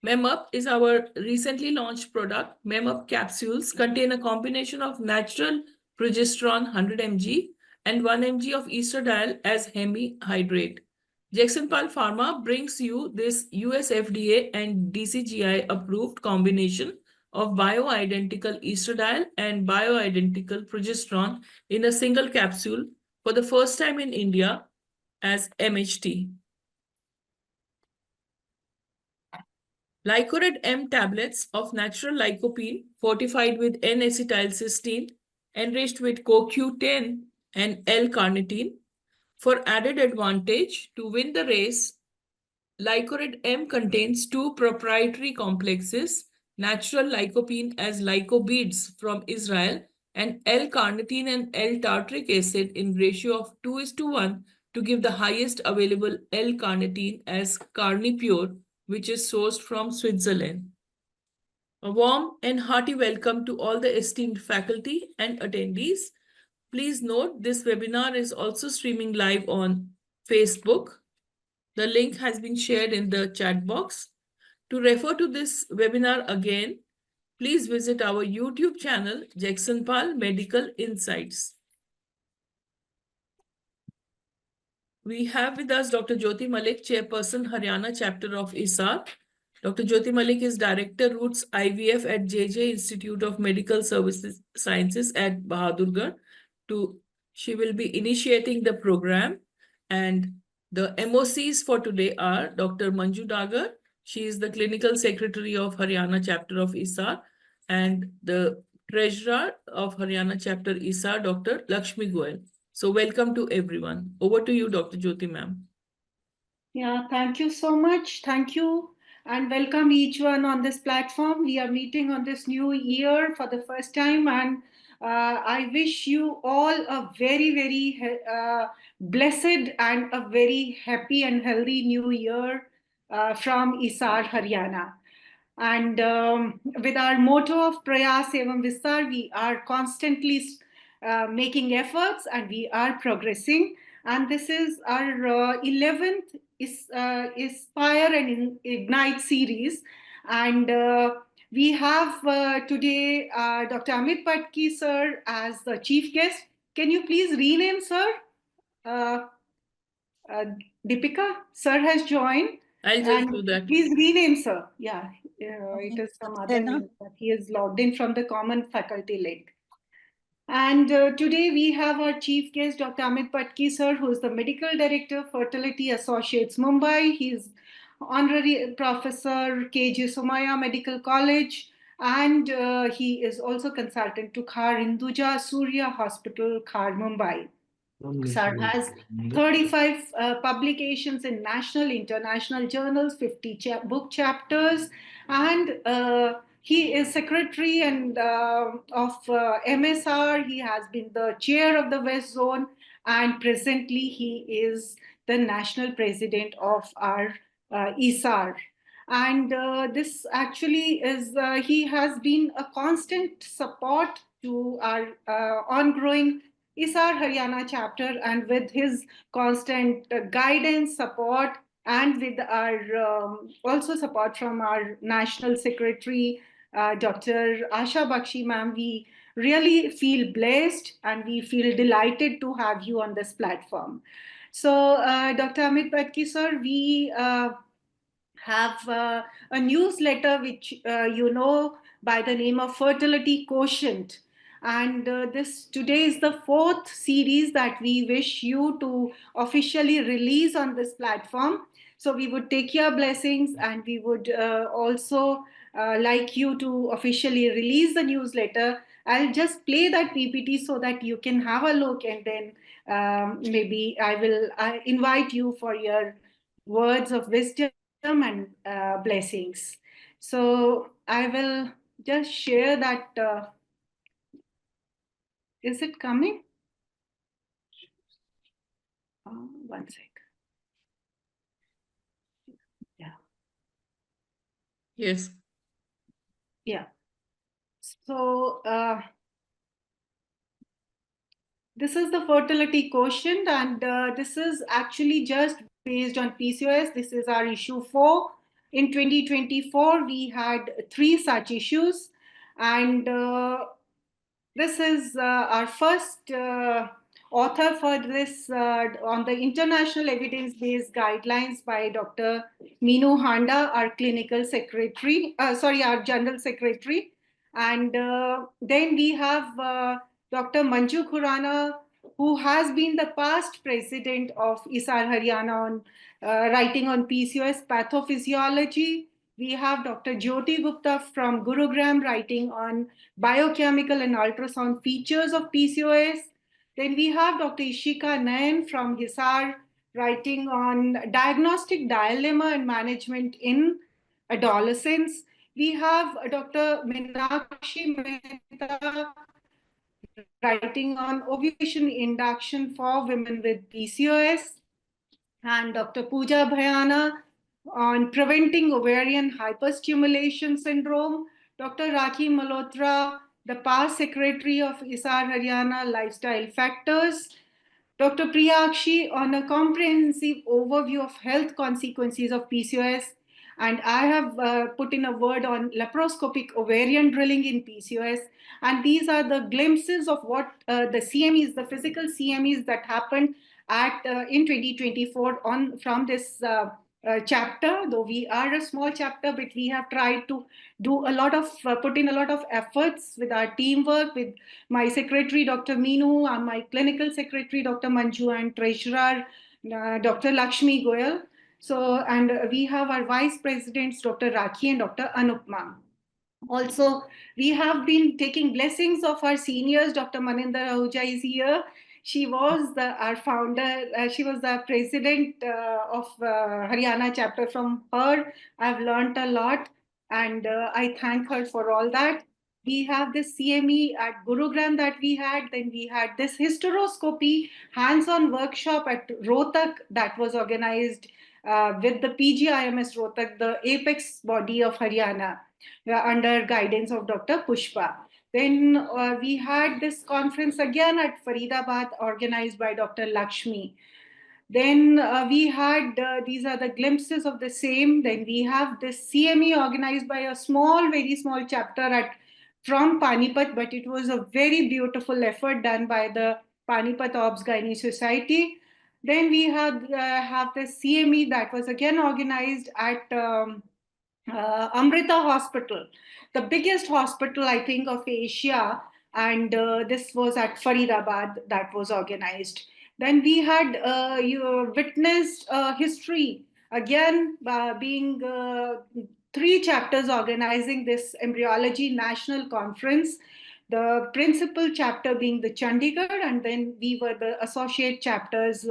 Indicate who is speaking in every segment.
Speaker 1: MEMUP is our recently launched product. MEMUP capsules contain a combination of natural progesterone 100 mg and 1 mg of estradiol as hemihydrate. Jagsonpal Pharma brings you this US FDA and DCGI approved combination of bioidentical estradiol and bioidentical progesterone in a single capsule for the first time in India as MHT. Lycorid M tablets of natural lycopene fortified with N-acetylcysteine enriched with CoQ10 and L-carnitine. For added advantage, to win the race, Lycorid M contains two proprietary complexes, natural lycopene as lycobeads from Israel and L-carnitine and L-tartaric acid in ratio of 2:1 to give the highest available L-carnitine as Carnipure, which is sourced from Switzerland. A warm and hearty welcome to all the esteemed faculty and attendees. Please note this webinar is also streaming live on Facebook. The link has been shared in the chat box. To refer to this webinar again, please visit our YouTube channel, Jagsonpal Medical Insights. We have with us Dr. Jyoti Malik, Chairperson, Haryana Chapter of ISAR. Dr. Jyoti Malik is Director, Roots IVF at JJ Institute of Medical Services Sciences at Bahadurgarh. She will be initiating the program, and the MOCs for today are Dr. Manju Dagar. She is the Clinical Secretary of Haryana Chapter of ISAR, and the Treasurer of Haryana Chapter ISAR, Dr. Lakshmi Goel. So welcome to everyone. Over to you, Dr. Jyoti ma'am.
Speaker 2: Yeah, thank you so much. Thank you and welcome each one on this platform. We are meeting on this new year for the first time, and I wish you all a very, very blessed and a very happy and healthy new year from ISAR Haryana. And with our motto of Prayas Evam Vistar, we are constantly making efforts and we are progressing. And this is our 11th Inspire and Ignite series. And we have today Dr. Amit Patki, sir, as the chief guest. Can you please rename, sir? Deepika, sir has joined.
Speaker 1: I'll just do that.
Speaker 2: Please rename, sir. Yeah, it is some other name, but he is logged in from the common faculty link. And today we have our chief guest, Dr. Amit Patki, sir, who is the Medical Director, Fertility Associates, Mumbai. He is Honorary Professor KJ Somaya Medical College, and he is also consultant to Khar Hinduja Surya Hospital, Khar, Mumbai. Sir has 35 publications in national, international journals, 50 book chapters, and he is secretary and of MSR. He has been the chair of the West Zone, and presently he is the national president of our ISAR. And this actually is, he has been a constant support to our ongoing ISAR Haryana chapter, and with his constant guidance, support, and with our also support from our national secretary, Dr. Asha Baxi ma'am, we really feel blessed and we feel delighted to have you on this platform. So, Dr. Amit Patki, sir, we have a newsletter which you know by the name of Fertility Quotient. And this today is the 4th series that we wish you to officially release on this platform. So we would take your blessings, and we would also like you to officially release the newsletter. I'll just play that PPT so that you can have a look, and then maybe I will invite you for your words of wisdom and blessings. So I will just share that. Is it coming? One sec. Yeah.
Speaker 1: Yes.
Speaker 2: Yeah. So this is the fertility quotient, and this is actually just based on PCOS. This is our issue 4. In 2024, we had 3 such issues, and this is our first author for this on the international evidence-based guidelines by Dr. Meenu Handa, our clinical secretary, our general secretary. And then we have Dr. Manju Khurana, who has been the past president of ISAR Haryana on writing on PCOS pathophysiology. We have Dr. Jyoti Gupta from Gurugram writing on biochemical and ultrasound features of PCOS. Then we have Dr. Ishika Nayan from Hisar writing on diagnostic dilemma and management in adolescents. We have Dr. Meenakshi Mehta writing on ovulation induction for women with PCOS, and Dr. Pooja Bhayana on preventing ovarian hyperstimulation syndrome. Dr. Rakhi Malhotra, the past secretary of ISAR Haryana Lifestyle Factors. Dr. Priyakshi on a comprehensive overview of health consequences of PCOS. And I have put in a word on laparoscopic ovarian drilling in PCOS. And these are the glimpses of what the CMEs, the physical CMEs that happened at in 2024 on from this chapter. Though we are a small chapter, but we have tried to do a lot of put in a lot of efforts with our teamwork, with my secretary Dr. Meenu, and my clinical secretary Dr. Manju, and treasurer Dr. Lakshmi Goyal. So, and we have our vice presidents Dr. Rakhi and Dr. Anupma. Also, we have been taking blessings of our seniors. Dr. Maninder Ahuja is here. She was our founder. She was the president of Haryana chapter. From her, I've learned a lot, and I thank her for all that. We have this CME at Gurugram that we had. Then we had this hysteroscopy hands-on workshop at Rohtak that was organized with the PGIMS Rohtak, the apex body of Haryana, under guidance of Dr. Pushpa. Then we had this conference again at Faridabad organized by Dr. Lakshmi. Then we had, these are the glimpses of the same. Then we have this CME organized by a small, very small chapter from Panipat, but it was a very beautiful effort done by the Panipat Obs Gynae Society. Then we have the CME that was again organized at Amrita Hospital, the biggest hospital, I think, of Asia. And this was at Faridabad that was organized. Then we had you witnessed history, again being 3 chapters organizing this embryology national conference. The principal chapter being the Chandigarh, and then we were the associate chapters,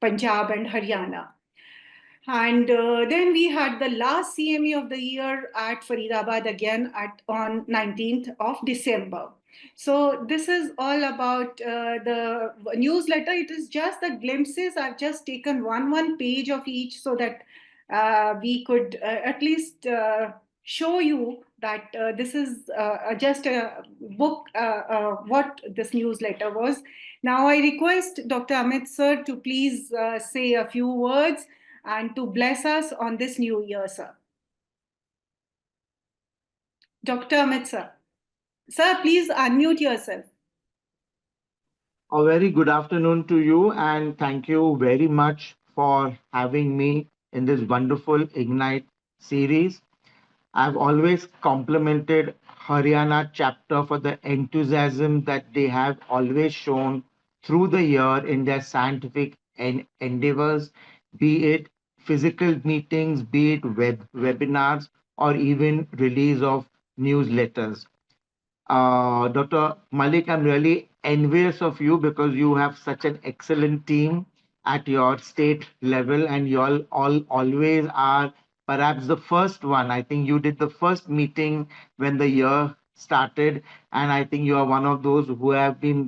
Speaker 2: Punjab and Haryana. And then we had the last CME of the year at Faridabad again on 19th of December. So this is all about the newsletter. It is just the glimpses. I've just taken one page of each so that we could at least show you that this is just a book, what this newsletter was. Now I request Dr. Amit sir to please say a few words and to bless us on this new year, sir. Dr. Amit sir. Sir, please unmute yourself.
Speaker 3: A very good afternoon to you, and thank you very much for having me in this wonderful Ignite series. I've always complimented Haryana chapter for the enthusiasm that they have always shown through the year in their scientific endeavors, be it physical meetings, be it webinars, or even release of newsletters. Dr. Malik, I'm really envious of you because you have such an excellent team at your state level, and you all always are perhaps the first one. I think you did the first meeting when the year started, and I think you are one of those who have been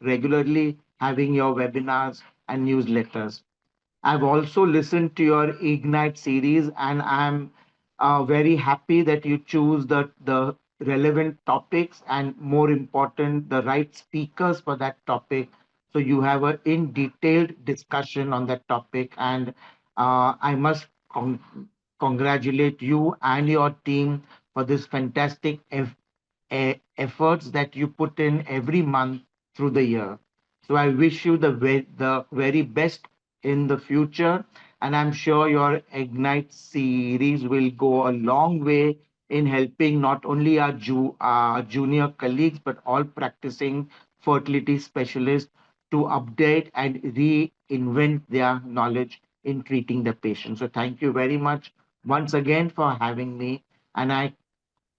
Speaker 3: regularly having your webinars and newsletters. I've also listened to your Ignite series, and I'm very happy that you choose the relevant topics and, more important, the right speakers for that topic. So you have a in detailed discussion on that topic, and I must congratulate you and your team for this fantastic efforts that you put in every month through the year. So I wish you the very best in the future, and I'm sure your Ignite series will go a long way in helping not only our junior colleagues but all practicing fertility specialists to update and reinvent their knowledge in treating the patient. So thank you very much once again for having me, and I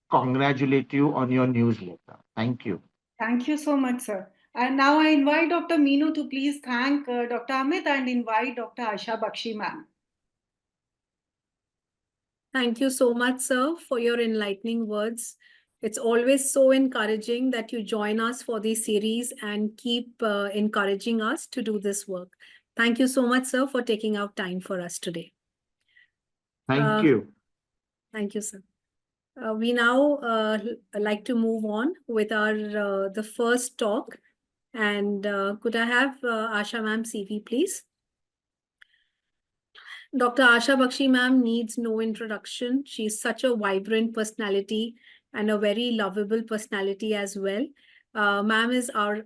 Speaker 3: congratulate you on your newsletter. Thank you.
Speaker 2: Thank you so much, sir. And now I invite Dr. Meenu to please thank Dr. Amit and invite Dr. Asha Baxi ma'am.
Speaker 4: Thank you so much, sir, for your enlightening words. It's always so encouraging that you join us for this series and keep encouraging us to do this work. Thank you so much, sir, for taking out time for us today.
Speaker 3: Thank you.
Speaker 4: Thank you, sir. We now like to move on with our the first talk. And could I have Asha ma'am CV, please? Dr. Asha Baxi ma'am needs no introduction. She's such a vibrant personality and a very lovable personality as well. Ma'am is our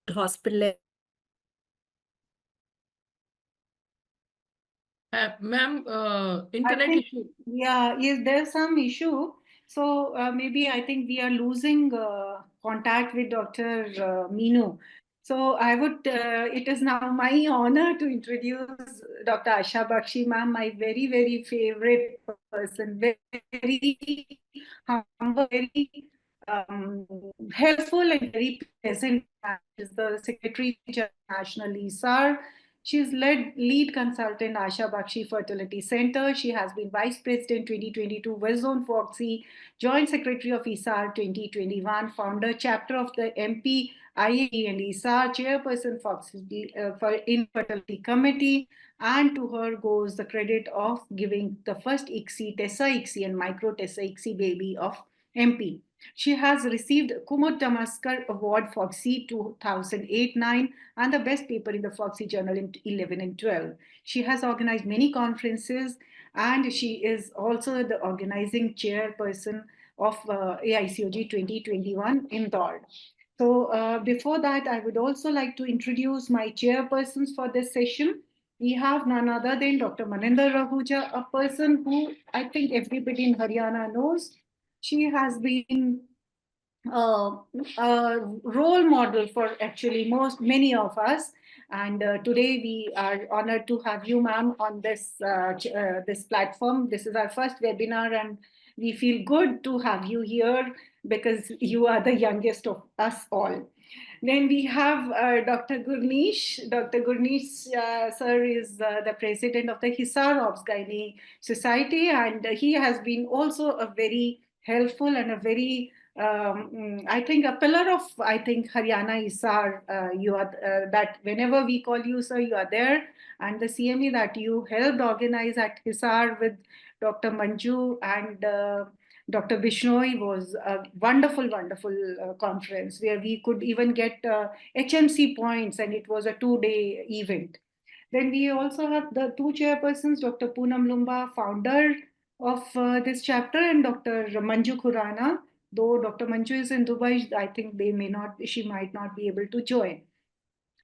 Speaker 4: hospital.
Speaker 1: Ma'am, internet issue.
Speaker 2: Yeah, yes, there's some issue. So maybe I think we are losing contact with Dr. Meenu. So I would, it is now my honor to introduce Dr. Asha Baxi ma'am, my very, very favorite person, very humble, very helpful and very pleasant. She's the Secretary General National ISAR. She's lead consultant Asha Baxi Fertility Center. She has been Vice President 2022 West Zone Foxy, Joint Secretary of ISAR 2021, founder chapter of the MP IAE and ISAR, Chairperson Foxy for Infertility Committee, and to her goes the credit of giving the first ICSI, Tessa ICSI and Micro Tessa ICSI baby of MP. She has received Kumud Damaskar Award Foxy 2008-9 and the best paper in the Foxy Journal in 11 and 12. She has organized many conferences and she is also the organizing chairperson of AICOG 2021 in Indore. So before that, I would also like to introduce my chairpersons for this session. We have none other than Dr. Maninder Rahuja, a person who I think everybody in Haryana knows. She has been a role model for actually many of us. And today we are honored to have you, ma'am, on this this platform. This is our first webinar, and we feel good to have you here because you are the youngest of us all. Then we have Dr. Gurneesh. Dr. Gurneesh, sir, is the president of the Hisar Obsgynae Society, and he has been also a very helpful and a very I think a pillar of Haryana ISAR. You are that whenever we call you, sir, you are there, and the CME that you helped organize at Hisar with Dr. Manju and Dr. Bishnoi was a wonderful, wonderful conference where we could even get HMC points, and it was a 2-day event. Then we also have the two chairpersons, Dr. Poonam Lumba, founder of this chapter, and Dr. Manju Khurana. Though Dr. Manju is in Dubai, I think she might not be able to join.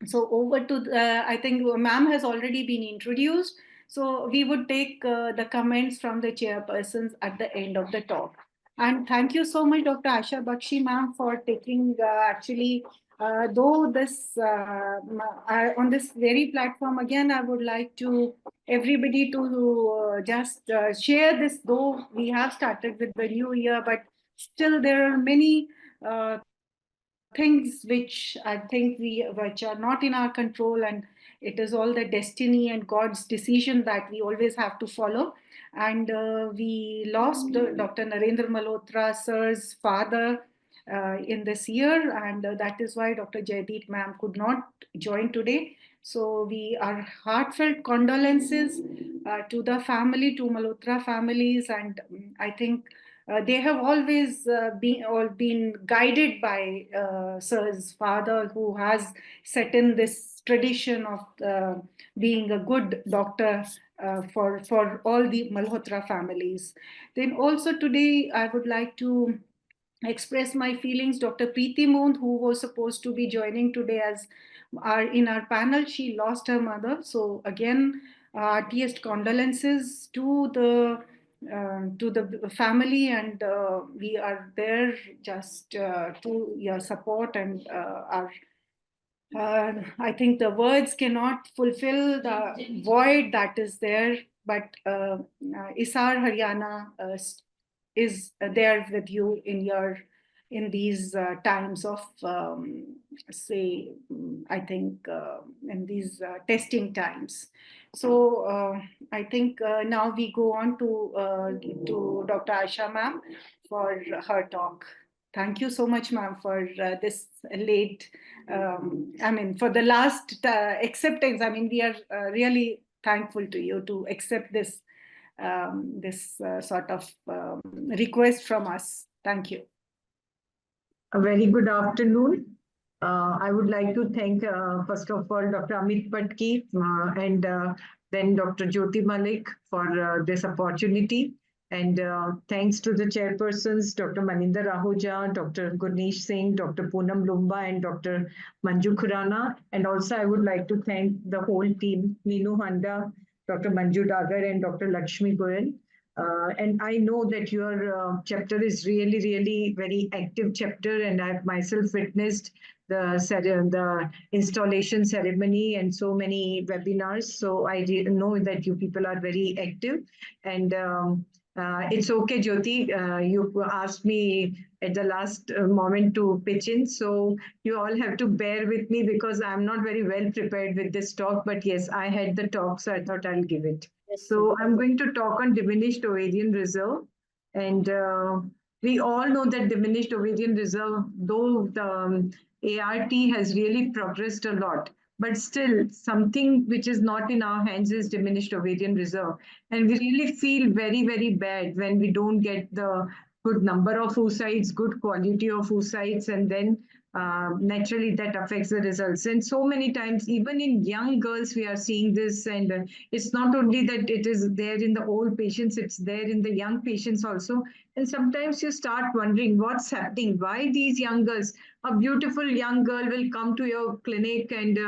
Speaker 2: So over to, I think ma'am has already been introduced. So we would take the comments from the chairpersons at the end of the talk. And thank you so much, Dr. Asha Baxi ma'am, for taking though this on this very platform, again, I would like to everybody to just share this, though we have started with the new year, but still there are many things which I think which are not in our control, and it is all the destiny and God's decision that we always have to follow. And we lost Dr. Narendra Malhotra sir's father in this year, and that is why Dr. Jaideep ma'am could not join today. So we are heartfelt condolences to the family, to Malhotra families, and I think they have always been guided by Sir's father, who has set in this tradition of being a good doctor for all the Malhotra families. Then also today, I would like to express my feelings. Dr. Preeti Mond, who was supposed to be joining today as in our panel, she lost her mother. So again, heartiest condolences to the family, and we are there just to your support and our. I think the words cannot fulfill the void that is there, but ISAR Haryana is there with you in these times of say I think in these testing times. So I think now we go on to Dr. Asha ma'am for her talk. Thank you so much, ma'am, for this late. For the last acceptance. I mean, we are really thankful to you to accept this sort of request from us. Thank you.
Speaker 5: A very good afternoon. I would like to thank, first of all, Dr. Amit Patki and then Dr. Jyoti Malik for this opportunity. And thanks to the chairpersons, Dr. Maninder Ahuja, Dr. Gurneesh Singh, Dr. Poonam Lumba, and Dr. Manju Khurana. And also I would like to thank the whole team, Neenu Handa, Dr. Manju Dagar, and Dr. Lakshmi Goyal. And I know that your chapter is really, really very active chapter, and I've myself witnessed the installation ceremony and so many webinars. So I know that you people are very active, and it's okay, Jyoti. You asked me at the last moment to pitch in, so you all have to bear with me because I'm not very well prepared with this talk. But yes, I had the talk, so I thought I'll give it. So I'm going to talk on diminished ovarian reserve. And we all know that diminished ovarian reserve, though the ART has really progressed a lot, but still something which is not in our hands is diminished ovarian reserve. And we really feel very, very bad when we don't get the good number of oocytes, good quality of oocytes, and then naturally that affects the results. And so many times, even in young girls, we are seeing this. And it's not only that it is there in the old patients, it's there in the young patients also. And sometimes you start wondering what's happening, why these young girls, a beautiful young girl will come to your clinic and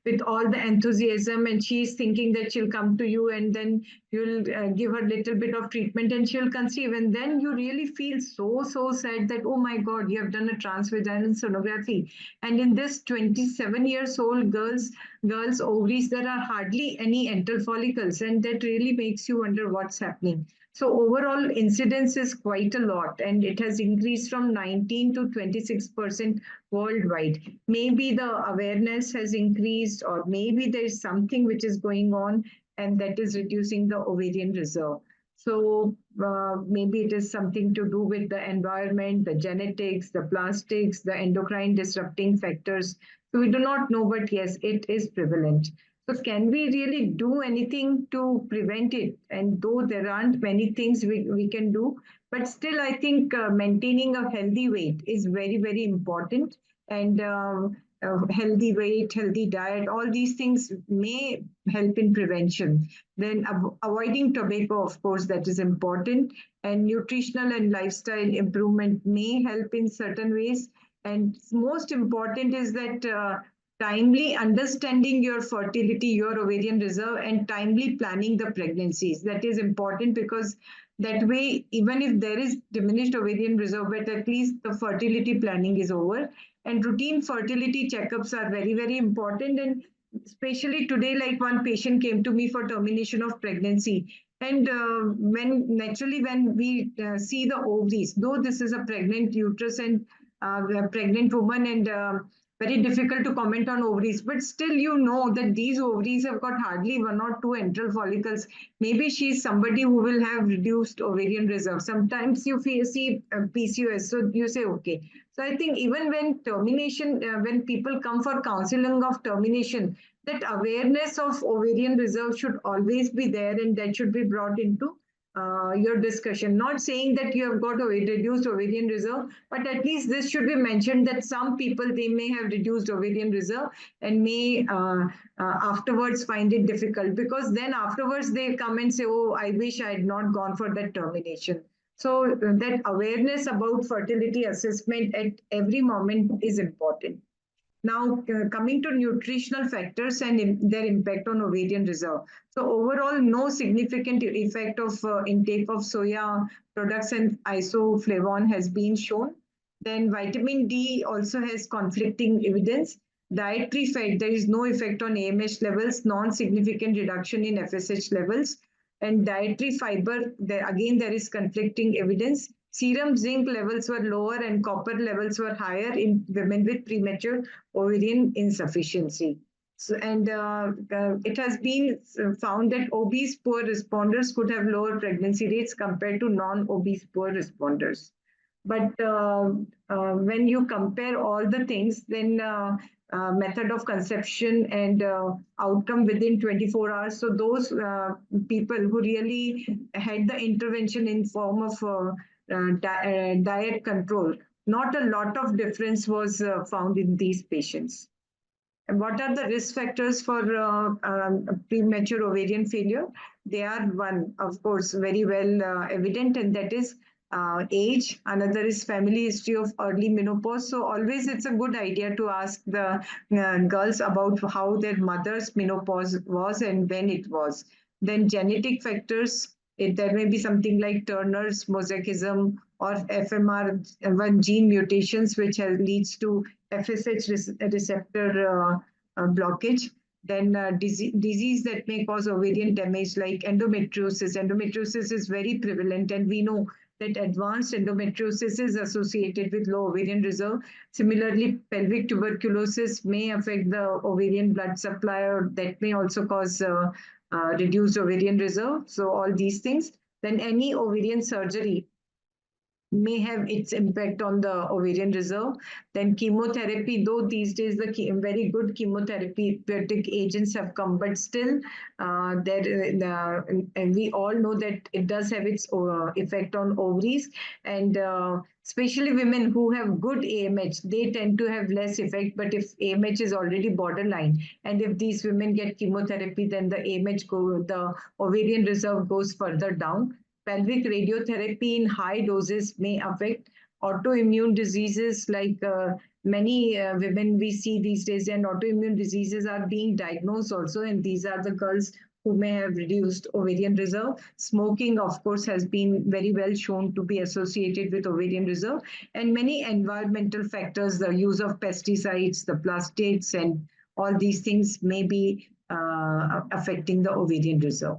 Speaker 5: with all the enthusiasm, and she's thinking that she'll come to you and then you'll give her a little bit of treatment and she'll conceive. And then you really feel so sad that, oh my God, you have done a transvaginal sonography. And in this 27 years old girls ovaries, there are hardly any antral follicles. And that really makes you wonder what's happening. So overall incidence is quite a lot, and it has increased from 19 to 26% worldwide. Maybe the awareness has increased, or maybe there is something which is going on, and that is reducing the ovarian reserve. So maybe it is something to do with the environment, the genetics, the plastics, the endocrine disrupting factors. So we do not know, but yes, it is prevalent. So can we really do anything to prevent it? And though there aren't many things we can do, but still I think maintaining a healthy weight is very, very important. And healthy weight, healthy diet, all these things may help in prevention. Then avoiding tobacco, of course, that is important. And nutritional and lifestyle improvement may help in certain ways. And most important is that timely understanding your fertility, your ovarian reserve, and timely planning the pregnancies. That is important because that way, even if there is diminished ovarian reserve, but at least the fertility planning is over. And routine fertility checkups are very, very important. And especially today, like one patient came to me for termination of pregnancy. And when we see the ovaries, though this is a pregnant uterus and a pregnant woman, and very difficult to comment on ovaries, but still you know that these ovaries have got hardly 1 or 2 antral follicles. Maybe she's somebody who will have reduced ovarian reserve. Sometimes you see PCOS, so you say, okay. So I think even when termination, when people come for counseling of termination, that awareness of ovarian reserve should always be there, and that should be brought into your discussion. Not saying that you have got a reduced ovarian reserve, but at least this should be mentioned that some people, they may have reduced ovarian reserve and may afterwards find it difficult, because then afterwards they come and say, oh, I wish I had not gone for that termination. So that awareness about fertility assessment at every moment is important. Now, coming to nutritional factors and their impact on ovarian reserve. So overall, no significant effect of intake of soya products and isoflavone has been shown. Then vitamin D also has conflicting evidence. Dietary fat, there is no effect on AMH levels, non-significant reduction in FSH levels. And dietary fiber, there is conflicting evidence. Serum zinc levels were lower and copper levels were higher in women with premature ovarian insufficiency. So, and it has been found that obese poor responders could have lower pregnancy rates compared to non-obese poor responders. But when you compare all the things, then method of conception and outcome within 24 hours. So those people who really had the intervention in form of diet control, not a lot of difference was found in these patients. And what are the risk factors for premature ovarian failure? They are one, of course, very well evident, and that is age. Another is family history of early menopause. So always it's a good idea to ask the girls about how their mother's menopause was and when it was. Then genetic factors. There may be something like Turner's mosaicism or FMR1 gene mutations, which leads to FSH receptor blockage. Then disease that may cause ovarian damage like endometriosis. Endometriosis is very prevalent, and we know that advanced endometriosis is associated with low ovarian reserve. Similarly, pelvic tuberculosis may affect the ovarian blood supply, or that may also cause reduced ovarian reserve. So all these things. Then any ovarian surgery may have its impact on the ovarian reserve. Then chemotherapy, though these days the very good chemotherapeutic agents have come, but still and we all know that it does have its effect on ovaries, and especially women who have good AMH, they tend to have less effect. But if AMH is already borderline, and if these women get chemotherapy, then the the ovarian reserve goes further down. Pelvic radiotherapy in high doses may affect autoimmune diseases, like many women we see these days, and autoimmune diseases are being diagnosed also, and these are the girls who may have reduced ovarian reserve. Smoking, of course, has been very well shown to be associated with ovarian reserve, and many environmental factors, the use of pesticides, the plastics, and all these things may be affecting the ovarian reserve.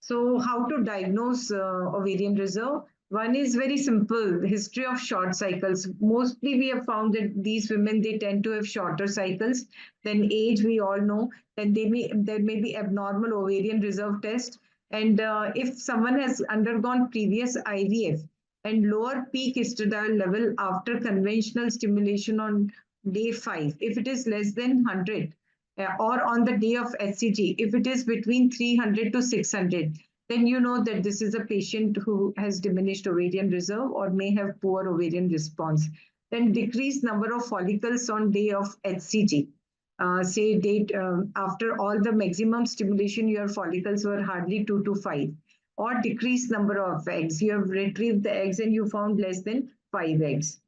Speaker 5: So how to diagnose ovarian reserve? One is very simple, history of short cycles. Mostly we have found that these women, they tend to have shorter cycles. Then age, we all know. Then there may be abnormal ovarian reserve test. And if someone has undergone previous IVF and lower peak estradiol level after conventional stimulation on day 5, if it is less than 100, or on the day of HCG, if it is between 300 to 600, then you know that this is a patient who has diminished ovarian reserve or may have poor ovarian response. Then decreased number of follicles on day of HCG. Say date after all the maximum stimulation, your follicles were hardly 2 to 5. Or decreased number of eggs. You have retrieved the eggs and you found less than 5 eggs.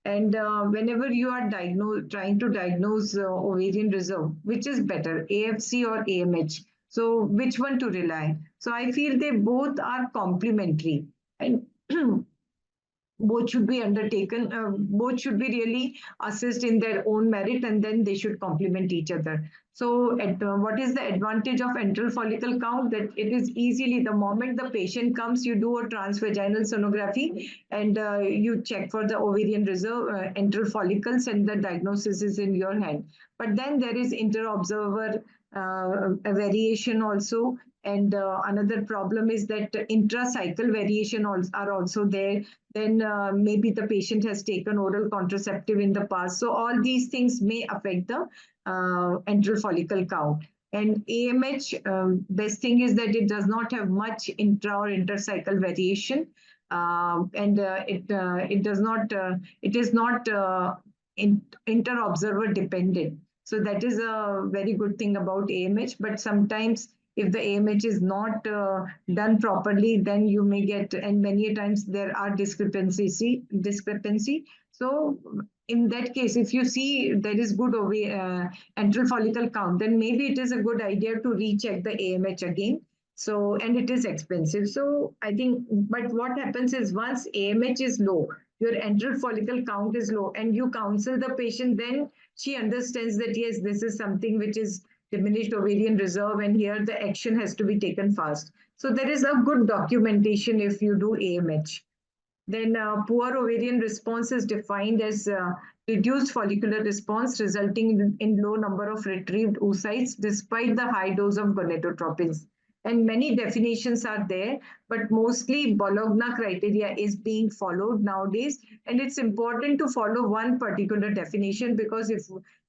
Speaker 5: And whenever you are trying to diagnose ovarian reserve, which is better, AFC or AMH? So which one to rely? So I feel they both are complementary, and both should be undertaken, both should be really assessed in their own merit, and then they should complement each other. So what is the advantage of antral follicle count? That it is easily, the moment the patient comes, you do a transvaginal sonography and you check for the ovarian reserve, antral follicles, and the diagnosis is in your hand. But then there is inter-observer variation also. And another problem is that intra-cycle variation are also there. Then maybe the patient has taken oral contraceptive in the past. So all these things may affect the antral follicle count. And AMH, best thing is that it does not have much intra or intercycle variation, and it does not it is not inter-observer dependent. So that is a very good thing about AMH. But sometimes if the AMH is not done properly, then you may get, and many times there are discrepancy. So in that case, if you see there is good antral follicle count, then maybe it is a good idea to recheck the AMH again. So, and it is expensive. So I think, but what happens is once AMH is low, your antral follicle count is low, and you counsel the patient, then she understands that yes, this is something which is diminished ovarian reserve, and here the action has to be taken fast. So there is a good documentation if you do AMH. Then poor ovarian response is defined as reduced follicular response resulting in low number of retrieved oocytes despite the high dose of gonadotropins. And many definitions are there, but mostly Bologna criteria is being followed nowadays. And it's important to follow one particular definition, because if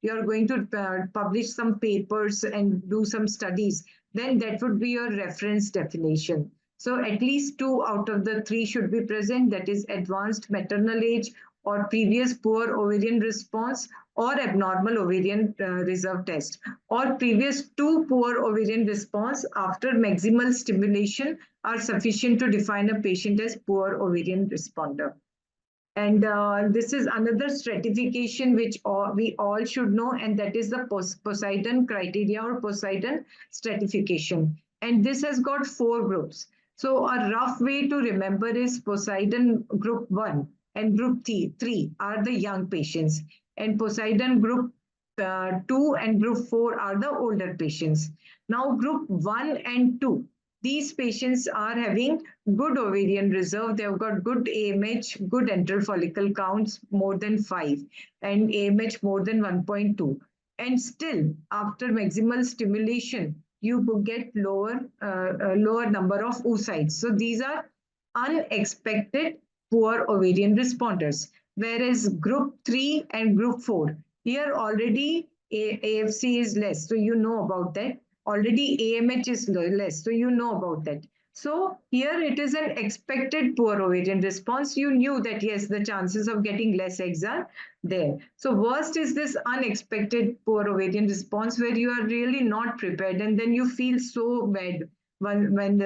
Speaker 5: you're going to publish some papers and do some studies, then that would be your reference definition. So at least 2 out of the 3 should be present, that is advanced maternal age or previous poor ovarian response or abnormal ovarian reserve test, or previous 2 poor ovarian response after maximal stimulation are sufficient to define a patient as poor ovarian responder. And this is another stratification which we all should know, and that is the Poseidon criteria or Poseidon stratification. And this has got 4 groups. So a rough way to remember is Poseidon group 1 and group 3 are the young patients, and Poseidon group 2 and group 4 are the older patients. Now group 1 and 2, these patients are having good ovarian reserve. They've got good AMH, good antral follicle counts more than 5, and AMH more than 1.2. And still, after maximal stimulation, you could get lower number of oocytes. So these are unexpected poor ovarian responders. Whereas group 3 and group 4, here already AFC is less, so you know about that. Already AMH is less, so you know about that. So here it is an expected poor ovarian response. You knew that yes, the chances of getting less eggs are there. So worst is this unexpected poor ovarian response where you are really not prepared, and then you feel so bad when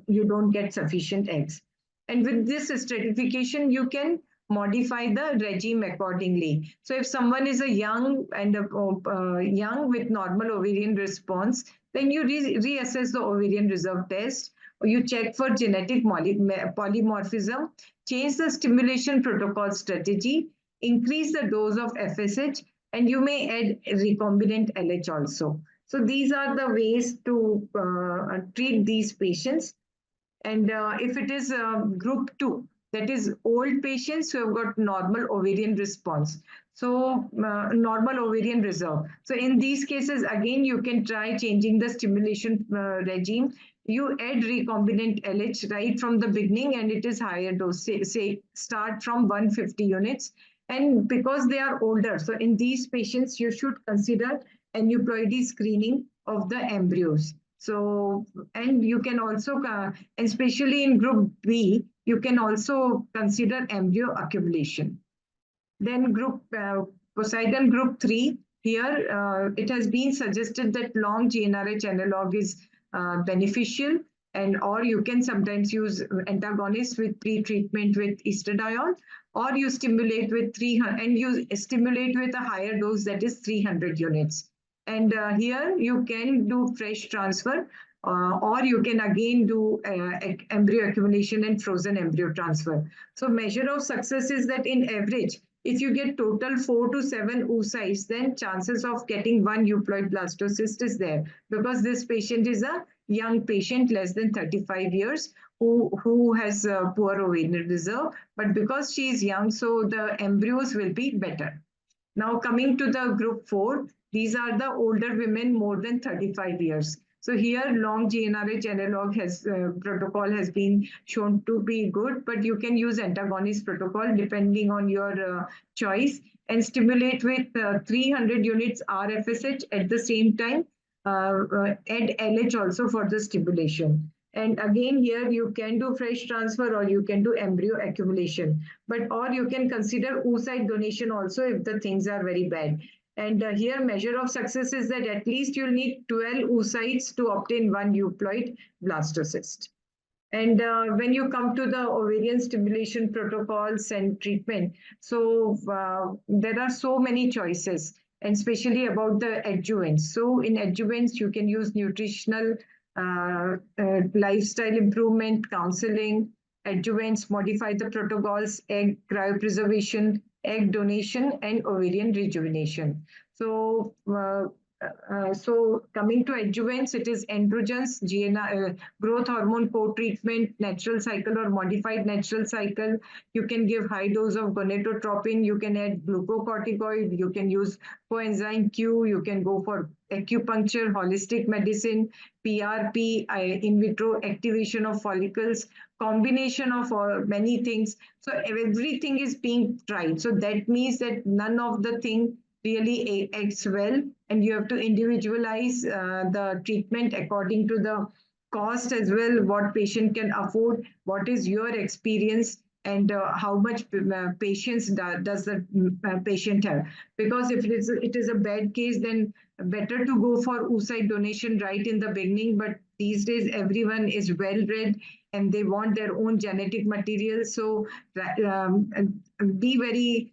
Speaker 5: you don't get sufficient eggs. And with this stratification, you can modify the regime accordingly. So if someone is a young and young with normal ovarian response, then you reassess the ovarian reserve test, or you check for genetic polymorphism, change the stimulation protocol strategy, increase the dose of FSH, and you may add recombinant LH also. So these are the ways to treat these patients. And if it is group 2, that is old patients who have got normal ovarian response, so normal ovarian reserve. So in these cases, again, you can try changing the stimulation regime. You add recombinant LH right from the beginning, and it is higher dose, say start from 150 units. And because they are older, so in these patients, you should consider aneuploidy screening of the embryos. So, and you can also, and especially in group B, you can also consider embryo accumulation. Then group Poseidon group 3, here it has been suggested that long GnRH analog is beneficial, and or you can sometimes use antagonists with pre-treatment with estradiol, or you stimulate with 300, and you stimulate with a higher dose, that is 300 units. And here you can do fresh transfer, or you can again do embryo accumulation and frozen embryo transfer. So measure of success is that in average, if you get total 4 to 7 oocytes, then chances of getting 1 euploid blastocyst is there, because this patient is a young patient, less than 35 years, who has poor ovarian reserve. But because she is young, so the embryos will be better. Now coming to the group 4, these are the older women more than 35 years. So here long GnRH analog protocol has been shown to be good, but you can use antagonist protocol depending on your choice, and stimulate with 300 units RFSH at the same time. add LH also for the stimulation. And again, here you can do fresh transfer or you can do embryo accumulation, or you can consider oocyte donation also if the things are very bad. And here measure of success is that at least you'll need 12 oocytes to obtain one euploid blastocyst. And when you come to the ovarian stimulation protocols and treatment, so there are so many choices, and especially about the adjuvants. So in adjuvants, you can use nutritional, lifestyle improvement, counseling, adjuvants, modify the protocols, egg cryopreservation, egg donation, and ovarian rejuvenation. So coming to adjuvants, it is androgens, growth hormone co-treatment, natural cycle or modified natural cycle. You can give high dose of gonadotropin. You can add glucocorticoid. You can use coenzyme Q. You can go for acupuncture, holistic medicine, PRP, in vitro activation of follicles, combination of many things. So everything is being tried. So that means that none of the thing really acts well, and you have to individualize the treatment according to the cost as well, what patient can afford, what is your experience, and how much patience does the patient have. Because if it is a bad case, then better to go for oocyte donation right in the beginning. But these days, everyone is well-read and they want their own genetic material. So be very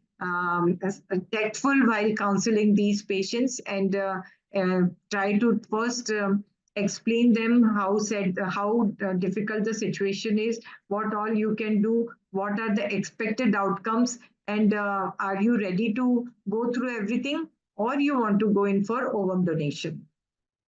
Speaker 5: tactful while counseling these patients, and try to first explain them how difficult the situation is, what all you can do, what are the expected outcomes, and are you ready to go through everything, or you want to go in for ovum donation.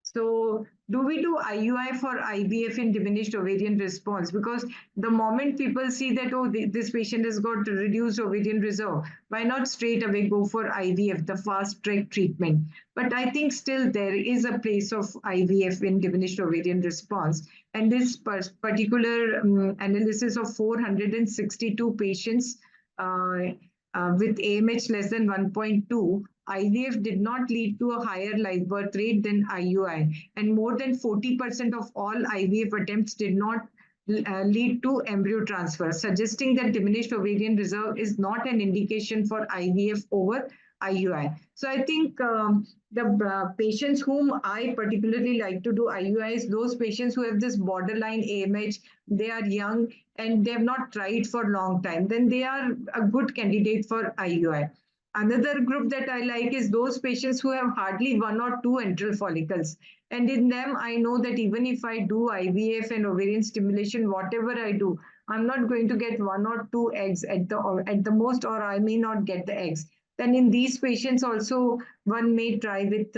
Speaker 5: So do we do IUI for IVF in diminished ovarian response? Because the moment people see that, oh, this patient has got reduced ovarian reserve, why not straight away go for IVF, the fast track treatment? But I think still there is a place of IVF in diminished ovarian response. And this particular analysis of 462 patients with AMH less than 1.2, IVF did not lead to a higher live birth rate than IUI, and more than 40% of all IVF attempts did not lead to embryo transfer, suggesting that diminished ovarian reserve is not an indication for IVF over IUI. So I think the patients whom I particularly like to do IUI is those patients who have this borderline AMH, they are young and they have not tried for a long time, then they are a good candidate for IUI. Another group that I like is those patients who have hardly 1 or 2 antral follicles. And in them, I know that even if I do IVF and ovarian stimulation, whatever I do, I'm not going to get 1 or 2 eggs at the most, or I may not get the eggs. Then in these patients also, one may try with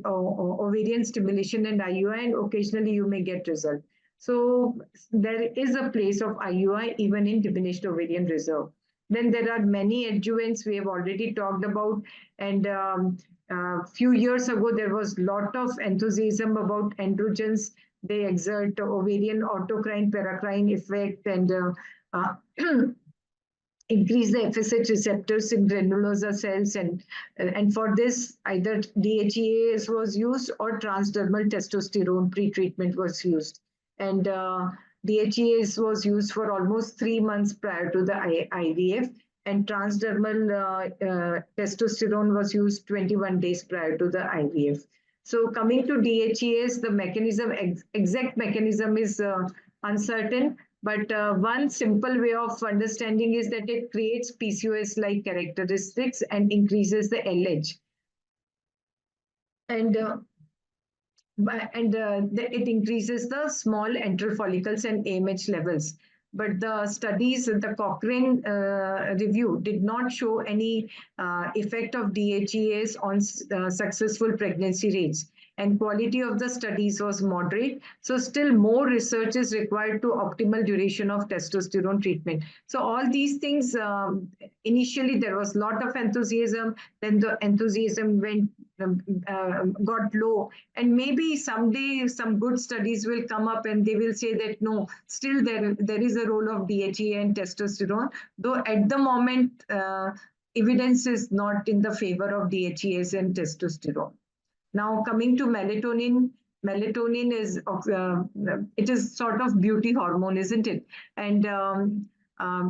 Speaker 5: ovarian stimulation and IUI, and occasionally you may get result. So there is a place of IUI even in diminished ovarian reserve. Then there are many adjuvants we have already talked about. And a few years ago, there was a lot of enthusiasm about androgens. They exert ovarian autocrine, paracrine effect, and increase the FSH receptors in granulosa cells. And for this, either DHEAs was used or transdermal testosterone pretreatment was used. And DHEAs was used for almost 3 months prior to the IVF, and transdermal testosterone was used 21 days prior to the IVF. So coming to DHEAs, the exact mechanism is uncertain, but one simple way of understanding is that it creates PCOS-like characteristics and increases the LH. And it increases the small antral follicles and AMH levels. But the studies, the Cochrane review did not show any effect of DHEAs on successful pregnancy rates. And quality of the studies was moderate. So still more research is required to optimal duration of testosterone treatment. So all these things, initially there was a lot of enthusiasm, then the enthusiasm got low, and maybe someday some good studies will come up and they will say that no, still there is a role of DHEA and testosterone, though at the moment evidence is not in the favor of DHEAs and testosterone. Now coming to melatonin, melatonin is it is sort of beauty hormone, isn't it? And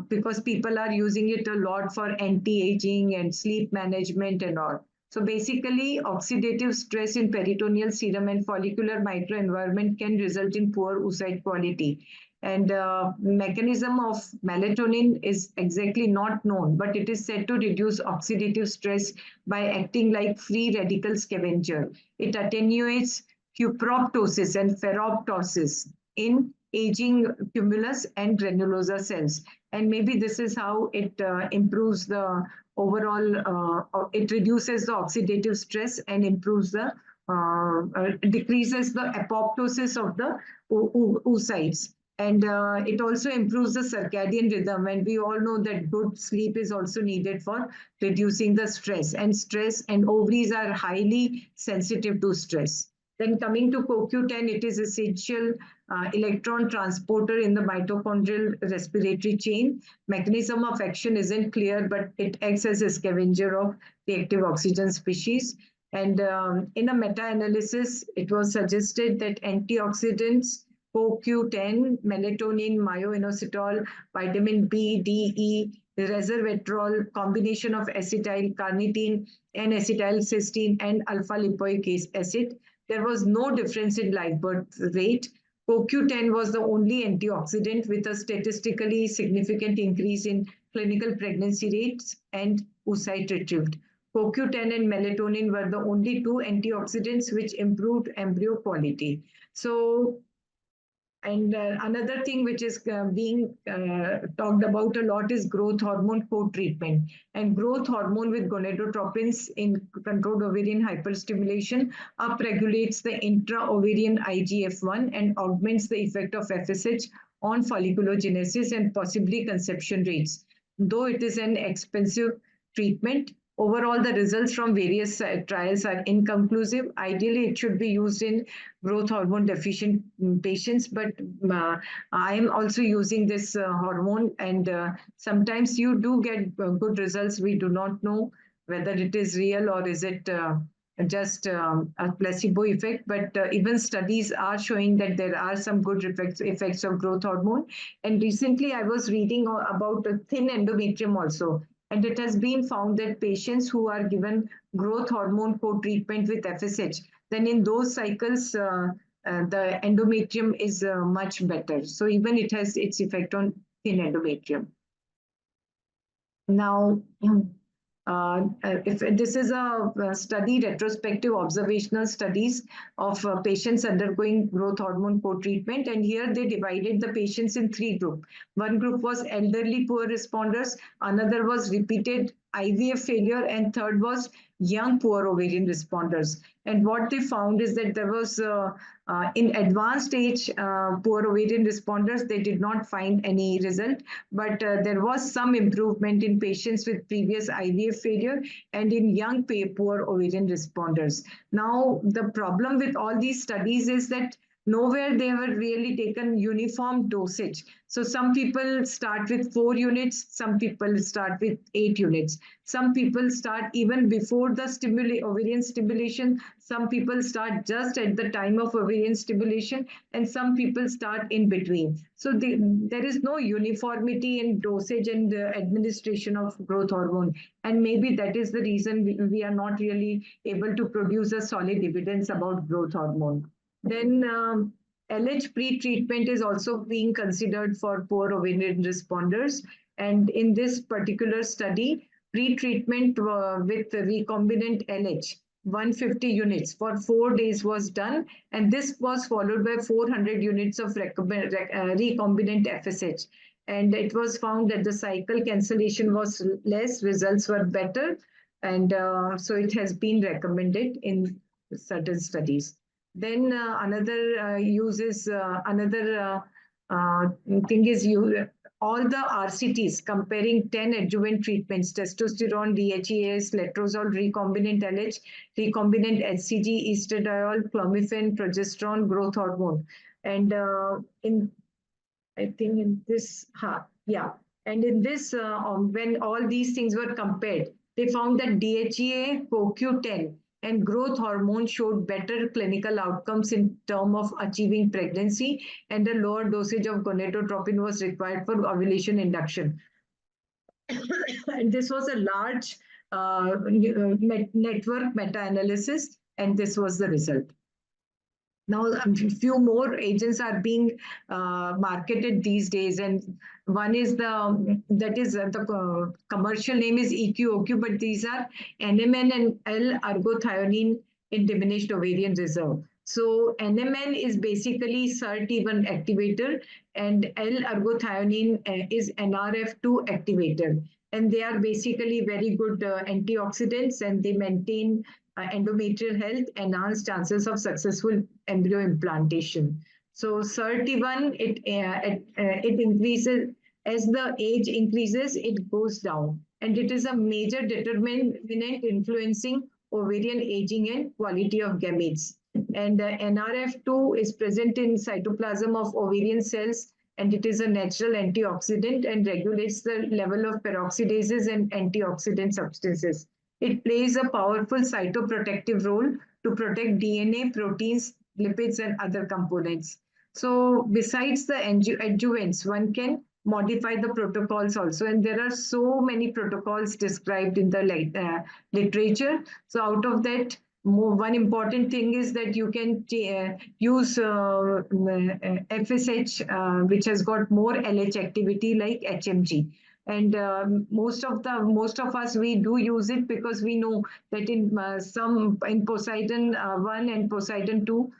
Speaker 5: because people are using it a lot for anti-aging and sleep management and all. So basically, oxidative stress in peritoneal serum and follicular microenvironment can result in poor oocyte quality. And mechanism of melatonin is exactly not known, but it is said to reduce oxidative stress by acting like free radical scavenger. It attenuates cuproptosis and ferroptosis in aging cumulus and granulosa cells. And maybe this is how it improves the overall, it reduces the oxidative stress and improves the, decreases the apoptosis of the oocytes. And it also improves the circadian rhythm. And we all know that good sleep is also needed for reducing the stress. And stress and ovaries are highly sensitive to stress. Then coming to CoQ10, it is essential electron transporter in the mitochondrial respiratory chain. Mechanism of action isn't clear, but it acts as a scavenger of reactive oxygen species. And in a meta-analysis, it was suggested that antioxidants, CoQ10, melatonin, myoinositol, vitamin B, D, E, resveratrol, combination of acetyl carnitine, N-acetylcysteine, and alpha-lipoic acid. There was no difference in live birth rate. CoQ10 was the only antioxidant with a statistically significant increase in clinical pregnancy rates and oocyte retrieved. CoQ10 and melatonin were the only two antioxidants which improved embryo quality. So, and another thing which is being talked about a lot is growth hormone co-treatment. And growth hormone with gonadotropins in controlled ovarian hyperstimulation upregulates the intra-ovarian IGF-1 and augments the effect of FSH on folliculogenesis and possibly conception rates. Though it is an expensive treatment, overall, the results from various trials are inconclusive. Ideally, it should be used in growth hormone deficient patients, but I am also using this hormone, and sometimes you do get good results. We do not know whether it is real or is it just a placebo effect, but even studies are showing that there are some good effects of growth hormone. And recently, I was reading about a thin endometrium also. And it has been found that patients who are given growth hormone co-treatment with FSH, then in those cycles, the endometrium is much better. So even it has its effect on thin endometrium. Now, if this is a study, retrospective observational studies of patients undergoing growth hormone co-treatment, and here they divided the patients in three groups. One group was elderly poor responders, another was repeated IVF failure, and third was young poor ovarian responders. And what they found is that there was in advanced stage poor ovarian responders, they did not find any result, but there was some improvement in patients with previous IVF failure and in young poor ovarian responders. Now, the problem with all these studies is that nowhere they were really taken uniform dosage. So some people start with 4 units, some people start with 8 units. Some people start even before the ovarian stimulation. Some people start just at the time of ovarian stimulation, and some people start in between. So there is no uniformity in dosage and administration of growth hormone. And maybe that is the reason we are not really able to produce a solid evidence about growth hormone. Then LH pre-treatment is also being considered for poor ovarian responders. And in this particular study, pre-treatment with recombinant LH, 150 units for 4 days was done. And this was followed by 400 units of recombinant FSH. And it was found that the cycle cancellation was less, results were better. And so it has been recommended in certain studies. Then another thing is all the RCTs comparing 10 adjuvant treatments, testosterone, DHEAs, letrozole, recombinant LH, recombinant HCG, estradiol, clomiphene, progesterone, growth hormone. And in this, when all these things were compared, they found that DHEA, CoQ10, and growth hormone showed better clinical outcomes in terms of achieving pregnancy, and a lower dosage of gonadotropin was required for ovulation induction. And this was a large network meta-analysis, and this was the result. Now, a few more agents are being marketed these days, and one is the commercial name is EQOQ, but these are NMN and L-argothionine in diminished ovarian reserve. So NMN is basically SIRT1 activator, and L-argothionine is NRF2 activator, and they are basically very good antioxidants, and they maintain endometrial health, enhance chances of successful embryo implantation. So SIRT1, it increases as the age increases, it goes down, and it is a major determinant influencing ovarian aging and quality of gametes. And NRF2 is present in cytoplasm of ovarian cells, and it is a natural antioxidant and regulates the level of peroxidases and antioxidant substances. It plays a powerful cytoprotective role to protect DNA, proteins, lipids, and other components. So besides the adjuvants, one can modify the protocols also. And there are so many protocols described in the literature. So out of that, one important thing is that you can use FSH, which has got more LH activity like HMG. And most of us, we do use it because we know that in Poseidon 1 and Poseidon 2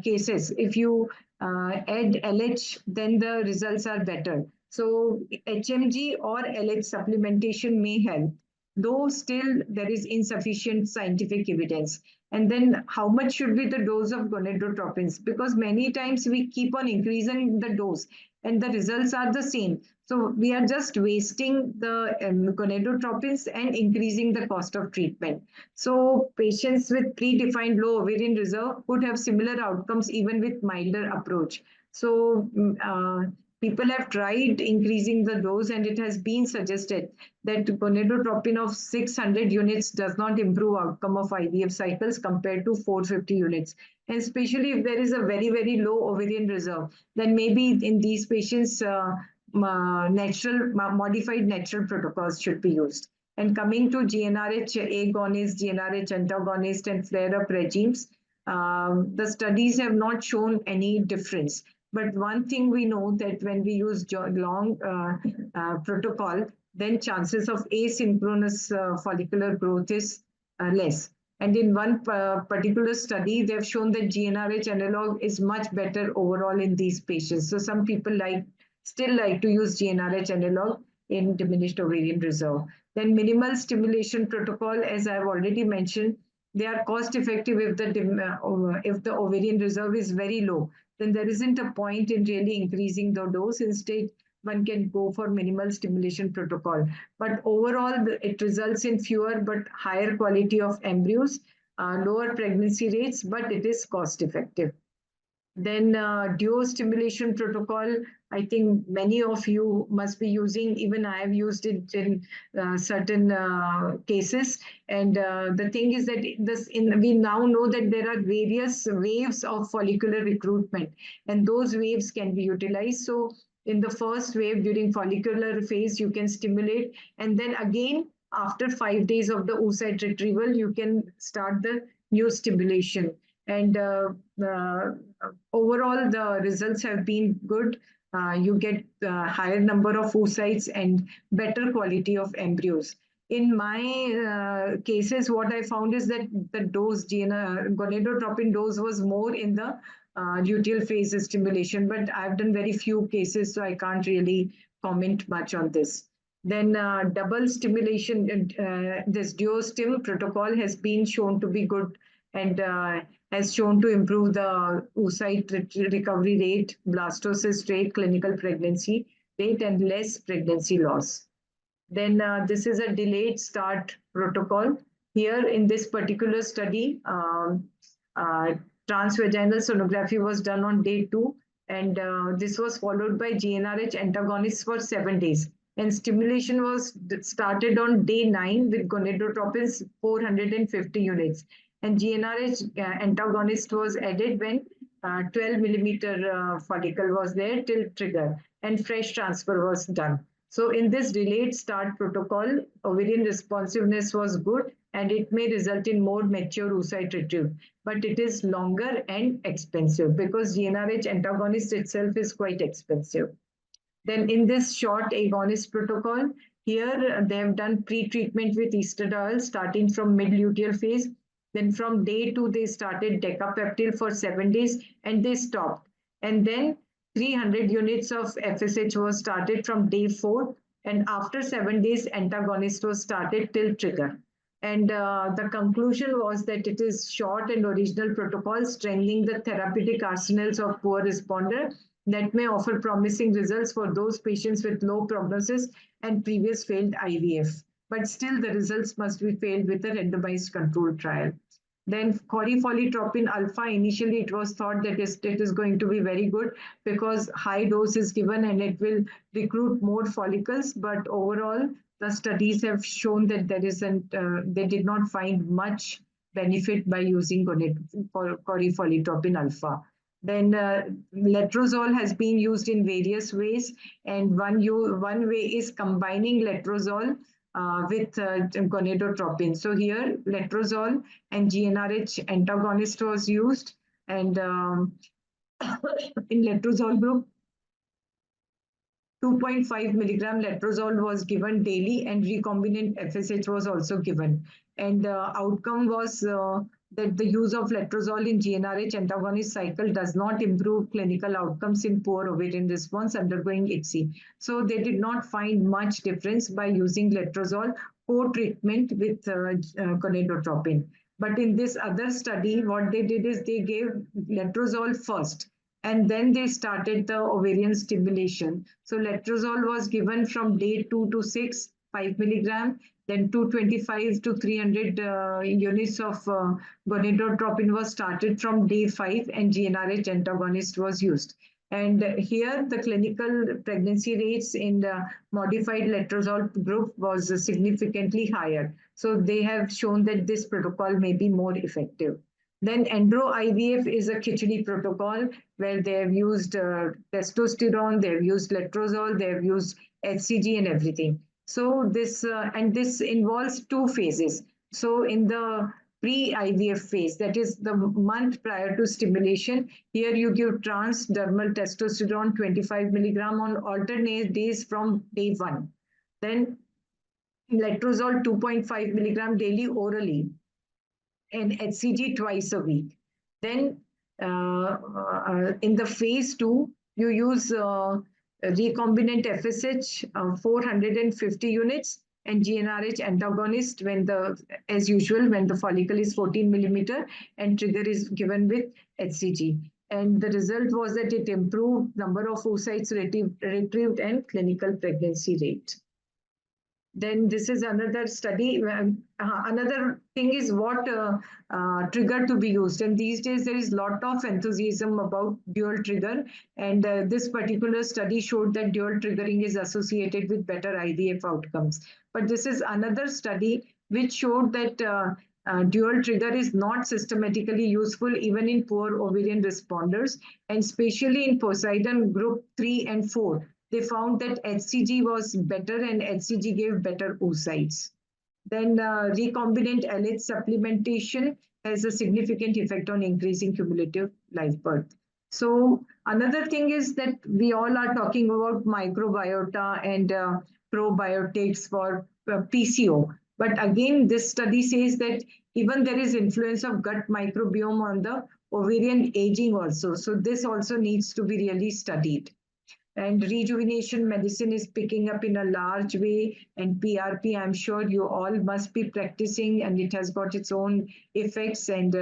Speaker 5: cases, if you add LH, then the results are better. So HMG or LH supplementation may help, though still there is insufficient scientific evidence. And then how much should be the dose of gonadotropins? Because many times we keep on increasing the dose and the results are the same. So we are just wasting the gonadotropins and increasing the cost of treatment. So patients with predefined low ovarian reserve would have similar outcomes even with milder approach. So people have tried increasing the dose, and it has been suggested that gonadotropin of 600 units does not improve outcome of IVF cycles compared to 450 units. And especially if there is a very, very low ovarian reserve, then maybe in these patients, modified natural protocols should be used. And coming to GnRH agonist, GnRH antagonist, and flare-up regimes, the studies have not shown any difference. But one thing we know that when we use long protocol, then chances of asynchronous follicular growth is less. And in one particular study, they've shown that GnRH analog is much better overall in these patients. So some people still like to use GnRH analog in diminished ovarian reserve. Then minimal stimulation protocol, as I've already mentioned, they are cost effective if the ovarian reserve is very low. Then there isn't a point in really increasing the dose. Instead, one can go for minimal stimulation protocol. But overall, it results in fewer but higher quality of embryos, lower pregnancy rates, but it is cost effective. Then duo stimulation protocol, I think many of you must be using. Even I have used it in certain cases. And the thing is that we now know that there are various waves of follicular recruitment, and those waves can be utilized. So in the first wave during follicular phase, you can stimulate, and then again after 5 days of the oocyte retrieval, you can start the new stimulation. And overall, the results have been good. You get higher number of oocytes and better quality of embryos. In my cases, what I found is that the dose, gonadotropin dose, was more in the luteal phase stimulation, but I've done very few cases, so I can't really comment much on this. Then double stimulation, this duo-stim protocol has been shown to be good, and has shown to improve the oocyte recovery rate, blastocyst rate, clinical pregnancy rate, and less pregnancy loss. Then this is a delayed start protocol. Here in this particular study, transvaginal sonography was done on day 2, and this was followed by GnRH antagonists for 7 days. And stimulation was started on day 9 with gonadotropins 450 units. and GnRH antagonist was added when 12 millimeter follicle was there till trigger, and fresh transfer was done. So in this delayed start protocol, ovarian responsiveness was good, and it may result in more mature oocyte retrieve, but it is longer and expensive because GnRH antagonist itself is quite expensive. Then in this short agonist protocol, here they have done pre-treatment with estradiol starting from mid-luteal phase. Then from day 2, they started decapeptyl for 7 days and they stopped. And then 300 units of FSH was started from day 4. And after 7 days, antagonist was started till trigger. And the conclusion was that it is short and original protocol strengthening the therapeutic arsenals of poor responder that may offer promising results for those patients with low prognosis and previous failed IVF. But still, the results must be failed with a randomized controlled trial. Then corifoliatropin alpha, initially it was thought that it is going to be very good because high dose is given and it will recruit more follicles. But overall, the studies have shown that they did not find much benefit by using corifoliatropin alpha. Then letrozole has been used in various ways, and one way is combining letrozole with gonadotropin. So here, letrozole and GnRH antagonist was used, and in letrozole group, 2.5 milligram letrozole was given daily, and recombinant FSH was also given. And outcome was that the use of letrozole in GnRH antagonist cycle does not improve clinical outcomes in poor ovarian response undergoing ICSI. So they did not find much difference by using letrozole co-treatment with gonadotropin. But in this other study, what they did is they gave letrozole first, and then they started the ovarian stimulation. So letrozole was given from day 2 to 6, 5 milligram, then 225 to 300 units of gonadotropin was started from day 5, and GnRH antagonist was used. And here the clinical pregnancy rates in the modified letrozole group was significantly higher. So they have shown that this protocol may be more effective. Then Andro-IVF is a Khichdi protocol where they have used testosterone, they have used letrozole, they have used HCG and everything. So this involves 2 phases. So in the pre-IVF phase, that is the month prior to stimulation, here you give transdermal testosterone 25 milligram on alternate days from day 1. Then letrozole 2.5 milligram daily orally, and HCG twice a week. Then in the phase 2, you use recombinant FSH 450 units and GnRH antagonist as usual, when the follicle is 14 millimeter and trigger is given with HCG. And the result was that it improved number of oocytes retrieved and clinical pregnancy rate. Then this is another study. Another thing is what trigger to be used. And these days there is a lot of enthusiasm about dual trigger. And this particular study showed that dual triggering is associated with better IVF outcomes. But this is another study which showed that dual trigger is not systematically useful even in poor ovarian responders, and especially in Poseidon group 3 and 4. They found that HCG was better and HCG gave better oocytes. Then recombinant LH supplementation has a significant effect on increasing cumulative live birth. So another thing is that we all are talking about microbiota and probiotics for PCO. But again, this study says that even there is influence of gut microbiome on the ovarian aging also. So this also needs to be really studied. And rejuvenation medicine is picking up in a large way, and PRP, I'm sure you all must be practicing, and it has got its own effects. And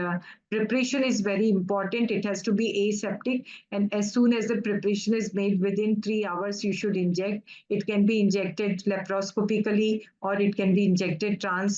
Speaker 5: preparation is very important. It has to be aseptic, and as soon as the preparation is made, within 3 hours you should inject. It can be injected laparoscopically, or it can be injected on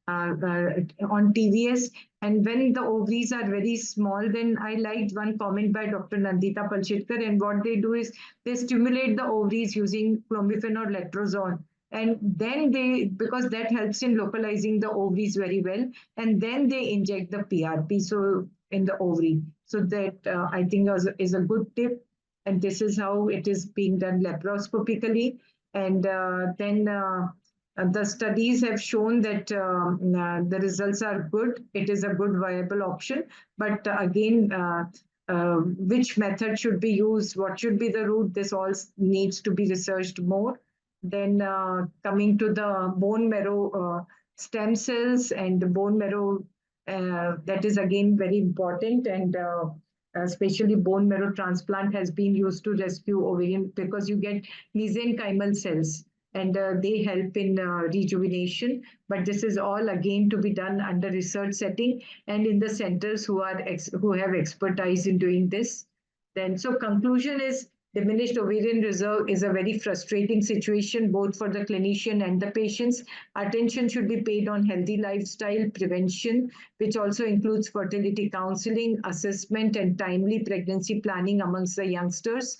Speaker 5: TVS. And when the ovaries are very small, then I liked one comment by Dr. Nandita Palshetkar, and what they do is they stimulate the ovaries using clomiphene or letrozole. And then they, because that helps in localizing the ovaries very well, and then they inject the PRP so in the ovary. So that I think is a good tip. And this is how it is being done laparoscopically. And then the studies have shown that the results are good. It is a good viable option. But again, which method should be used, what should be the route, this all needs to be researched more. Then coming to the bone marrow stem cells and the bone marrow, that is again very important. And especially bone marrow transplant has been used to rescue ovarian, because you get mesenchymal cells, and they help in rejuvenation. But this is all again to be done under research setting and in the centers who have expertise in doing this. Then, so conclusion is, diminished ovarian reserve is a very frustrating situation both for the clinician and the patients. Attention should be paid on healthy lifestyle prevention, which also includes fertility counseling, assessment, and timely pregnancy planning amongst the youngsters.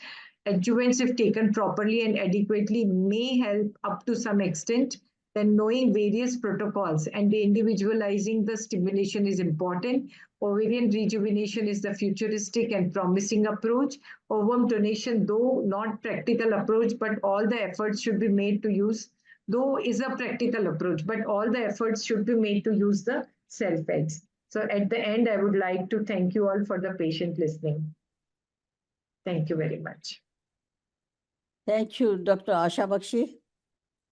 Speaker 5: Adjuvants, if taken properly and adequately, may help up to some extent. Then knowing various protocols and individualizing the stimulation is important. Ovarian rejuvenation is the futuristic and promising approach. Ovum donation, though not practical approach, but all the efforts should be made to use, though is a practical approach, but all the efforts should be made to use the self-eggs. So at the end, I would like to thank you all for the patient listening. Thank you very much.
Speaker 6: Thank you, Dr. Asha Baxi.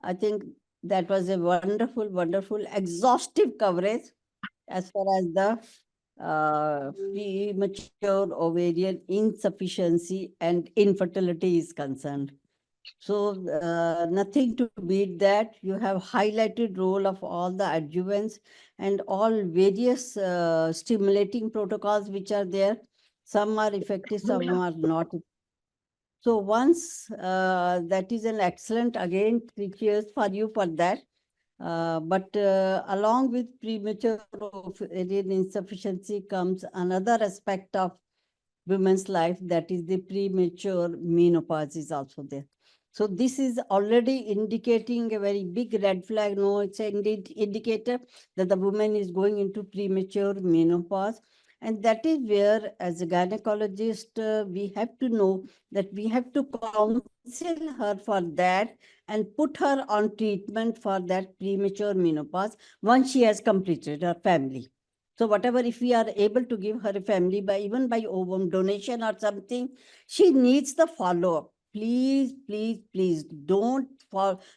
Speaker 6: I think that was a wonderful, wonderful, exhaustive coverage as far as the premature ovarian insufficiency and infertility is concerned. So nothing to beat that. You have highlighted role of all the adjuvants and all various stimulating protocols which are there. Some are effective, some are not. So once that is an excellent, again, cheers for you for that. But along with premature ovarian insufficiency comes another aspect of women's life, that is the premature menopause is also there. So this is already indicating a very big red flag. No, it's an indicator that the woman is going into premature menopause. And that is where, as a gynecologist, we have to know that we have to counsel her for that and put her on treatment for that premature menopause once she has completed her family. So whatever, if we are able to give her a family by even by ovum donation or something, she needs the follow-up. Please, please, please don't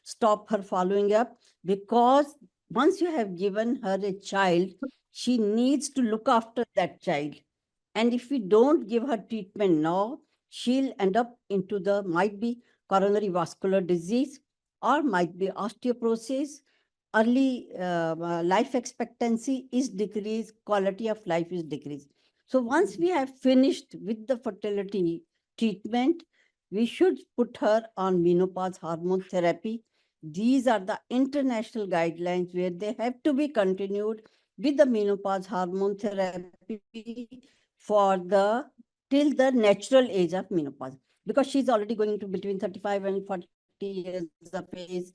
Speaker 6: stop her following up, because once you have given her a child, she needs to look after that child. And if we don't give her treatment now, she'll end up into the, might be coronary vascular disease, or might be osteoporosis. Early life expectancy is decreased, quality of life is decreased. So once we have finished with the fertility treatment, we should put her on menopause hormone therapy. These are the international guidelines where they have to be continued with the menopause hormone therapy for the till the natural age of menopause, because she's already going into between 35 and 40 years of age,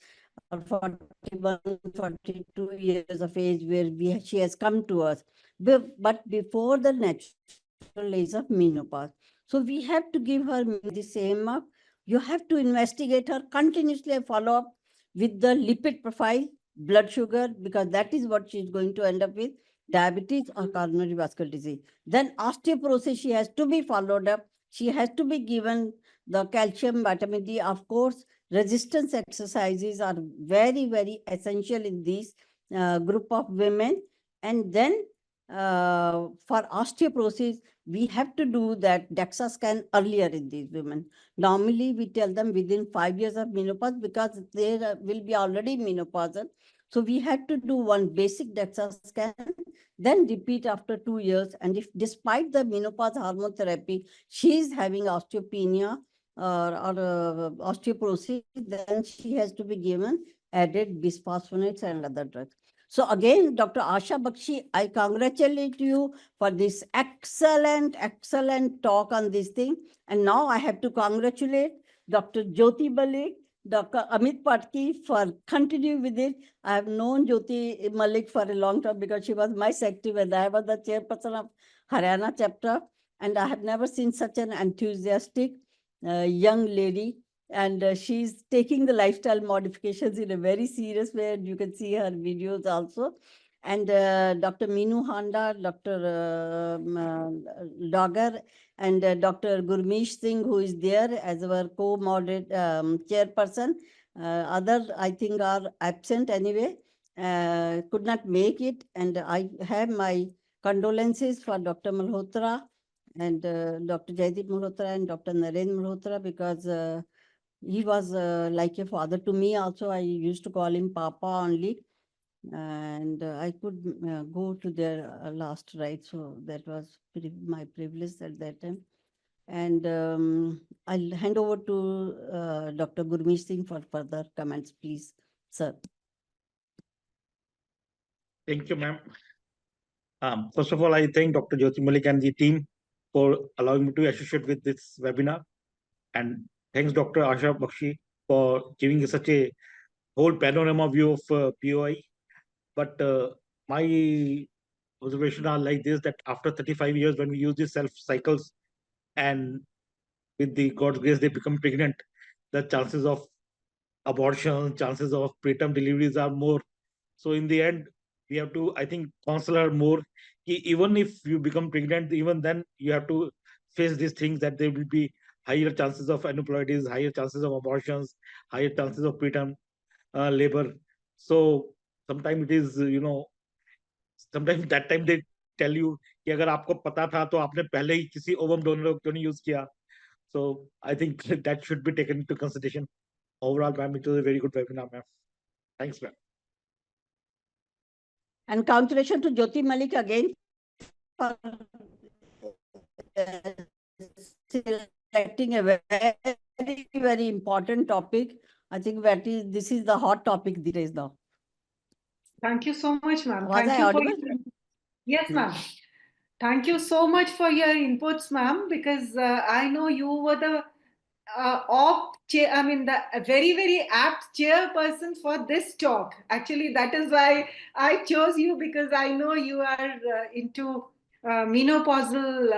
Speaker 6: or 41, 42 years of age, where she has come to us, but before the natural age of menopause. So we have to give her the same up. You have to investigate her continuously, follow up with the lipid profile, blood sugar, because that is what she's going to end up with, diabetes or coronary vascular disease. Then osteoporosis, she has to be followed up. She has to be given the calcium, vitamin D, of course. Resistance exercises are very, very essential in this group of women. And then for osteoporosis, we have to do that DEXA scan earlier in these women. Normally, we tell them within 5 years of menopause, because they will be already menopausal. So we had to do one basic DEXA scan, then repeat after 2 years. And if despite the menopause hormone therapy, she is having osteopenia or osteoporosis, then she has to be given added bisphosphonates and other drugs. So again, Dr. Asha Baxi, I congratulate you for this excellent, excellent talk on this thing. And now I have to congratulate Dr. Jyoti Malik, Dr. Amit Patki for continuing with it. I have known Jyoti Malik for a long time because she was my secretary when I was the chairperson of Haryana chapter. And I have never seen such an enthusiastic young lady. And she's taking the lifestyle modifications in a very serious way. And you can see her videos also. And Dr. Meenu Handa, Dr. Dogger, and Dr. Gurmeesh Singh, who is there as our co-moderate chairperson. Others, I think, are absent anyway, could not make it. And I have my condolences for Dr. Malhotra and Dr. Jaideep Malhotra and Dr. Narendra Malhotra, because he was like a father to me also. I used to call him Papa only. And I could go to their last rite. So that was my privilege at that time. And I'll hand over to Dr. Gurmeesh Singh for further comments, please, sir.
Speaker 7: Thank you, ma'am. First of all, I thank Dr. Jyoti Malik and the team for allowing me to associate with this webinar. And thanks, Dr. Asha Baxi, for giving such a whole panorama view of POI. But my observations are like this, that after 35 years, when we use these self cycles and with the God's grace, they become pregnant, the chances of abortion, chances of preterm deliveries are more. So in the end, we have to, I think, counsel her more. Even if you become pregnant, even then you have to face these things, that there will be higher chances of aneuploidies, higher chances of abortions, higher chances of preterm labor. So sometimes it is, sometimes that time they tell you कि अगर आपको पता था तो आपने पहले ही किसी ovum donor को क्यों नहीं यूज किया. So I think that should be taken into consideration. Overall, ma'am, it was a very good webinar, ma'am. Thanks, ma'am.
Speaker 6: And congratulations to Jyoti Malik again for selecting a very, very important topic. I think this is the hot topic these days now.
Speaker 2: Thank you so much, ma'am.
Speaker 6: Was
Speaker 2: Thank
Speaker 6: I
Speaker 2: you
Speaker 6: audible?
Speaker 2: Yes, ma'am. Thank you so much for your inputs, ma'am, because I know you were the the very, very apt chairperson for this talk. Actually, that is why I chose you, because I know you are into menopausal,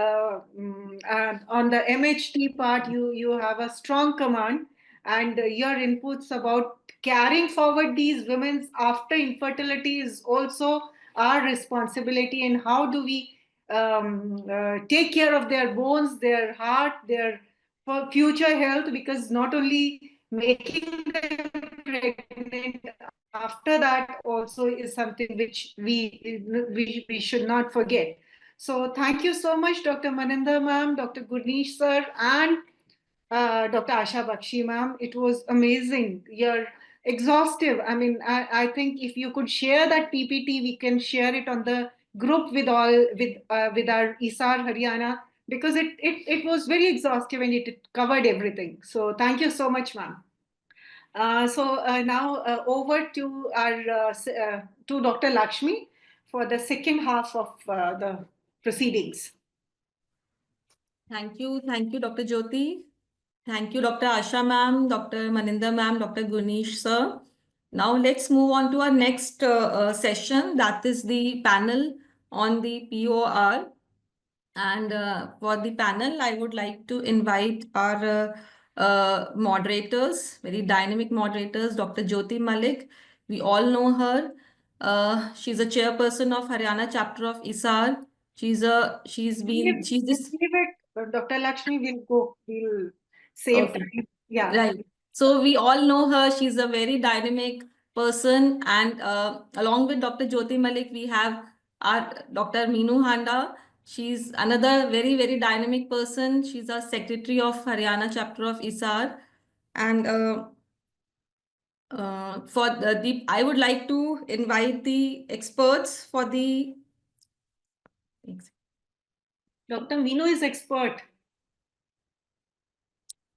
Speaker 2: on the MHT part, you have a strong command, and your inputs about carrying forward these women's after infertility is also our responsibility. And how do we take care of their bones, their heart, their for future health, because not only making them pregnant, after that also is something which we should not forget. So thank you so much, Dr. Maninder ma'am, Dr. Gurneesh sir, and Dr. Asha Baxi ma'am. It was amazing. You're exhaustive. I mean, I think if you could share that PPT, we can share it on the group with our ISAR Haryana, because it was very exhaustive and it covered everything. So thank you so much, ma'am. Now over to our to Dr. Lakshmi for the second half of the proceedings.
Speaker 1: Thank you, Dr. Jyoti. Thank you, Dr. Asha ma'am, Dr. Maninder ma'am, Dr. Gurneesh sir. Now let's move on to our next session, that is the panel on the POR. And for the panel, I would like to invite our moderators, very dynamic moderators, Dr. Jyoti Malik. We all know her. She's a chairperson of Haryana chapter of ISAR. She's this.
Speaker 2: Dr. Lakshmi we'll save
Speaker 1: Okay.
Speaker 2: time. Yeah.
Speaker 1: Right. So we all know her. She's a very dynamic person. And along with Dr. Jyoti Malik, we have our Dr. Meenu Handa. She's another very, very dynamic person. She's a secretary of Haryana chapter of ISAR. And I would like to invite the experts for the.
Speaker 2: Dr. Meenu is expert.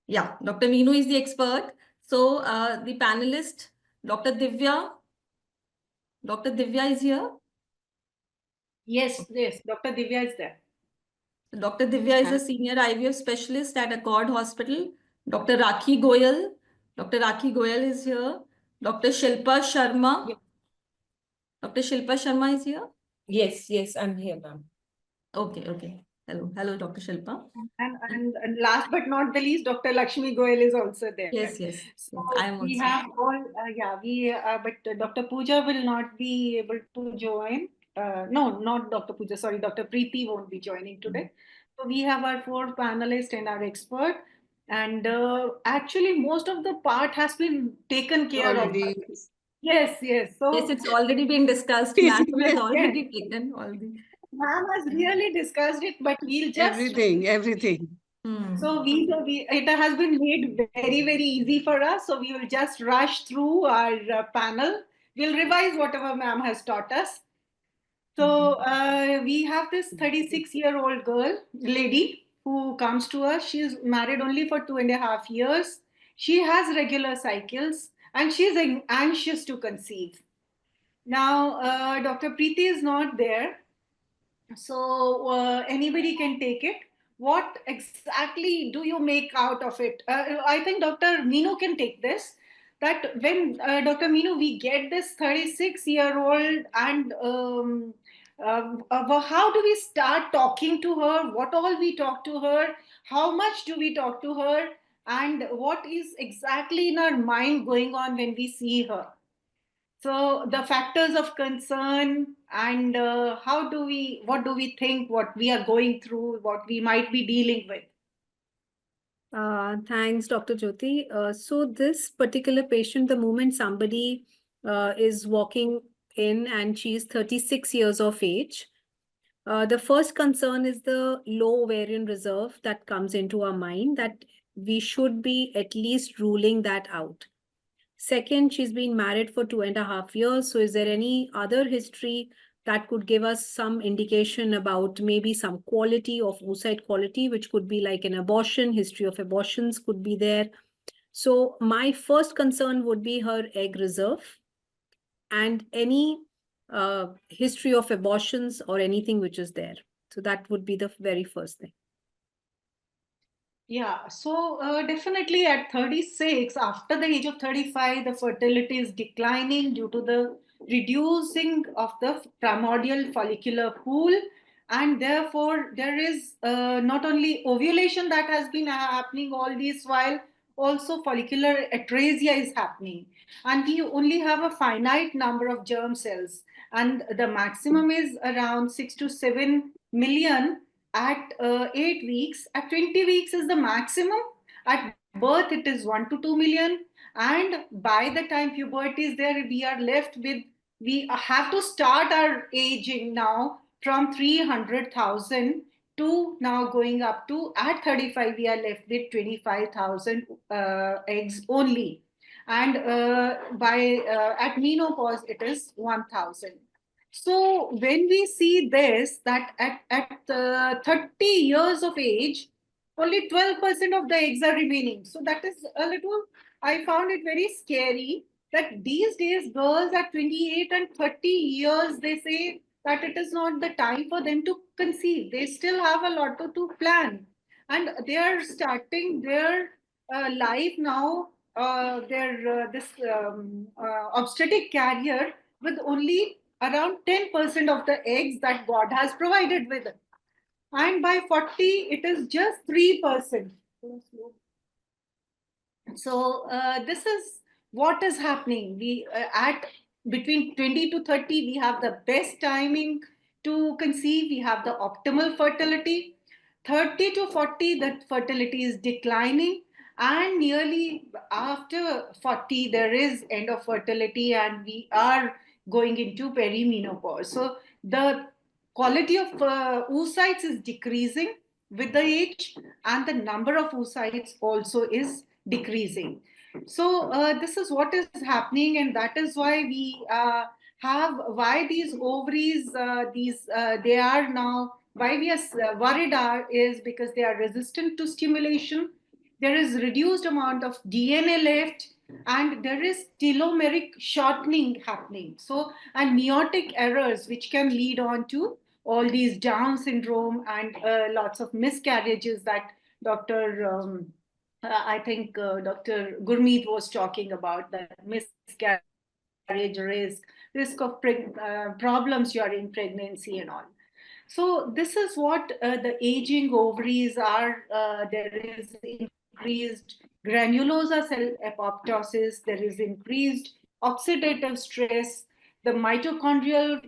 Speaker 1: Yeah, Dr. Meenu is the expert. So the panelist, Dr. Divya. Dr. Divya is here.
Speaker 2: Yes, Dr. Divya is there.
Speaker 1: Dr. Divya is a senior IVF specialist at Accord Hospital. Dr. Rakhi Goyal,
Speaker 8: Dr. Rakhi Goyal is here. Dr. Shilpa Sharma.
Speaker 1: Yes.
Speaker 8: Dr. Shilpa Sharma is here.
Speaker 1: Yes, I'm here, ma'am.
Speaker 8: Okay. Hello, Dr. Shilpa.
Speaker 2: And last but not the least, Dr. Lakshmi Goyal is also there.
Speaker 8: Yes.
Speaker 2: So
Speaker 8: I am
Speaker 2: we
Speaker 8: also.
Speaker 2: have all, but Dr. Pooja will not be able to join. No, not Dr. Pooja, sorry, Dr. Preeti won't be joining today. So we have our 4 panelists and our expert. And actually, most of the part has been taken care of. Yes. So
Speaker 8: Yes, it's already been discussed. Ma'am has already taken all the.
Speaker 2: ma'am has really discussed it, but we'll just
Speaker 5: Everything.
Speaker 2: So it has been made very easy for us. So we will just rush through our panel. We'll revise whatever ma'am has taught us. So we have this 36-year-old lady who comes to us. She's married only for 2.5 years. She has regular cycles and she's anxious to conceive. Now, Dr. Preeti is not there. So anybody can take it. What exactly do you make out of it? I think Dr. Meenu can take this. That when Dr. Meenu, we get this 36-year-old and how do we start talking to her? What all we talk to her? How much do we talk to her? And what is exactly in our mind going on when we see her? So the factors of concern and what do we think, what we are going through, what we might be dealing with.
Speaker 4: Thanks, Dr. Jyoti. So this particular patient, the moment somebody is walking in and she is 36 years of age, the first concern is the low ovarian reserve that comes into our mind, that we should be at least ruling that out. Second, she's been married for 2.5 years. So is there any other history that could give us some indication about maybe some quality of oocyte quality, which could be like an abortion, history of abortions could be there. So my first concern would be her egg reserve and any history of abortions or anything which is there. So that would be the very first thing.
Speaker 2: Yeah, so definitely at 36, after the age of 35, the fertility is declining due to the reducing of the primordial follicular pool. And therefore, there is not only ovulation that has been happening all this while, also follicular atresia is happening. And we only have a finite number of germ cells. And the maximum is around 6 to 7 million at 8 weeks. At 20 weeks is the maximum. At birth, it is 1 to 2 million. And by the time puberty is there, we have to start our aging now from 300,000 to now going up to, at 35, we are left with 25,000 eggs only. And at menopause, it is 1,000. So when we see this, that at 30 years of age, only 12% of the eggs are remaining. So that is a little, I found it very scary that these days girls at 28 and 30 years, they say that it is not the time for them to conceive. They still have a lot to plan. And they are starting their life now, this obstetric career with only around 10% of the eggs that God has provided with. And by 40, it is just 3%. So this is what is happening. We at between 20 to 30, we have the best timing to conceive. We have the optimal fertility. 30 to 40, the fertility is declining. And nearly after 40, there is end of fertility and we are going into perimenopause. So the quality of oocytes is decreasing with the age, and the number of oocytes also is decreasing. So this is what is happening, and that is why we why these ovaries, they are now, why we are worried is because they are resistant to stimulation. There is reduced amount of DNA left, and there is telomeric shortening happening. So, and meiotic errors, which can lead on to all these Down syndrome and lots of miscarriages that Dr. I think Dr. Gurmeet was talking about that miscarriage risk of problems during pregnancy and all. So this is what the aging ovaries are. There is increased granulosa cell apoptosis. There is increased oxidative stress. The mitochondrial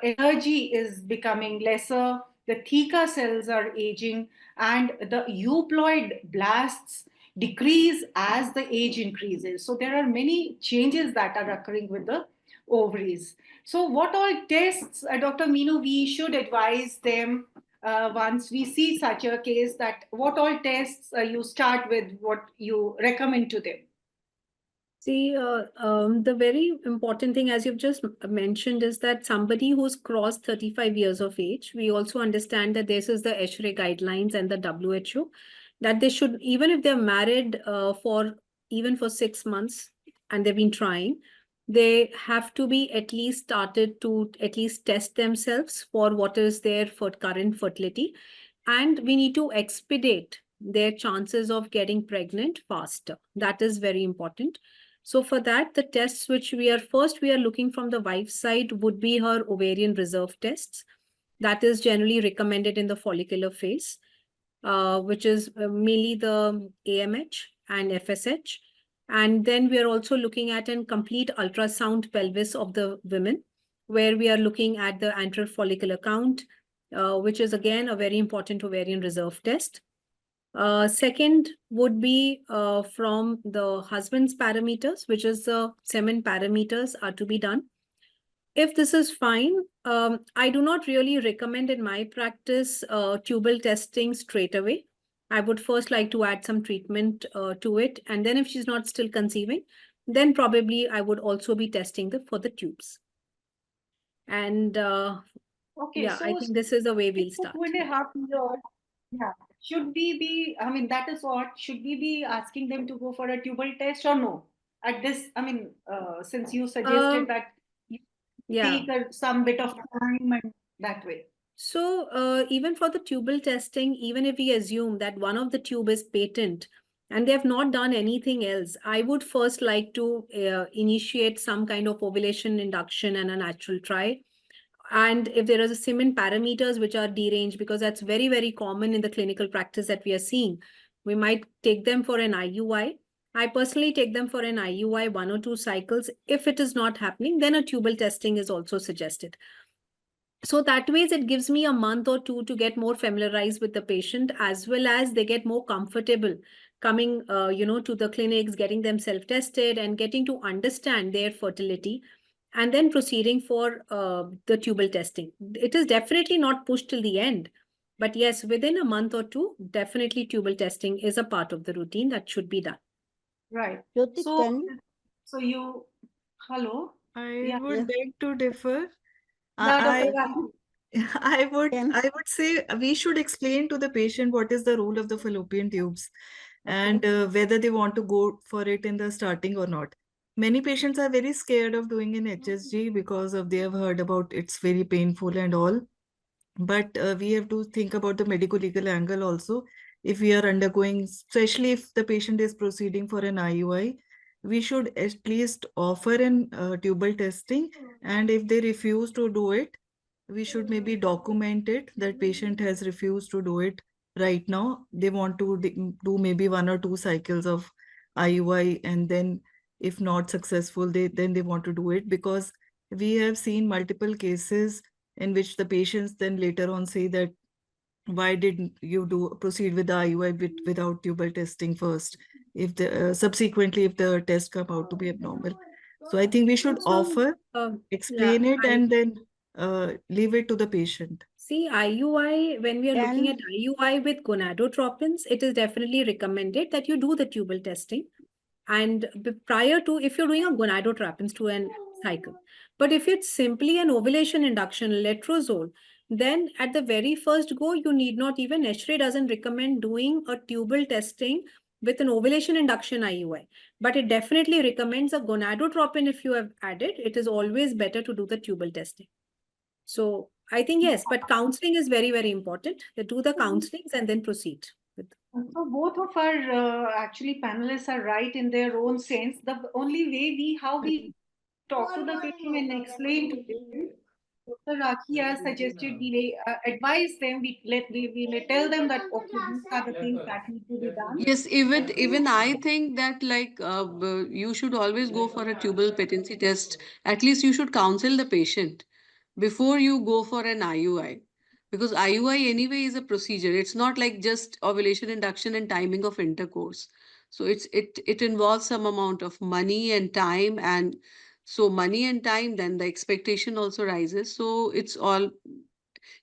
Speaker 2: energy is becoming lesser. The theca cells are aging, and the euploid blasts decrease as the age increases. So there are many changes that are occurring with the ovaries. So what all tests, Dr. Meenu, we should advise them once we see such a case, that what all tests you start with, what you recommend to them?
Speaker 4: See, the very important thing, as you've just mentioned, is that somebody who's crossed 35 years of age, we also understand that this is the ASHRAE guidelines and the WHO, that they should, even if they're married even for 6 months and they've been trying, they have to be at least started to at least test themselves for what is their current fertility. And we need to expedite their chances of getting pregnant faster. That is very important. So for that, the tests which we are looking from the wife's side would be her ovarian reserve tests. That is generally recommended in the follicular phase, which is mainly the AMH and FSH. And then we are also looking at a complete ultrasound pelvis of the women, where we are looking at the antral follicular count, which is again a very important ovarian reserve test. Second would be from the husband's parameters, which is the semen parameters are to be done. If this is fine, I do not really recommend in my practice tubal testing straight away. I would first like to add some treatment to it. And then if she's not still conceiving, then probably I would also be testing for the tubes. And
Speaker 2: Okay,
Speaker 4: yeah,
Speaker 2: so
Speaker 4: I think this is the way we'll start.
Speaker 2: 2.5 years. Yeah. Should we be, I mean, that is what, should we be asking them to go for a tubal test or no? At this, I mean, since you suggested that you take some bit of time and that way.
Speaker 4: So even for the tubal testing, even if we assume that one of the tube is patent and they have not done anything else, I would first like to initiate some kind of ovulation induction and a natural try. And if there is a semen parameters which are deranged, because that's very, very common in the clinical practice that we are seeing, we might take them for an IUI. I personally take them for an IUI 1 or 2 cycles. If it is not happening, then a tubal testing is also suggested. So that way, it gives me a month or 2 to get more familiarized with the patient, as well as they get more comfortable coming, to the clinics, getting them self-tested and getting to understand their fertility, and then proceeding for the tubal testing. It is definitely not pushed till the end, but yes, within a month or 2, definitely tubal testing is a part of the routine that should be done.
Speaker 2: Right.
Speaker 6: Jyoti,
Speaker 2: So you, hello?
Speaker 9: I would beg to differ.
Speaker 2: Yeah,
Speaker 9: I would say we should explain to the patient what is the role of the fallopian tubes and whether they want to go for it in the starting or not. Many patients are very scared of doing an HSG because they have heard about it's very painful and all. But we have to think about the medical legal angle also. If we are undergoing, especially if the patient is proceeding for an IUI, we should at least offer an tubal testing. And if they refuse to do it, we should maybe document it that patient has refused to do it right now. They want to do maybe 1 or 2 cycles of IUI, and then if not successful, then they want to do it, because we have seen multiple cases in which the patients then later on say that, why didn't you proceed with the IUI without tubal testing first, if the subsequently if the test come out to be abnormal. So I think we should explain it and then leave it to the patient.
Speaker 4: See, IUI, when we are looking at IUI with gonadotropins, it is definitely recommended that you do the tubal testing. And prior to, if you're doing a gonadotropins to an cycle. But if it's simply an ovulation induction, letrozole, then at the very first go, you need not even, ASHRAE doesn't recommend doing a tubal testing with an ovulation induction IUI. But it definitely recommends a gonadotropin if you have added. It is always better to do the tubal testing. So I think yes, but counseling is very, very important. They do the counselings and then proceed with.
Speaker 2: So both of our actually panelists are right in their own sense. The only way how we talk to the patient and explain to them, Dr. Rakhi has suggested we may advise them, we may tell them that okay, these are the things that need to be done.
Speaker 10: Yes, even I think that like you should always go for a tubal patency test. At least you should counsel the patient before you go for an IUI. Because IUI anyway is a procedure. It's not like just ovulation induction and timing of intercourse. So it involves some amount of money and time, and so money and time, then the expectation also rises. So it's all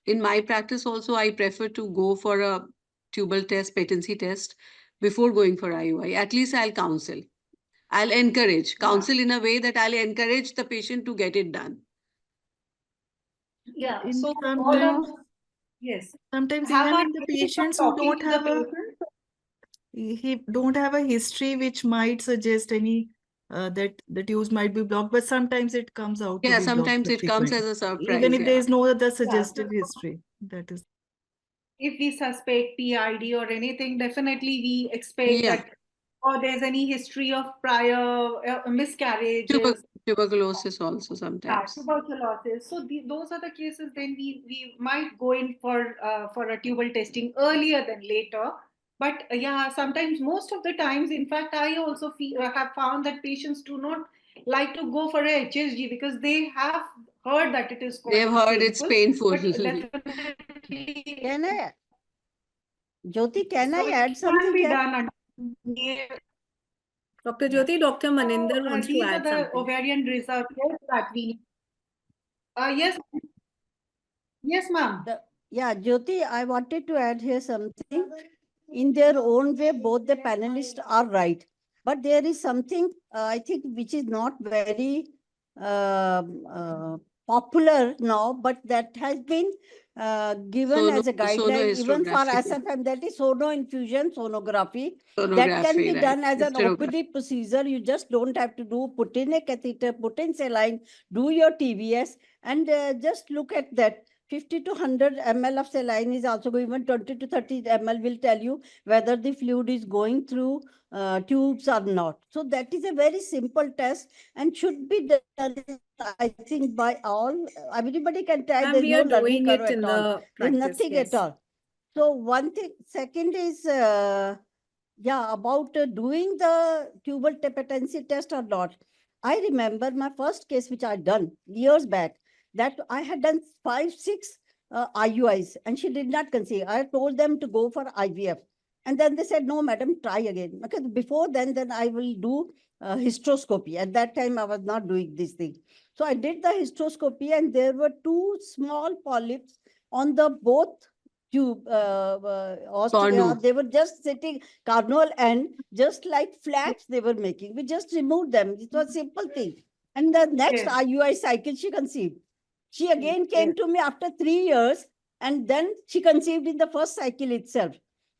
Speaker 10: in my practice also, I prefer to go for a tubal test, patency test before going for IUI. At least I'll counsel. I'll encourage, counsel in a way that I'll encourage the patient to get it done.
Speaker 2: Yeah.
Speaker 9: In
Speaker 2: So
Speaker 9: some
Speaker 2: all
Speaker 9: times,
Speaker 2: of yes.
Speaker 9: sometimes
Speaker 2: Have
Speaker 9: even
Speaker 2: our
Speaker 9: in the
Speaker 2: techniques of
Speaker 9: patients who
Speaker 2: talking
Speaker 9: don't
Speaker 2: to the
Speaker 9: have a
Speaker 2: patient.
Speaker 9: he don't have a history which might suggest any that the tubes might be blocked, but sometimes it comes out to
Speaker 10: Yeah,
Speaker 9: be blocked
Speaker 10: sometimes it comes
Speaker 9: subsequently,
Speaker 10: as a
Speaker 9: even
Speaker 10: surprise.
Speaker 9: if there
Speaker 10: Yeah.
Speaker 9: is no other
Speaker 2: Yeah,
Speaker 9: suggestive
Speaker 2: so
Speaker 9: history. That is.
Speaker 2: if we suspect PID or anything, definitely we expect
Speaker 10: Yeah.
Speaker 2: that, or there's any history of prior miscarriages,
Speaker 10: Tuberculosis also
Speaker 2: yeah,
Speaker 10: sometimes.
Speaker 2: tuberculosis. So those are the cases. Then we might go in for a tubal testing earlier than later. But yeah, sometimes most of the times, in fact, I also have found that patients do not like to go for a HSG because they have heard that it is
Speaker 10: They've
Speaker 2: quite
Speaker 10: heard it's
Speaker 2: painful.
Speaker 10: painful.
Speaker 2: But definitely,
Speaker 6: Can I, Jyoti, can
Speaker 2: so
Speaker 6: I
Speaker 2: it
Speaker 6: add
Speaker 2: can
Speaker 6: something
Speaker 2: be
Speaker 6: here?
Speaker 2: done.
Speaker 4: Dr.
Speaker 2: Yeah.
Speaker 4: Jyoti, Dr. Maninder wants to
Speaker 2: These are
Speaker 4: add
Speaker 2: the
Speaker 4: something.
Speaker 2: ovarian reserve tests that we. Yes, yes, ma'am.
Speaker 6: Yeah, Jyoti, I wanted to add here something. In their own way, both the panelists are right. But there is something, I think, which is not very popular now, but that has been given as a guideline even for
Speaker 10: Sonohistography.
Speaker 6: SFM, that is sono infusion sonography. That can
Speaker 10: Sonography,
Speaker 6: be
Speaker 10: right.
Speaker 6: done as an
Speaker 10: Hysterography.
Speaker 6: OPD procedure. You just don't have to put in a catheter, put in saline, do your TVS, and just look at that. 50 to 100 ml of saline is also going, even 20 to 30 ml will tell you whether the fluid is going through tubes or not. So that is a very simple test and should be done, I think, by all. Everybody can try.
Speaker 4: And
Speaker 6: There's
Speaker 4: we
Speaker 6: no
Speaker 4: are
Speaker 6: learning
Speaker 4: doing
Speaker 6: curve
Speaker 4: it in
Speaker 6: at all.
Speaker 4: the
Speaker 6: There's
Speaker 4: practice,
Speaker 6: nothing at
Speaker 4: yes.
Speaker 6: all. So one thing. Second is, yeah, about doing the tubal patency test or not. I remember my first case, which I done years back, that I had done 5, 6 IUIs and she did not conceive. I told them to go for IVF. And then they said, no, madam, try again. Because before then I will do hysteroscopy. At that time, I was not doing this thing. So I did the hysteroscopy and there were 2 small polyps on the both tube, they were just sitting carnal and just like flaps they were making. We just removed them. It was a simple thing. And the next
Speaker 2: Yes.
Speaker 6: IUI cycle, she conceived. She again came
Speaker 2: Yes.
Speaker 6: to me after 3 years and then she conceived in the first cycle itself.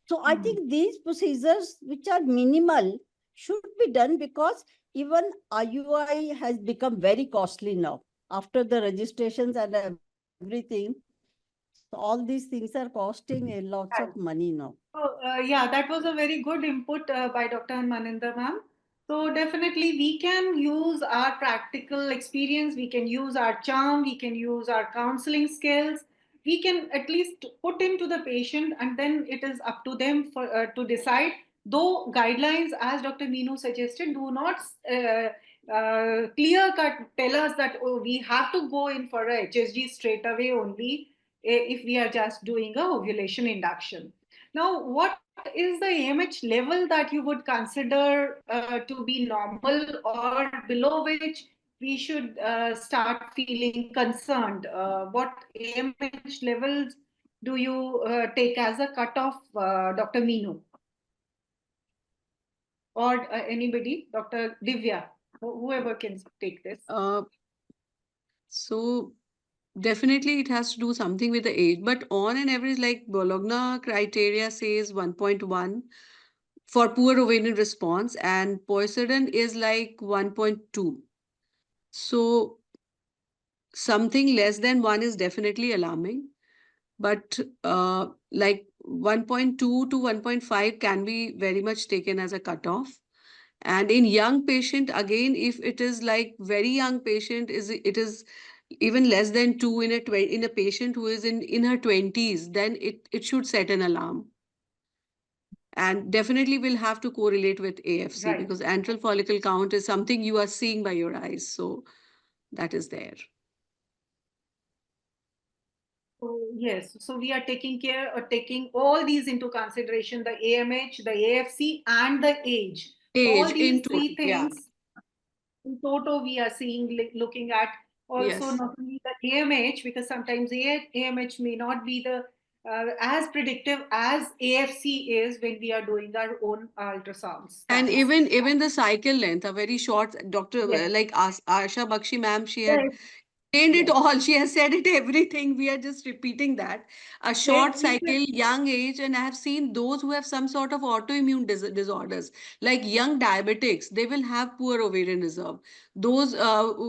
Speaker 6: So I think these procedures, which are minimal, should be done because even IUI has become very costly now. After the registrations and everything, all these things are costing a lots of money now.
Speaker 2: So, yeah, that was a very good input by Dr. Maninder, ma'am. So definitely we can use our practical experience, we can use our charm, we can use our counseling skills. We can at least put into the patient and then it is up to them to decide. Though guidelines, as Dr. Meenu suggested, do not clear cut tell us that oh, we have to go in for a HSG straight away only if we are just doing a ovulation induction. Now, what is the AMH level that you would consider to be normal or below which we should start feeling concerned? What AMH levels do you take as a cutoff, Dr. Meenu? Or anybody, Dr. Divya, whoever can take this.
Speaker 10: So definitely it has to do something with the age, but on an average, like Bologna criteria says 1.1 for poor ovarian response, and Poisson is like 1.2. So something less than 1 is definitely alarming. but like 1.2 to 1.5 can be very much taken as a cutoff. And in young patient, again, if it is like very young patient, it is even less than 2 in a patient who is in her 20s, then it should set an alarm. And definitely will have to correlate with AFC,
Speaker 2: Right.
Speaker 10: because antral follicle count is something you are seeing by your eyes. So that is there.
Speaker 2: So, yes, so we are taking all these into consideration, the AMH, the AFC, and the age. All
Speaker 10: Age
Speaker 2: these
Speaker 10: in
Speaker 2: three
Speaker 10: total, yeah.
Speaker 2: things in total we are seeing, looking at also
Speaker 10: Yes.
Speaker 2: not only the AMH, because sometimes AMH may not be the as predictive as AFC is when we are doing our own ultrasound
Speaker 10: And
Speaker 2: scans.
Speaker 10: even the cycle length, a very short doctor,
Speaker 2: Yes.
Speaker 10: like Asha Baxi ma'am, she had
Speaker 2: Yes.
Speaker 10: explained it
Speaker 2: Yes.
Speaker 10: all. She has said it everything. We are just repeating that. A short
Speaker 2: We
Speaker 10: cycle, young age, and I have seen those who have some sort of autoimmune disorders, like young diabetics. They will have poor ovarian reserve. Those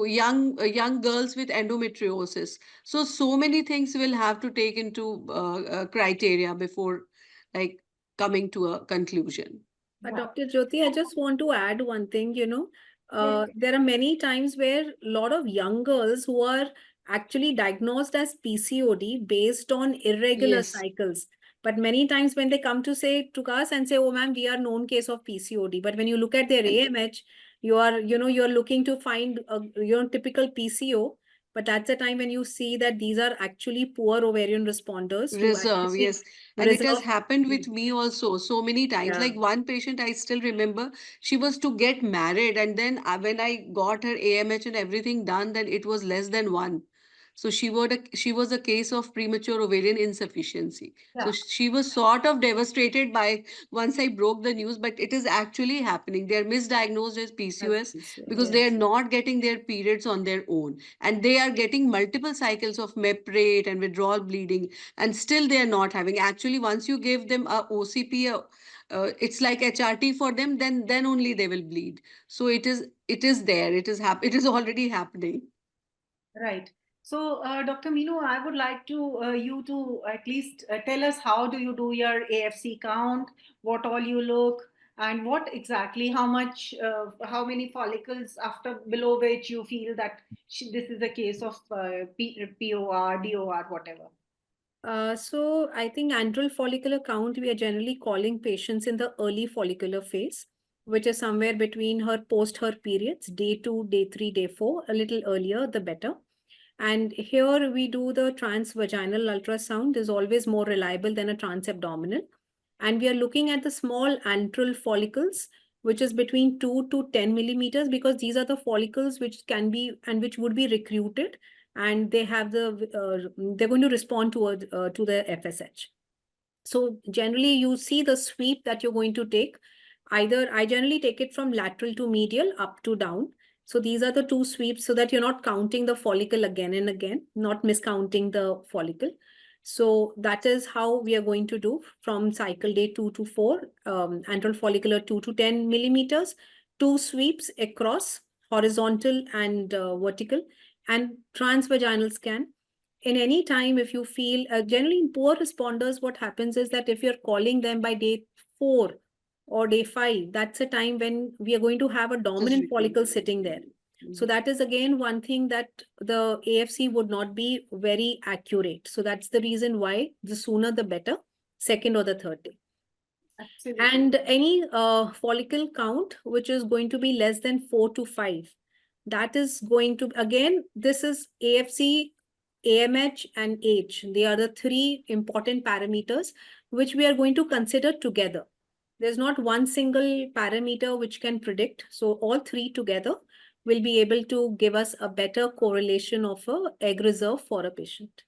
Speaker 10: young girls with endometriosis. So many things will have to take into criteria before like coming to a conclusion.
Speaker 4: Dr. Jyoti, I just want to add one thing,
Speaker 2: Yes.
Speaker 4: there are many times where a lot of young girls who are actually diagnosed as PCOD based on irregular
Speaker 10: Yes.
Speaker 4: cycles. But many times when they come to say to us and say, oh, ma'am, we are known case of PCOD. But when you look at their AMH, you're looking to find a typical PCO. But that's the time when you see that these are actually poor ovarian responders who
Speaker 10: Reserve,
Speaker 4: actually
Speaker 10: yes. And it has
Speaker 4: reserve.
Speaker 10: happened with me also so many times.
Speaker 4: Yeah.
Speaker 10: Like one patient, I still remember, she was to get married, and then when I got her AMH and everything done, then it was less than 1. So she was a case of premature ovarian insufficiency. So
Speaker 2: Yeah.
Speaker 10: she was sort of devastated by once I broke the news, but it is actually happening. They are misdiagnosed as PCOS because they are
Speaker 2: Yes.
Speaker 10: not getting their periods on their own, and they are getting multiple cycles of meprate and withdrawal bleeding, and still they are not having. Actually, once you give them a OCP, it's like HRT for them, then only they will bleed. So it is there. It is already happening.
Speaker 2: Right. So, Dr. Minu, I would like to you to at least tell us how do you do your AFC count, what all you look, and what exactly, how many follicles after below which you feel that this is a case of POR, DOR, whatever.
Speaker 4: So I think antral follicular count, we are generally calling patients in the early follicular phase, which is somewhere between post her periods, day 2, day 3, day 4, a little earlier, the better. And here we do the transvaginal ultrasound, is always more reliable than a transabdominal. And we are looking at the small antral follicles, which is between 2 to 10 millimeters, because these are the follicles which can be and which would be recruited, and they have they're going to respond to the FSH. So generally you see the sweep that you're going to take. Either I generally take it from lateral to medial, up to down. So these are the two sweeps, so that you're not counting the follicle again and again, not miscounting the follicle. So that is how we are going to do from cycle day 2 to 4, antral follicular 2 to 10 millimeters, 2 sweeps across, horizontal and vertical, and transvaginal scan. In any time, if you feel, generally in poor responders, what happens is that if you're calling them by day 4 or day 5, that's a time when we are going to have a dominant follicle sitting there. So that is again one thing that the AFC would not be very accurate. So that's the reason why the sooner the better, second or the third day.
Speaker 2: Absolutely.
Speaker 4: And any follicle count, which is going to be less than 4 to 5, that is going to, again, this is AFC, AMH, and age. They are the 3 important parameters which we are going to consider together. There's not one single parameter which can predict. So all 3 together will be able to give us a better correlation of a egg reserve for a patient.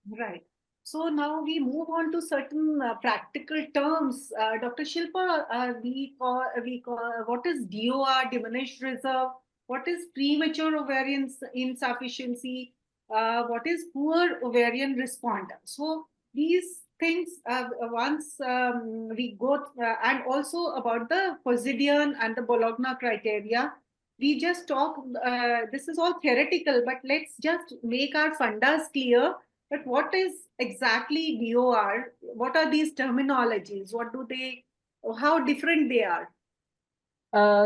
Speaker 2: Right. So now we move on to certain practical terms. Dr. Shilpa, we call what is DOR, diminished reserve? What is premature ovarian insufficiency? What is poor ovarian responder? So these things, once we go, and also about the Pozidien and the Bologna criteria, we just talk, this is all theoretical, but let's just make our fundas clear But what is exactly NAARI? What are these terminologies? What do they, how different they are?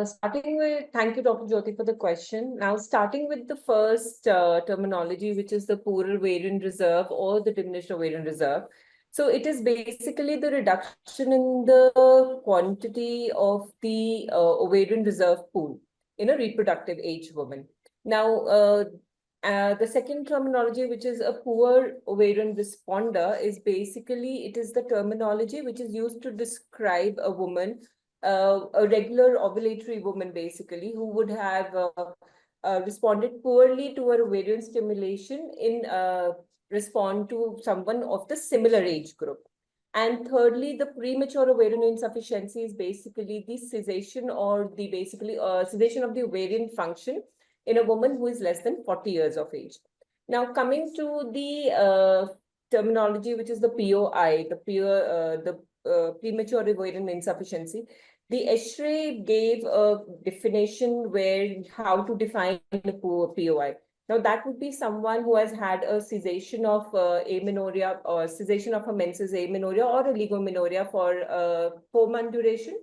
Speaker 11: Starting with, thank you, Dr. Jyoti, for the question. Now, starting with the first terminology, which is the poor ovarian reserve or the diminished ovarian reserve. So it is basically the reduction in the quantity of the ovarian reserve pool in a reproductive age woman. Now, the second terminology, which is a poor ovarian responder, is basically, it is the terminology which is used to describe a woman, a regular ovulatory woman basically, who would have responded poorly to her ovarian stimulation in respond to someone of the similar age group. And thirdly, the premature ovarian insufficiency is basically the cessation or the basically cessation of the ovarian function in a woman who is less than 40 years of age. Now, coming to the terminology, which is the POI, the premature ovarian insufficiency. The ESHRE gave a definition where how to define a POI. Now, that would be someone who has had a cessation of amenorrhea or cessation of her menses amenorrhea or oligomenorrhea for 4-month duration,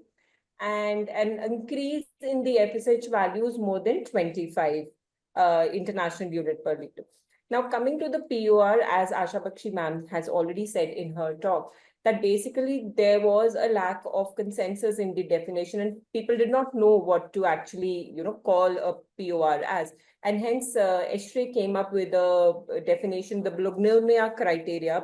Speaker 11: and an increase in the FSH values more than 25 international unit per liter. Now, coming to the POR, as Asha Baxi ma'am has already said in her talk, that basically there was a lack of consensus in the definition and people did not know what to actually, call a POR as. And hence, ESHRE came up with a definition, the Bologna criteria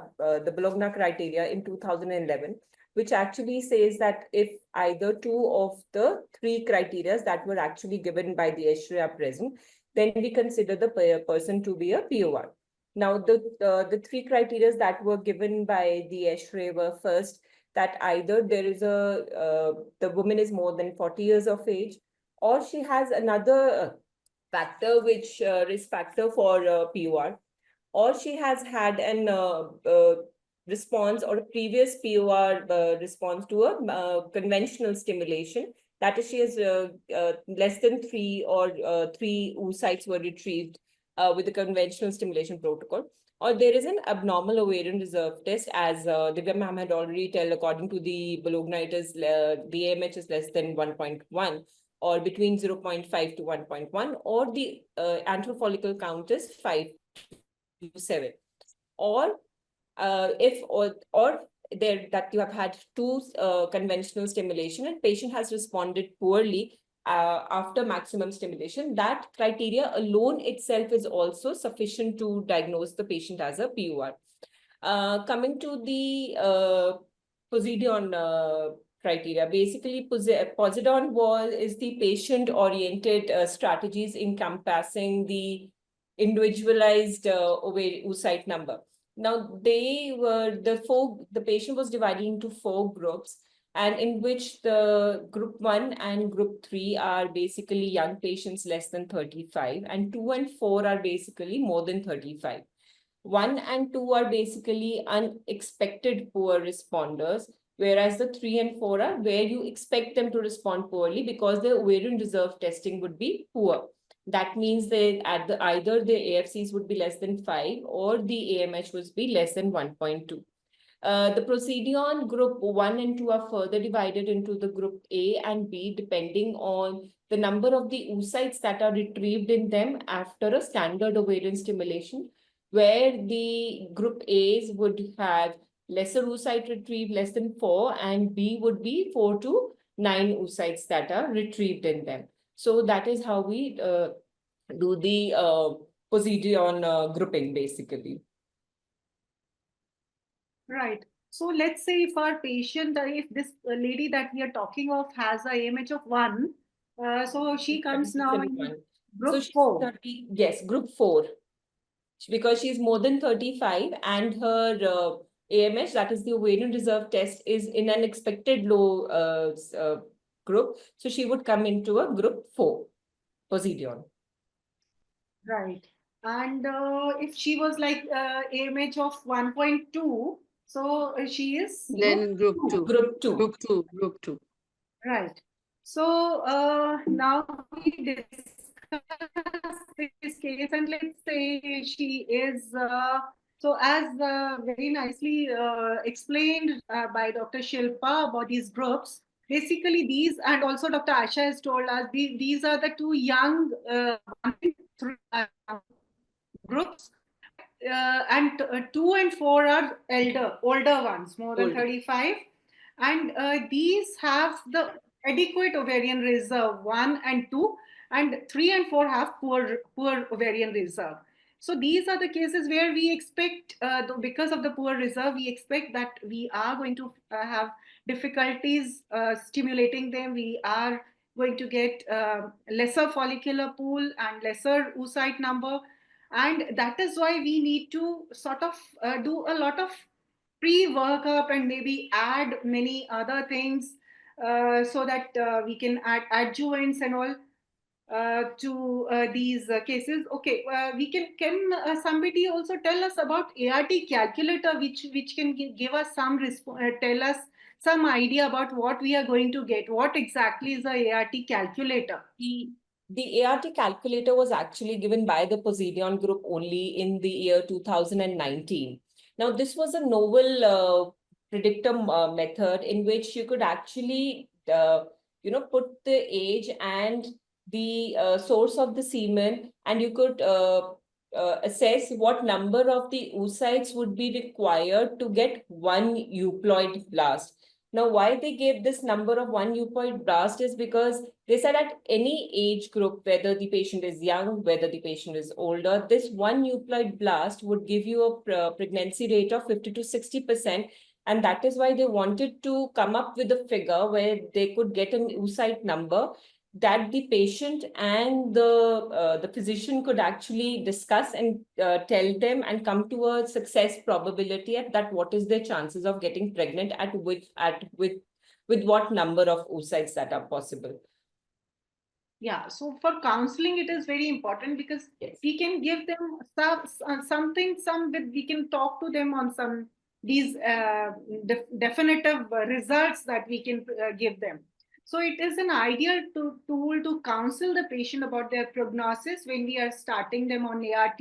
Speaker 11: in 2011, which actually says that if either two of the three criteria that were actually given by the ESHRE are present, then we consider the person to be a POR. Now, the three criteria that were given by the ESHRE were first, that either there is the woman is more than 40 years of age, or she has another factor, which risk factor for POR, or she has had an response or a previous POR response to a conventional stimulation. That is, she has less than 3 or 3 oocytes were retrieved with the conventional stimulation protocol, or there is an abnormal ovarian reserve test, as Divya ma'am had already told. According to the Bologna, it is the AMH is less than 1.1 or between 0.5 to 1.1, or the antral follicle count is 5 to 7, or if or there that you have had 2 conventional stimulation and patient has responded poorly after maximum stimulation, that criteria alone itself is also sufficient to diagnose the patient as a POR. Coming to the Poseidon criteria, basically Poseidon is the patient-oriented strategies encompassing the individualized oocyte number. Now, the patient was divided into 4 groups, and in which the group 1 and group 3 are basically young patients less than 35, and 2 and 4 are basically more than 35. 1 and 2 are basically unexpected poor responders, whereas the 3 and 4 are where you expect them to respond poorly because the ovarian reserve testing would be poor. That means that either the AFCs would be less than 5 or the AMH would be less than 1.2. The Procedure group 1 and 2 are further divided into the group A and B depending on the number of the oocytes that are retrieved in them after a standard ovarian stimulation, where the group A's would have lesser oocyte retrieved, less than 4, and B would be 4 to 9 oocytes that are retrieved in them. So that is how we do the Poseidon grouping, basically.
Speaker 2: Right. So let's say if our patient, if this lady that we are talking of has a AMH of 1, so she comes now in group 4.
Speaker 11: Yes, group 4. Because she is more than 35 and her AMH, that is the ovarian reserve test, is in an expected low group. So she would come into a group 4, Poseidon.
Speaker 2: Right. And if she was like AMH of 1.2, so she is
Speaker 10: Then group 2.
Speaker 11: Group 2.
Speaker 10: Group 2. Group 2.
Speaker 2: Right. So now we discuss this case, and let's say she is So as very nicely explained by Dr. Shilpa about these groups, basically these, and also Dr. Asha has told us, these are the two young groups, and 2 and 4 are older ones, more than 35. And these have the adequate ovarian reserve 1 and 2, and 3 and 4 have poor ovarian reserve. So these are the cases where we expect, because of the poor reserve, we expect that we are going to have difficulties stimulating them. We are going to get lesser follicular pool and lesser oocyte number. And that is why we need to sort of do a lot of pre-workup and maybe add many other things so that we can add adjuvants and all to these cases. Okay, can somebody also tell us about ART calculator, which can give us some tell us some idea about what we are going to get? What exactly is the ART calculator?
Speaker 11: The ART calculator was actually given by the Poseidon group only in the year 2019. Now, this was a novel predictor method in which you could actually, put the age and the source of the semen, and you could assess what number of the oocytes would be required to get one euploid blast. Now, why they gave this number of one euploid blast is because they said at any age group, whether the patient is young, whether the patient is older, this one euploid blast would give you a pregnancy rate of 50 to 60%. And that is why they wanted to come up with a figure where they could get an oocyte number that the patient and the physician could actually discuss and tell them and come to a success probability at that what is their chances of getting pregnant with what number of oocytes that are possible.
Speaker 2: Yeah, so for counseling, it is very important because we can give them we can talk to them on some these definitive results that we can give them. So it is an ideal tool to counsel the patient about their prognosis when we are starting them on ART,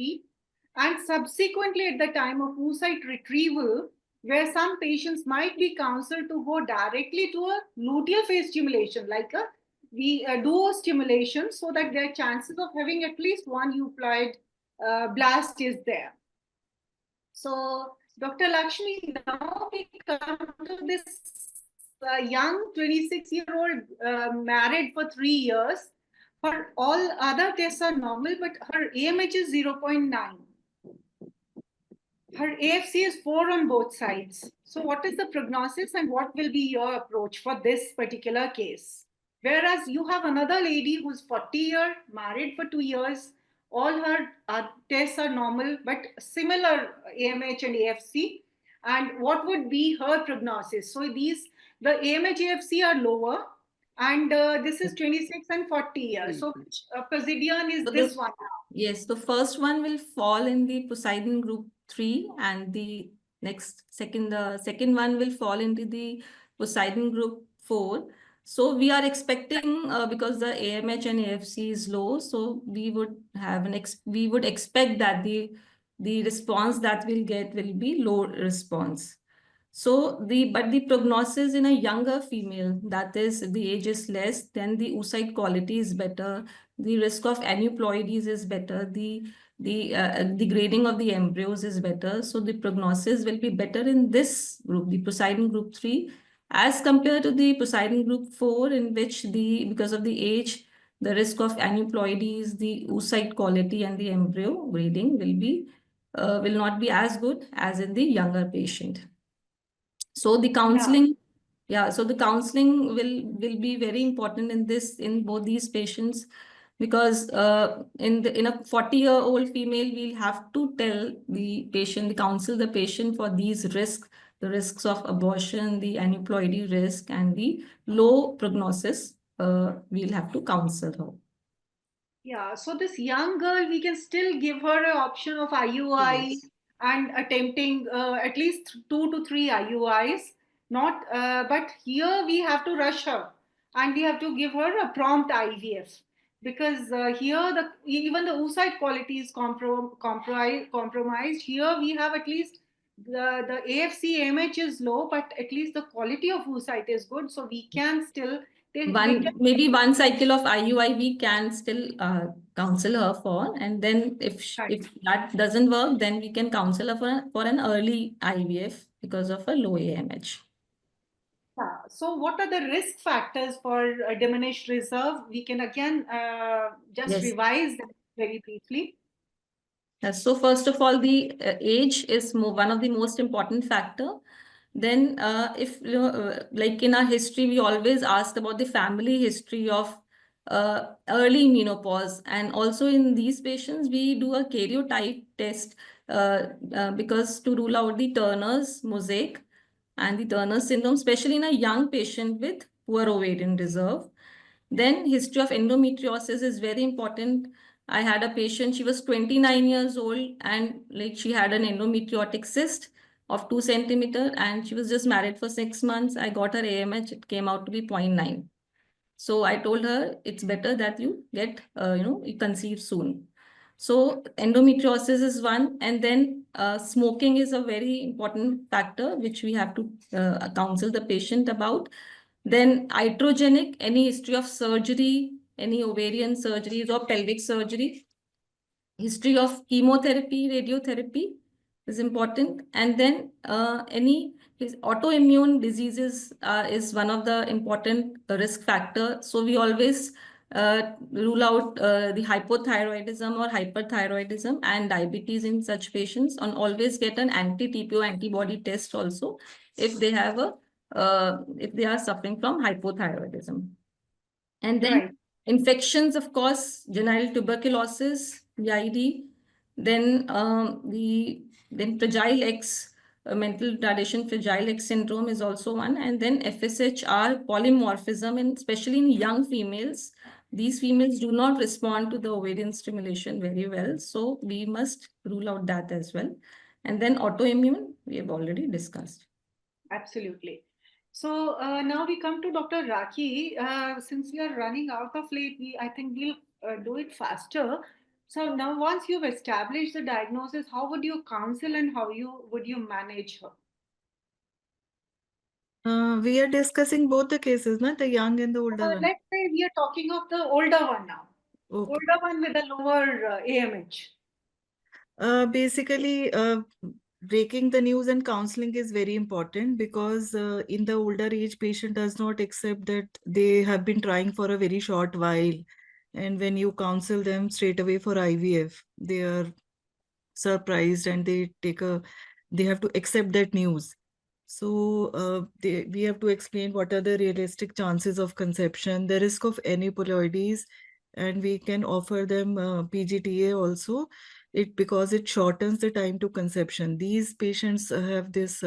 Speaker 2: and subsequently at the time of oocyte retrieval, where some patients might be counseled to go directly to a luteal phase stimulation, like we do stimulation, so that their chances of having at least one euploid blast is there. So, Dr. Lakshmi, now we come to this young 26-year-old married for 3 years. Her all other tests are normal, but her AMH is 0.9. Her AFC is 4 on both sides. So what is the prognosis and what will be your approach for this particular case? Whereas you have another lady who's 40-year, married for 2 years, all her tests are normal, but similar AMH and AFC. And what would be her prognosis? So the AMH AFC are lower, and this is 26 and 40 years. So Poseidon is this one.
Speaker 8: Yes, the first one will fall in the Poseidon group 3, and the second one will fall into the Poseidon group 4. So we are expecting, because the AMH and AFC is low, so we would have we would expect that the response that we'll get will be low response. So but the prognosis in a younger female, that is the age is less, then the oocyte quality is better, the risk of aneuploidies is better, the grading of the embryos is better. So the prognosis will be better in this group, the Poseidon group 3, as compared to the Poseidon group 4, in which because of the age, the risk of aneuploidies, the oocyte quality and the embryo grading will not be as good as in the younger patient. So the counseling, so the counseling will be very important in both these patients, because in a 40-year-old female, we'll have to tell the patient, counsel the patient for these risks, the risks of abortion, the aneuploidy risk, and the low prognosis. We'll have to counsel her.
Speaker 2: Yeah, so this young girl, we can still give her an option of IUI and attempting at least 2 to 3 IUIs. But here we have to rush her and we have to give her a prompt IVF. because here even the oocyte quality is compromised. Here we have at least the AFC AMH is low, but at least the quality of oocyte is good, so we can still
Speaker 8: maybe one cycle of IUI we can still counsel her for, and then if that doesn't work, then we can counsel her for an early IVF because of a low AMH.
Speaker 2: Yeah. So what are the risk factors for diminished reserve? We can again just revise that very briefly.
Speaker 8: So first of all, the age is one of the most important factor. Then if like in our history, we always ask about the family history of early menopause. And also in these patients, we do a karyotype test because to rule out the Turner's mosaic and the Turner syndrome, especially in a young patient with poor ovarian reserve. Then history of endometriosis is very important. I had a patient, she was 29 years old and like she had an endometriotic cyst of 2 centimeters and she was just married for 6 months. I got her AMH, it came out to be 0.9. So I told her it's better that you get, you conceive soon. So endometriosis is one, and then smoking is a very important factor which we have to counsel the patient about. Then iatrogenic, any history of surgery, any ovarian surgeries or pelvic surgery, history of chemotherapy, radiotherapy is important. And then any autoimmune diseases is one of the important risk factor. So we always rule out the hypothyroidism or hyperthyroidism and diabetes in such patients, and always get an anti-TPO antibody test also if they have a if they are suffering from hypothyroidism. And then infections, of course, genital tuberculosis, VID, then Fragile X, mental retardation Fragile X syndrome is also one, and then FSHR polymorphism, and especially in young females. These females do not respond to the ovarian stimulation very well, so we must rule out that as well. And then autoimmune, we have already discussed.
Speaker 2: Absolutely. So now we come to Dr. Rakhi. Since we are running out of late, I think we'll do it faster. So now once you've established the diagnosis, how would you counsel and how would you manage her?
Speaker 9: We are discussing both the cases, not the young and the older one.
Speaker 2: Let's say we are talking of the older one now.
Speaker 9: Okay.
Speaker 2: Older one with a lower AMH.
Speaker 9: Basically, breaking the news and counseling is very important because in the older age, patient does not accept that they have been trying for a very short while. And when you counsel them straight away for IVF, they are surprised and they have to accept that news. So we have to explain what are the realistic chances of conception, the risk of aneuploidies, and we can offer them PGTA also, because it shortens the time to conception. These patients have this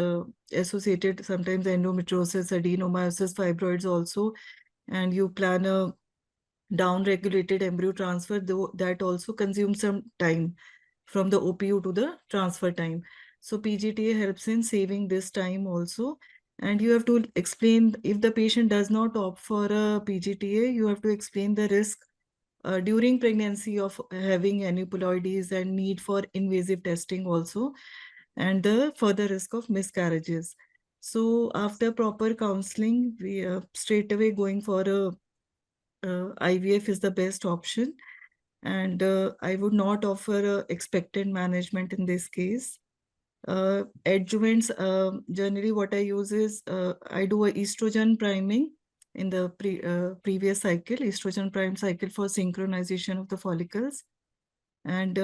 Speaker 9: associated sometimes endometriosis, adenomyosis, fibroids also, and you plan a down-regulated embryo transfer, though that also consumes some time from the OPU to the transfer time. So PGTA helps in saving this time also. And you have to explain, if the patient does not opt for a PGTA, you have to explain the risk during pregnancy of having aneuploidies and need for invasive testing also, and the further risk of miscarriages. So after proper counseling, we are straight away going for a IVF is the best option. And I would not offer expectant management in this case. Adjuvants, generally what I use is, I do a estrogen priming in the previous cycle, estrogen prime cycle for synchronization of the follicles. And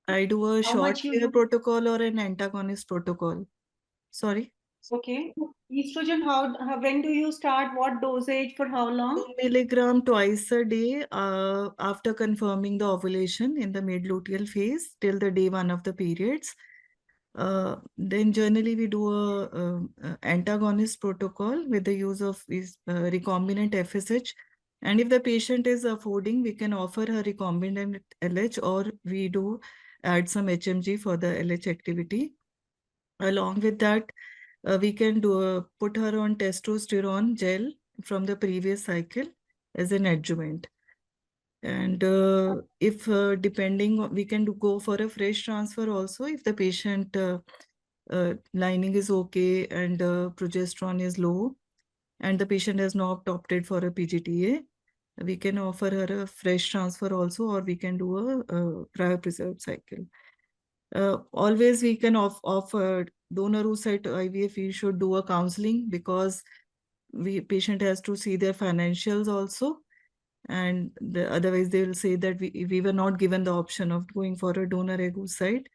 Speaker 9: I do a short hair protocol or an antagonist protocol. Sorry?
Speaker 2: Okay. Estrogen, when do you start? What dosage for how long?
Speaker 9: 2 milligram twice a day after confirming the ovulation in the mid-luteal phase till the day 1 of the periods. Then generally we do a antagonist protocol with the use of recombinant FSH. And if the patient is affording, we can offer her recombinant LH, or we do add some HMG for the LH activity. Along with that, we can put her on testosterone gel from the previous cycle as an adjuvant. And if we can go for a fresh transfer also if the patient lining is okay and progesterone is low and the patient has not opted for a PGTA. We can offer her a fresh transfer also, or we can do a cryopreserved cycle. Always we can offer donor who said IVF, we should do a counseling because patient has to see their financials also. And otherwise they will say that we were not given the option of going for a donor egg oocyte.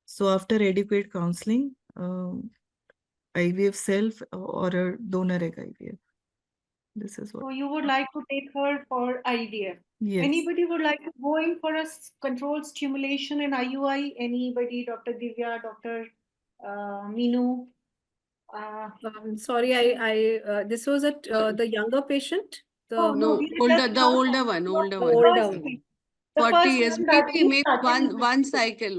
Speaker 9: So after adequate counseling, IVF self or a donor egg IVF. This is what.
Speaker 2: So you would like to take her for IVF.
Speaker 9: Yes.
Speaker 2: Anybody would like to go in for a controlled stimulation in IUI? Anybody? Dr. Divya, Dr. Meenu?
Speaker 4: Sorry, this was the younger patient.
Speaker 2: Oh, no, we are just
Speaker 10: the older one,
Speaker 4: the
Speaker 10: older one.
Speaker 4: older
Speaker 2: first
Speaker 4: one.
Speaker 2: thing. The
Speaker 10: 40
Speaker 2: first
Speaker 10: years,
Speaker 2: one that
Speaker 10: maybe
Speaker 2: we started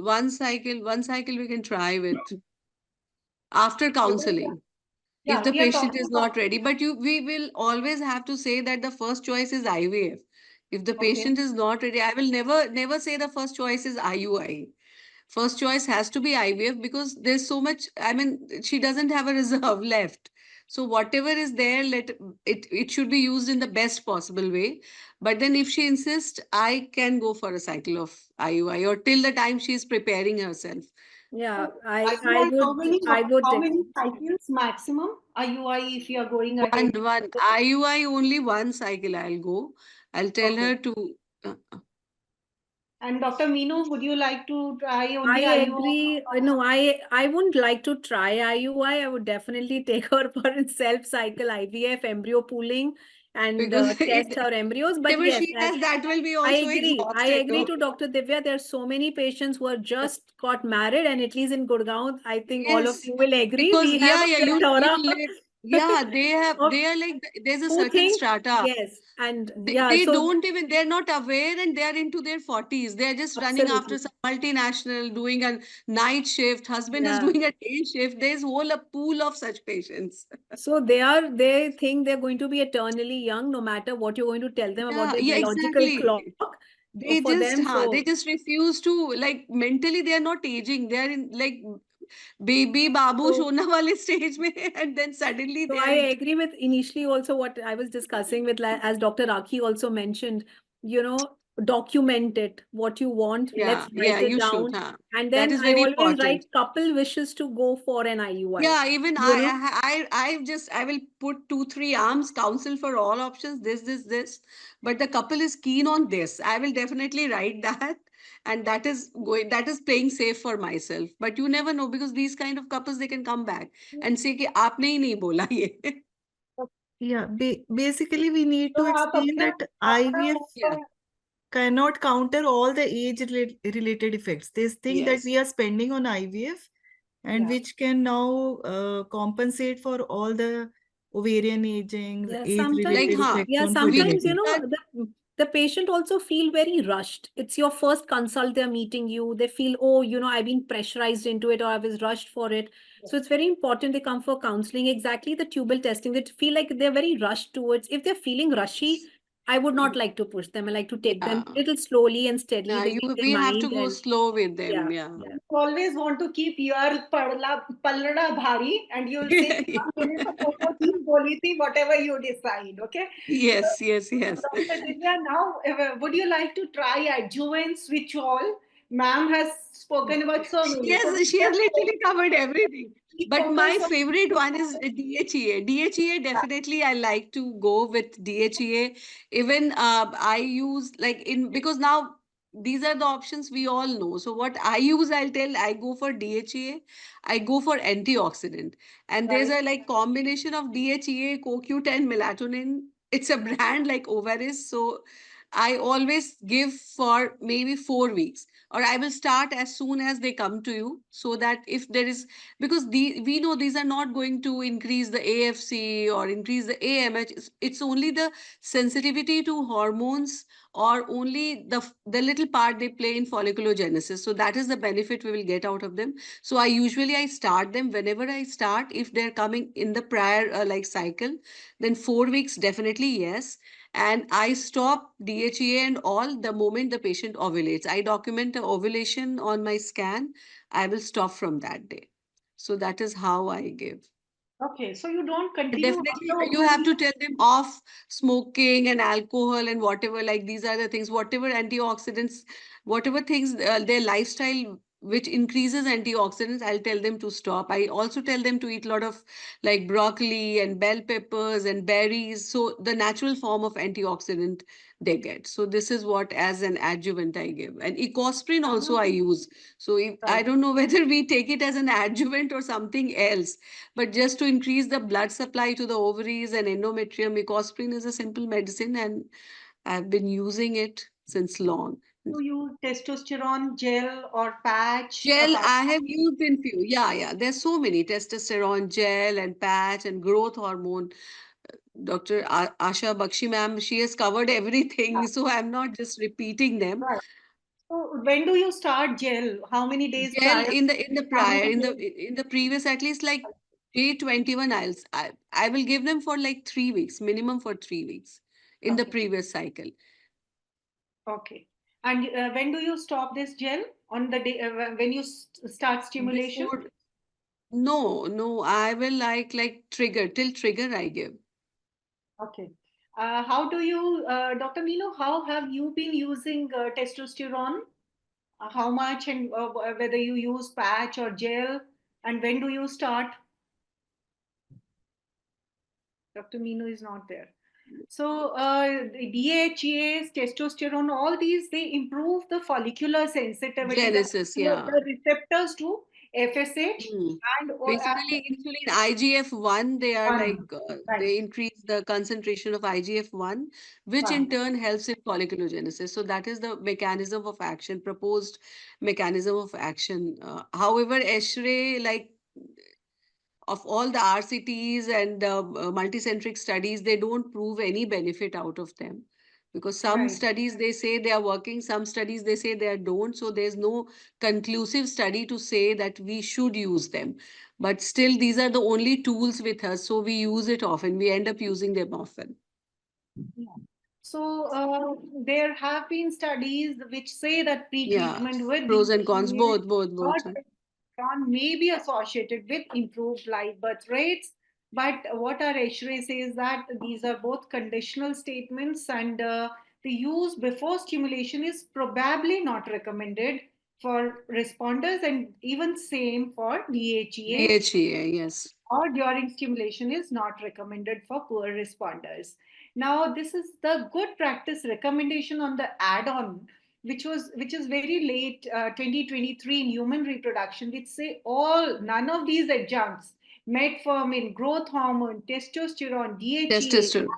Speaker 10: one cycle we can try with after counseling.
Speaker 2: Yeah,
Speaker 10: If the
Speaker 2: we are
Speaker 10: patient
Speaker 2: talking
Speaker 10: is
Speaker 2: about
Speaker 10: not ready, but we will always have to say that the first choice is IVF. If the
Speaker 2: Okay.
Speaker 10: patient is not ready, I will never say the first choice is IUI. First choice has to be IVF because there's so much, I mean, she doesn't have a reserve left. So whatever is there, it should be used in the best possible way. But then if she insists, I can go for a cycle of IUI or till the time she is preparing herself.
Speaker 4: Yeah,
Speaker 2: IUI,
Speaker 4: I would
Speaker 2: how many cycles maximum IUI if you are going ahead?
Speaker 10: One IUI, only one cycle I'll go. I'll tell
Speaker 2: Okay.
Speaker 10: her to.
Speaker 2: And Dr. Meenu, would you like to try only
Speaker 4: I
Speaker 2: IUI?
Speaker 4: agree. No, I wouldn't like to try IUI. I would definitely take her for a self-cycle IVF, embryo pooling, and
Speaker 10: Because
Speaker 4: test her embryos. But
Speaker 10: whatever
Speaker 4: yes,
Speaker 10: she has, that will be
Speaker 4: I
Speaker 10: also
Speaker 4: agree. I
Speaker 10: exhausted.
Speaker 4: agree
Speaker 10: No?
Speaker 4: to Dr. Divya. There are so many patients who are just got married, and at least in Gurgaon, I think all of
Speaker 10: Yes,
Speaker 4: you will agree.
Speaker 10: because
Speaker 4: We have a
Speaker 10: you
Speaker 4: plethora
Speaker 10: live. Yeah,
Speaker 4: of
Speaker 10: they are like there's a
Speaker 4: who
Speaker 10: certain
Speaker 4: think
Speaker 10: strata.
Speaker 4: yes, and
Speaker 10: They,
Speaker 4: yeah.
Speaker 10: they
Speaker 4: So
Speaker 10: don't even, they're not aware and they're into their 40s. They're just running after
Speaker 4: absolutely,
Speaker 10: some multinational, doing a night shift. Husband is
Speaker 4: yeah.
Speaker 10: doing a day shift. There's a pool of such patients.
Speaker 4: So they think they're going to be eternally young, no matter what you're going to tell them about their
Speaker 10: Yeah,
Speaker 4: biological
Speaker 10: exactly.
Speaker 4: clock
Speaker 10: They
Speaker 4: for them. So
Speaker 10: just refuse to, like, mentally they are not aging. They are in like baby babu
Speaker 4: so
Speaker 10: shona wale stage mein, and then suddenly
Speaker 4: So
Speaker 10: they
Speaker 4: I
Speaker 10: are into.
Speaker 4: agree with initially also what I was discussing with, as Dr. Rakhi also mentioned, document it, what you want, let's
Speaker 10: Yeah,
Speaker 4: write it
Speaker 10: you should,
Speaker 4: down.
Speaker 10: huh?
Speaker 4: And
Speaker 10: That
Speaker 4: then
Speaker 10: is
Speaker 4: I
Speaker 10: very
Speaker 4: always
Speaker 10: important.
Speaker 4: write couple wishes to go for an IUI.
Speaker 10: Yeah, even
Speaker 4: You know,
Speaker 10: I will put 2, 3 arms, counsel for all options, this. But the couple is keen on this. I will definitely write that. And that is playing safe for myself. But you never know because these kind of couples, they can come back and say कि आपने ही नहीं बोला ये.
Speaker 9: Yeah, basically we need
Speaker 2: तो
Speaker 9: to
Speaker 2: आप
Speaker 9: explain
Speaker 2: अपना
Speaker 9: that IVF
Speaker 10: Yeah.
Speaker 9: cannot counter all the age-related effects. This thing that
Speaker 10: Yes.
Speaker 9: we are spending on IVF and
Speaker 2: Yeah.
Speaker 9: which can now compensate for all the ovarian aging,
Speaker 4: yeah,
Speaker 9: age-related
Speaker 10: Like,
Speaker 9: effects on
Speaker 4: sometimes,
Speaker 9: fertility.
Speaker 4: the patient also feel very rushed. It's your first consult, they're meeting you. They feel, oh, I've been pressurized into it or I was rushed for it. So it's very important they come for counseling. Exactly the tubal testing. They feel like they're very rushed towards. If they're feeling rushy, I would not like to push them. I like to take them
Speaker 10: Yeah.
Speaker 4: little slowly and steadily.
Speaker 10: Yeah,
Speaker 4: They make
Speaker 10: we
Speaker 4: their
Speaker 10: have to
Speaker 4: mind
Speaker 10: go
Speaker 4: and
Speaker 10: slow with them.
Speaker 4: yeah,
Speaker 10: Yeah.
Speaker 4: yeah.
Speaker 2: You always want to keep your pallada bhari and you'll say, "मैंने तो दोनों चीज बोली थी, whatever you decide, okay?
Speaker 10: Yes.
Speaker 2: Dr. Divya, now, would you like to try adjuvants, which all ma'am has spoken about so many? So
Speaker 10: Yes, she has literally covered everything.
Speaker 2: we
Speaker 10: But my
Speaker 2: focus on
Speaker 10: favorite one is DHEA. DHEA, definitely I like to go with DHEA. Even I use because now these are the options we all know. So what I use, I go for DHEA. I go for antioxidant. And there's
Speaker 2: right.
Speaker 10: a combination of DHEA, CoQ10, melatonin. It's a brand like Ovaris. So I always give for maybe 4 weeks, or I will start as soon as they come to you, so that if there is, because we know these are not going to increase the AFC or increase the AMH. It's only the sensitivity to hormones, or only the little part they play in folliculogenesis. So that is the benefit we will get out of them. So I start them whenever I start. If they're coming in the prior cycle, then 4 weeks definitely yes. And I stop DHEA and all the moment the patient ovulates. I document the ovulation on my scan. I will stop from that day. So that is how I give.
Speaker 2: Okay, so you don't continue
Speaker 10: Definitely,
Speaker 2: after
Speaker 10: you have to
Speaker 2: ovulation?
Speaker 10: tell them off smoking and alcohol and whatever, like these are the things, whatever antioxidants, whatever things, their lifestyle which increases antioxidants, I'll tell them to stop. I also tell them to eat a lot of like broccoli and bell peppers and berries. So the natural form of antioxidant they get. So this is what as an adjuvant I give. And ecosprin also I use. So if, I
Speaker 2: Right.
Speaker 10: don't know whether we take it as an adjuvant or something else. But just to increase the blood supply to the ovaries and endometrium, ecosprin is a simple medicine and I've been using it since long.
Speaker 2: Do you use testosterone gel or patch
Speaker 10: Gel,
Speaker 2: apart?
Speaker 10: I have used in few. Yeah. There's so many testosterone gel and patch and growth hormone. Dr. Asha Baxi ma'am, she has covered everything, so I'm not just repeating them.
Speaker 2: Right. So when do you start gel? How many days
Speaker 10: Gel
Speaker 2: prior?
Speaker 10: in the
Speaker 2: How
Speaker 10: prior
Speaker 2: many days?
Speaker 10: in the previous at least like day 21 I will give them for like 3 weeks, minimum for 3 weeks in the
Speaker 2: Okay.
Speaker 10: previous cycle.
Speaker 2: Okay. And when do you stop this gel? On the day when you start stimulation?
Speaker 10: Before, no, I will like trigger till trigger I give.
Speaker 2: Okay. How do you, Dr. Milo, how have you been using testosterone? How much and whether you use patch or gel? And when do you start? Dr. Mino is not there. So the DHEAs, testosterone, all these, they improve the follicular sensitivity,
Speaker 10: Genesis, yeah.
Speaker 2: the receptors to FSH
Speaker 10: Hmm.
Speaker 2: and
Speaker 10: Basically, insulin IGF-1, they are
Speaker 2: one.
Speaker 10: like,
Speaker 2: Right,
Speaker 10: they increase the concentration of IGF-1, which in
Speaker 2: one.
Speaker 10: turn helps in folliculogenesis. So that is the mechanism of action, proposed mechanism of action. However, ESHRE, like of all the RCTs and multicentric studies, they don't prove any benefit out of them. Because some
Speaker 2: Right.
Speaker 10: studies they say they are working, some studies they say they don't. So there's no conclusive study to say that we should use them. But still, these are the only tools with us. So we use it often. We end up using them often.
Speaker 2: Yeah. So there have been studies which say that
Speaker 10: Yeah.
Speaker 2: pre-treatment with
Speaker 10: Pros and cons,
Speaker 2: DHEA
Speaker 10: both.
Speaker 2: may be associated with improved live birth rates. But what our H-ray says that these are both conditional statements, and the use before stimulation is probably not recommended for responders, and even same for DHEA,
Speaker 10: DHEA, yes.
Speaker 2: or during stimulation is not recommended for poor responders. Now, this is the good practice recommendation on the add-on, which is very late 2023 in human reproduction, which say none of these adjuncts, metformin, growth hormone, testosterone, DHEA,
Speaker 10: Testosterone.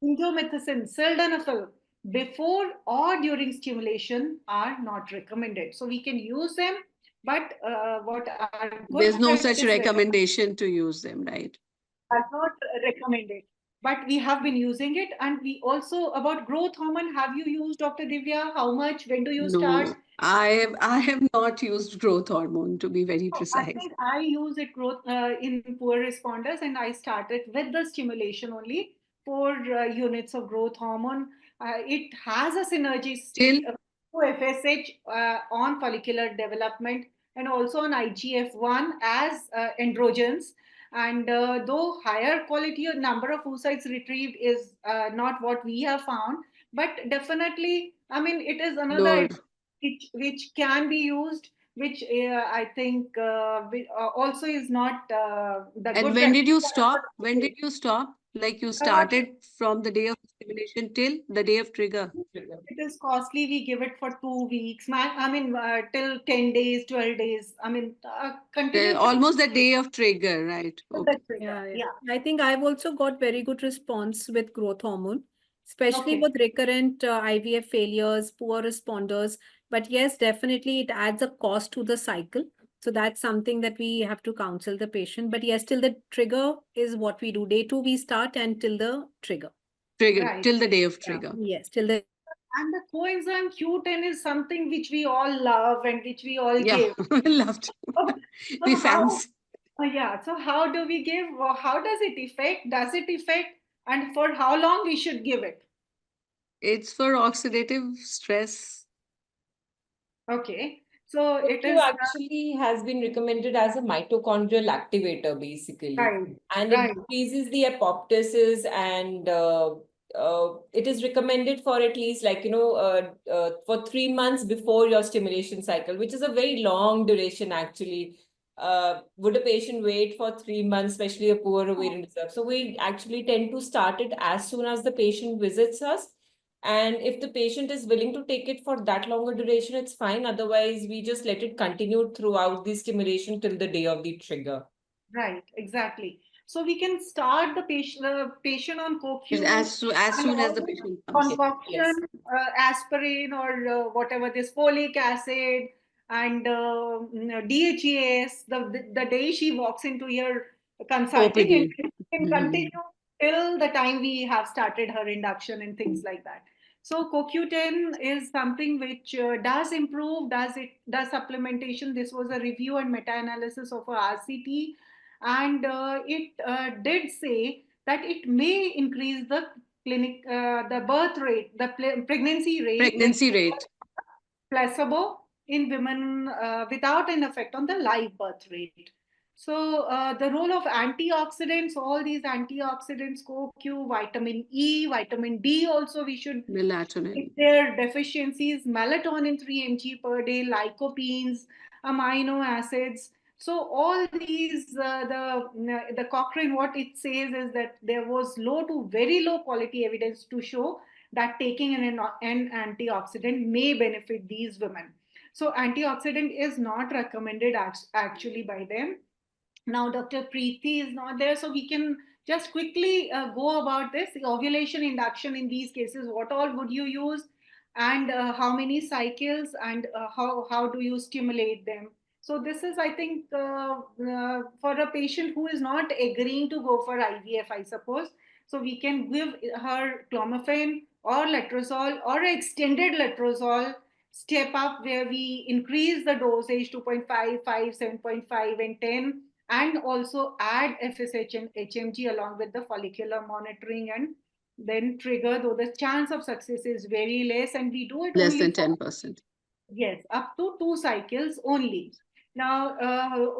Speaker 2: indomethacin, sildenafil, before or during stimulation are not recommended. So we can use them, but what our
Speaker 10: There's
Speaker 2: good
Speaker 10: no such
Speaker 2: practice
Speaker 10: recommendation to use them, right?
Speaker 2: are not recommended. But we have been using it, and we also about growth hormone. Have you used, Dr. Divya? How much? When do you start?
Speaker 10: No, I have not used growth hormone to be very
Speaker 2: I
Speaker 10: precise.
Speaker 2: think I use it growth in poor responders, and I started with the stimulation only, 4 units of growth hormone. It has a
Speaker 10: Still,
Speaker 2: synergistic to FSH on follicular development and also on IGF-1 as androgens. And though higher quality or number of oocytes retrieved is not what we have found, but definitely, I mean, it is another
Speaker 10: good.
Speaker 2: which can be used, which I think also is not the
Speaker 10: And
Speaker 2: good
Speaker 10: when
Speaker 2: practice.
Speaker 10: did you stop? When did you stop? Like you
Speaker 2: Uh,
Speaker 10: started from the day of stimulation till the day of trigger.
Speaker 2: it is costly. We give it for 2 weeks. I mean, till 10 days, 12 days. I mean, continuously
Speaker 10: Almost the day of trigger, right?
Speaker 2: with the
Speaker 10: Okay.
Speaker 2: trigger.
Speaker 4: Yeah.
Speaker 2: Yeah.
Speaker 4: I think I've also got very good response with growth hormone, especially
Speaker 2: Okay.
Speaker 4: with recurrent IVF failures, poor responders. But yes, definitely it adds a cost to the cycle. So that's something that we have to counsel the patient. But yes, till the trigger is what we do. Day 2 we start and till the trigger.
Speaker 10: Trigger
Speaker 2: Right.
Speaker 10: till the day of
Speaker 2: Yeah.
Speaker 10: trigger.
Speaker 4: Yes, till the
Speaker 2: And the coenzyme Q10 is something which we all love and which we all
Speaker 10: Yeah,
Speaker 2: give.
Speaker 10: loved. We
Speaker 2: So how?
Speaker 10: fans.
Speaker 2: Yeah. So how do we give? Or how does it affect? Does it affect And for how long we should give it?
Speaker 10: It's for oxidative stress.
Speaker 2: Okay. So it
Speaker 11: CoQ
Speaker 2: is
Speaker 11: actually has been recommended as a mitochondrial activator, basically,
Speaker 2: right,
Speaker 11: and it
Speaker 2: right.
Speaker 11: decreases the apoptosis, and it is recommended for at least for 3 months before your stimulation cycle, which is a very long duration actually. Would a patient wait for 3 months, especially a poor ovarian reserve? So we actually tend to start it as soon as the patient visits us. And if the patient is willing to take it for that longer duration, it's fine. Otherwise, we just let it continue throughout the stimulation till the day of the trigger.
Speaker 2: Right, exactly. So we can start the patient on CoQ
Speaker 10: As
Speaker 2: and
Speaker 10: soon as
Speaker 2: all
Speaker 10: the
Speaker 2: this
Speaker 10: patient comes.
Speaker 2: concoction,
Speaker 11: Yes.
Speaker 2: aspirin or whatever, this folic acid and DHEAS, the day she walks into your consulting, and
Speaker 10: OPD.
Speaker 2: it can continue till the time we have started her induction and things like that. So CoQ10 is something which does improve, does supplementation. This was a review and meta-analysis of a RCT, and it did say that it may increase the birth rate, the pregnancy rate when
Speaker 10: Pregnancy rate.
Speaker 2: placebo in women without an effect on the live birth rate. So the role of antioxidants, all these antioxidants, CoQ, vitamin E, vitamin D also we should, if
Speaker 10: Melatonin.
Speaker 2: there are deficiencies, melatonin 3 mg per day, lycopenes, amino acids. So all these, the Cochrane, what it says is that there was low to very low quality evidence to show that taking an antioxidant may benefit these women. So antioxidant is not recommended actually by them. Now Dr. Preeti is not there, so we can just quickly go about this. The ovulation induction in these cases, what all would you use, and how many cycles, and how do you stimulate them? So this is, I think, for a patient who is not agreeing to go for IVF, I suppose. So we can give her clomiphene or letrozole or extended letrozole step up, where we increase the dosage 2.5, 5, 7.5, and 10, and also add FSH and HMG along with the follicular monitoring, and then trigger, though the chance of success is very less, and we do it
Speaker 10: Less
Speaker 2: only
Speaker 10: than
Speaker 2: for,
Speaker 10: 10%.
Speaker 2: yes, up to 2 cycles only. Now,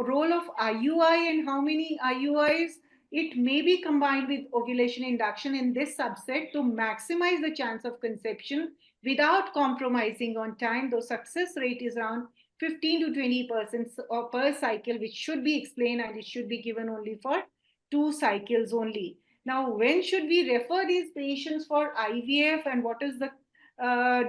Speaker 2: role of IUI and how many IUIs, it may be combined with ovulation induction in this subset to maximize the chance of conception without compromising on time, though success rate is around 15 to 20% per cycle, which should be explained, and it should be given only for 2 cycles only. Now, when should we refer these patients for IVF, and what is the,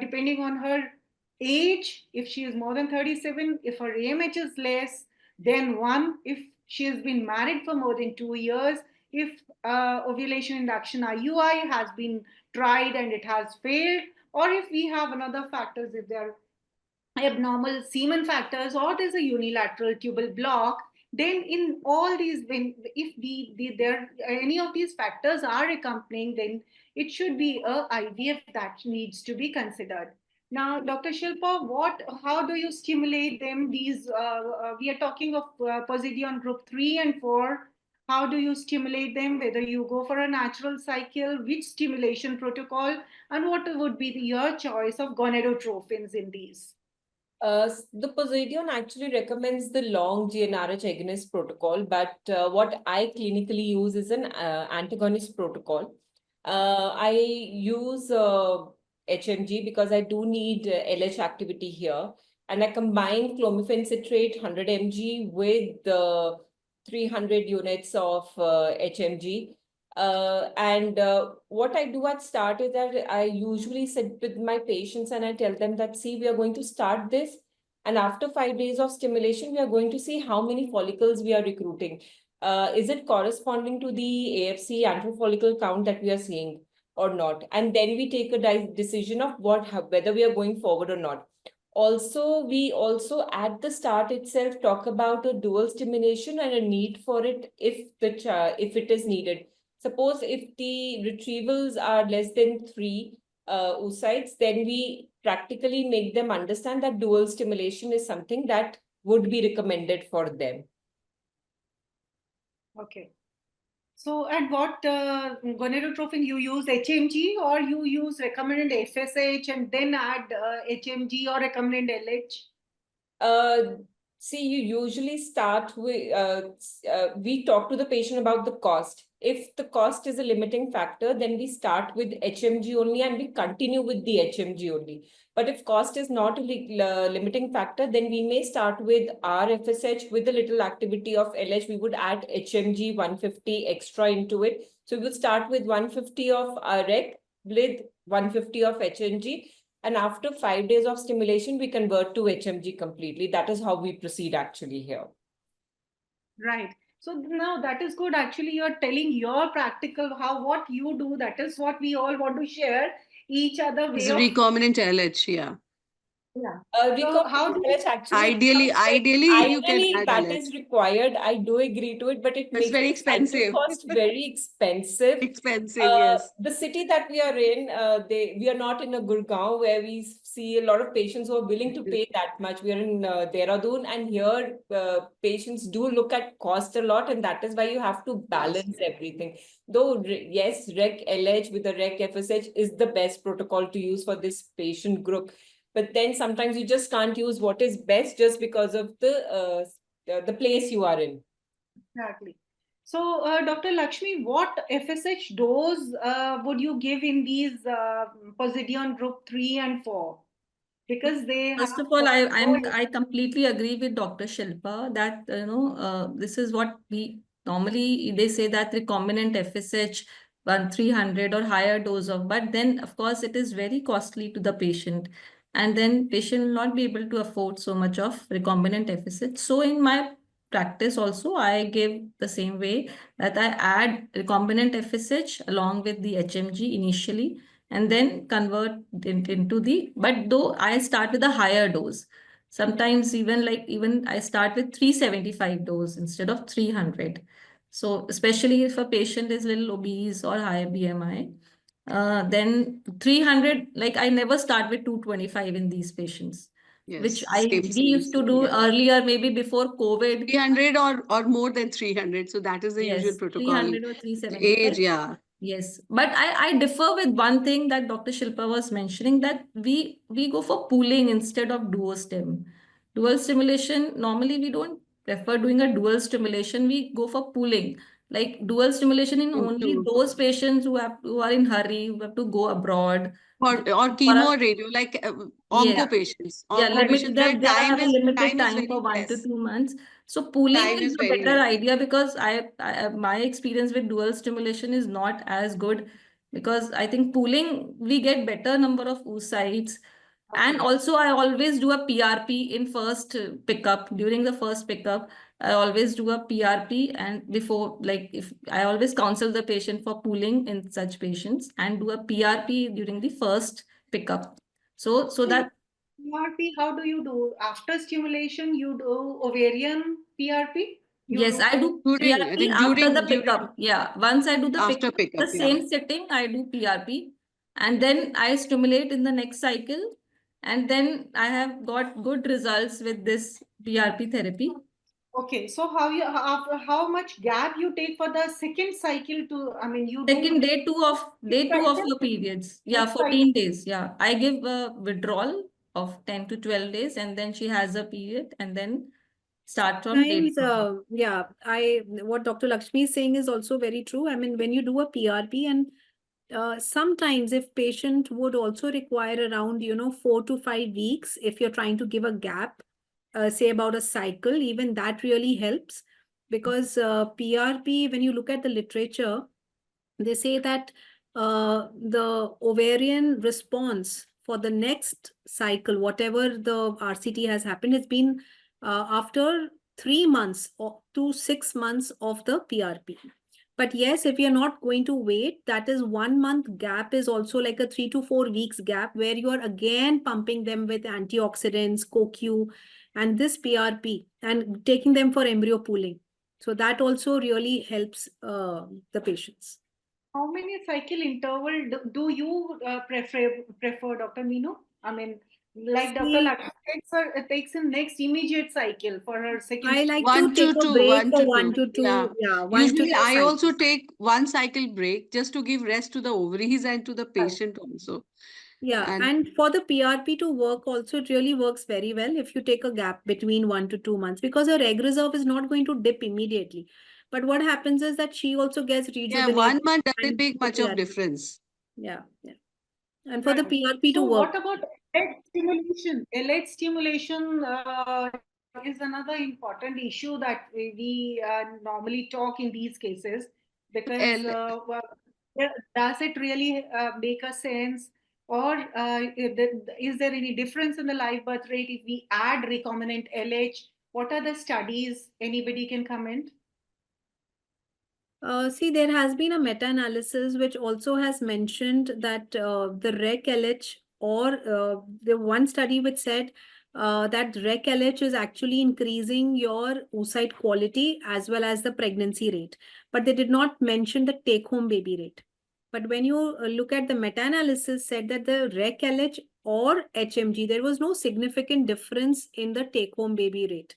Speaker 2: depending on her age, if she is more than 37, if her AMH is less, then 1, if she has been married for more than 2 years, if ovulation induction IUI has been tried and it has failed, or if we have another factors, if there are abnormal semen factors, or there's a unilateral tubal block, then in all these, when if there any of these factors are accompanying, then it should be a IVF that needs to be considered. Now, Dr. Shilpa, how do you stimulate them? These we are talking of Posidion group 3 and 4. How do you stimulate them? Whether you go for a natural cycle, which stimulation protocol, and what would be your choice of gonadotropins in these?
Speaker 11: The Poseidon actually recommends the long GnRH agonist protocol, but what I clinically use is an antagonist protocol. I use HMG because I do need LH activity here, and I combine clomiphene citrate 100 mg with 300 units of HMG. And what I do at start is that I usually sit with my patients and I tell them that, see, we are going to start this. And after 5 days of stimulation, we are going to see how many follicles we are recruiting. Is it corresponding to the AFC antral follicle count that we are seeing or not? And then we take a decision of whether we are going forward or not. Also, we also at the start itself talk about a dual stimulation and a need for it if it is needed. Suppose if the retrievals are less than 3 oocytes, then we practically make them understand that dual stimulation is something that would be recommended for them.
Speaker 2: Okay. So at what gonadotropin you use HMG or you use recombinant FSH and then add HMG or recombinant LH?
Speaker 11: See, you usually start with, we talk to the patient about the cost. If the cost is a limiting factor, then we start with HMG only and we continue with the HMG only. But if cost is not a limiting factor, then we may start with RFSH with a little activity of LH. We would add HMG 150 extra into it. So we would start with 150 of REC with 150 of HMG. And after 5 days of stimulation, we convert to HMG completely. That is how we proceed actually here.
Speaker 2: Right. So now that is good. Actually, you're telling your practical what you do. That is what we all want to share each other way
Speaker 10: It's
Speaker 2: of.
Speaker 10: recombinant LH, yeah.
Speaker 2: Yeah.
Speaker 11: So
Speaker 2: how do
Speaker 11: LH actually
Speaker 10: Ideally, you can add
Speaker 11: that
Speaker 10: LH.
Speaker 11: is required. I do agree to it, but it
Speaker 10: It's
Speaker 11: makes
Speaker 10: very
Speaker 11: the cycle
Speaker 10: expensive.
Speaker 11: cost very expensive.
Speaker 10: Expensive, yes.
Speaker 11: The city that we are in, we are not in a Gurgaon where we see a lot of patients who are willing to pay that much. We are in Dehradun, and here patients do look at cost a lot, and that is why you have to balance everything. Though yes, REC LH with the REC FSH is the best protocol to use for this patient group. But then sometimes you just can't use what is best just because of the place you are in.
Speaker 2: Exactly. So, Dr. Lakshmi, what FSH dose would you give in these Posidion group 3 and 4? Because they
Speaker 8: First
Speaker 2: have
Speaker 8: of all, I completely agree with Dr. Shilpa that this is what we normally they say that recombinant FSH 300 or higher dose of, but then of course it is very costly to the patient, and then patient will not be able to afford so much of recombinant FSH. So in my practice also, I give the same way that I add recombinant FSH along with the HMG initially, and then convert into the, but though I start with a higher dose. Sometimes even I start with 375 dose instead of 300. So especially if a patient is little obese or higher BMI, then 300, like I never start with 225 in these patients, which
Speaker 10: Yes,
Speaker 11: we used to do earlier, maybe before COVID.
Speaker 10: 300 or more than 300. So that is the usual
Speaker 11: Yes,
Speaker 10: protocol.
Speaker 11: 300 or
Speaker 10: The
Speaker 11: 375.
Speaker 10: age, yeah.
Speaker 11: Yes, but I differ with one thing that Dr. Shilpa was mentioning, that we go for pooling instead of dual stim. Dual stimulation, normally we don't prefer doing a dual stimulation. We go for pooling. Like dual stimulation in only those patients who are in hurry, who have to go abroad.
Speaker 10: Or chemo or radio, like onco patients.
Speaker 11: Yeah,
Speaker 10: Onco patients where
Speaker 11: there are a limited
Speaker 10: time is
Speaker 11: time
Speaker 10: very
Speaker 11: for 1 to
Speaker 10: less.
Speaker 11: 2 months. So pooling
Speaker 10: Time
Speaker 11: is
Speaker 10: is
Speaker 11: a
Speaker 10: very
Speaker 11: better
Speaker 10: less.
Speaker 11: idea, because my experience with dual stimulation is not as good, because I think pooling we get better number of oocytes. And also I always do a PRP in first pickup. During the first pickup, I always do a PRP, and before, like, if I always counsel the patient for pooling in such patients and do a PRP during the first pickup. So that
Speaker 2: PRP, how do you do? After stimulation, you do ovarian PRP?
Speaker 11: yes, I do
Speaker 10: I
Speaker 11: PRP
Speaker 10: think
Speaker 11: after the
Speaker 10: during
Speaker 11: pickup. Yeah, once I do the
Speaker 10: after
Speaker 11: pickup, the
Speaker 10: pickup, yeah.
Speaker 11: same sitting, I do PRP, and then I stimulate in the next cycle, and then I have got good results with this PRP therapy.
Speaker 2: Okay, so how much gap you take for the second cycle to, I mean, you
Speaker 11: Second
Speaker 2: do
Speaker 11: day two of your periods. Yeah, 14 days. Yeah, I give a withdrawal of 10 to 12 days, and then she has a period, and then start from day
Speaker 4: Times,
Speaker 11: 2.
Speaker 4: yeah, what Dr. Lakshmi is saying is also very true. I mean, when you do a PRP, and sometimes if patient would also require around 4 to 5 weeks, if you're trying to give a gap, say about a cycle, even that really helps, because PRP, when you look at the literature, they say that the ovarian response for the next cycle, whatever the RCT has happened, has been after 3 months or to 6 months of the PRP. But yes, if you're not going to wait, that is 1 month gap is also like a 3 to 4 weeks gap, where you are again pumping them with antioxidants, CoQ, and this PRP, and taking them for embryo pooling. So that also really helps the patients.
Speaker 2: How many cycle interval do you prefer, Dr. Meenu? I mean, Like Dr.
Speaker 4: See,
Speaker 2: Lakshmi takes a next immediate cycle for her second.
Speaker 4: I like
Speaker 10: One
Speaker 4: to take
Speaker 10: to
Speaker 4: a
Speaker 10: two,
Speaker 4: break
Speaker 10: one
Speaker 4: for
Speaker 10: to
Speaker 4: one
Speaker 10: two.
Speaker 4: to two,
Speaker 10: Yeah.
Speaker 4: yeah, 1 to
Speaker 10: Usually,
Speaker 4: 2
Speaker 10: I also
Speaker 4: cycles.
Speaker 10: take one cycle break just to give rest to the ovaries and to the patient also.
Speaker 4: Yeah,
Speaker 10: And
Speaker 4: and for the PRP to work also, it really works very well if you take a gap between 1 to 2 months, because your egg reserve is not going to dip immediately. But what happens is that she also gets
Speaker 10: yeah,
Speaker 4: rejuvenated
Speaker 10: 1 month doesn't
Speaker 4: and
Speaker 10: make
Speaker 4: the
Speaker 10: much of
Speaker 4: PRP.
Speaker 10: difference.
Speaker 4: Yeah, yeah. And for the
Speaker 2: Right.
Speaker 4: PRP to
Speaker 2: So
Speaker 4: work,
Speaker 2: what about LH stimulation? LH stimulation is another important issue that we normally talk in these cases, because
Speaker 10: L
Speaker 2: well, does it really make a sense, or is there any difference in the live birth rate if we add recombinant LH? What are the studies? Anybody can comment?
Speaker 4: see, there has been a meta-analysis which also has mentioned that the REC-LH, or the one study which said that REC-LH is actually increasing your oocyte quality as well as the pregnancy rate. But they did not mention the take-home baby rate. But when you look at the meta-analysis, said that the REC-LH or HMG, there was no significant difference in the take-home baby rate.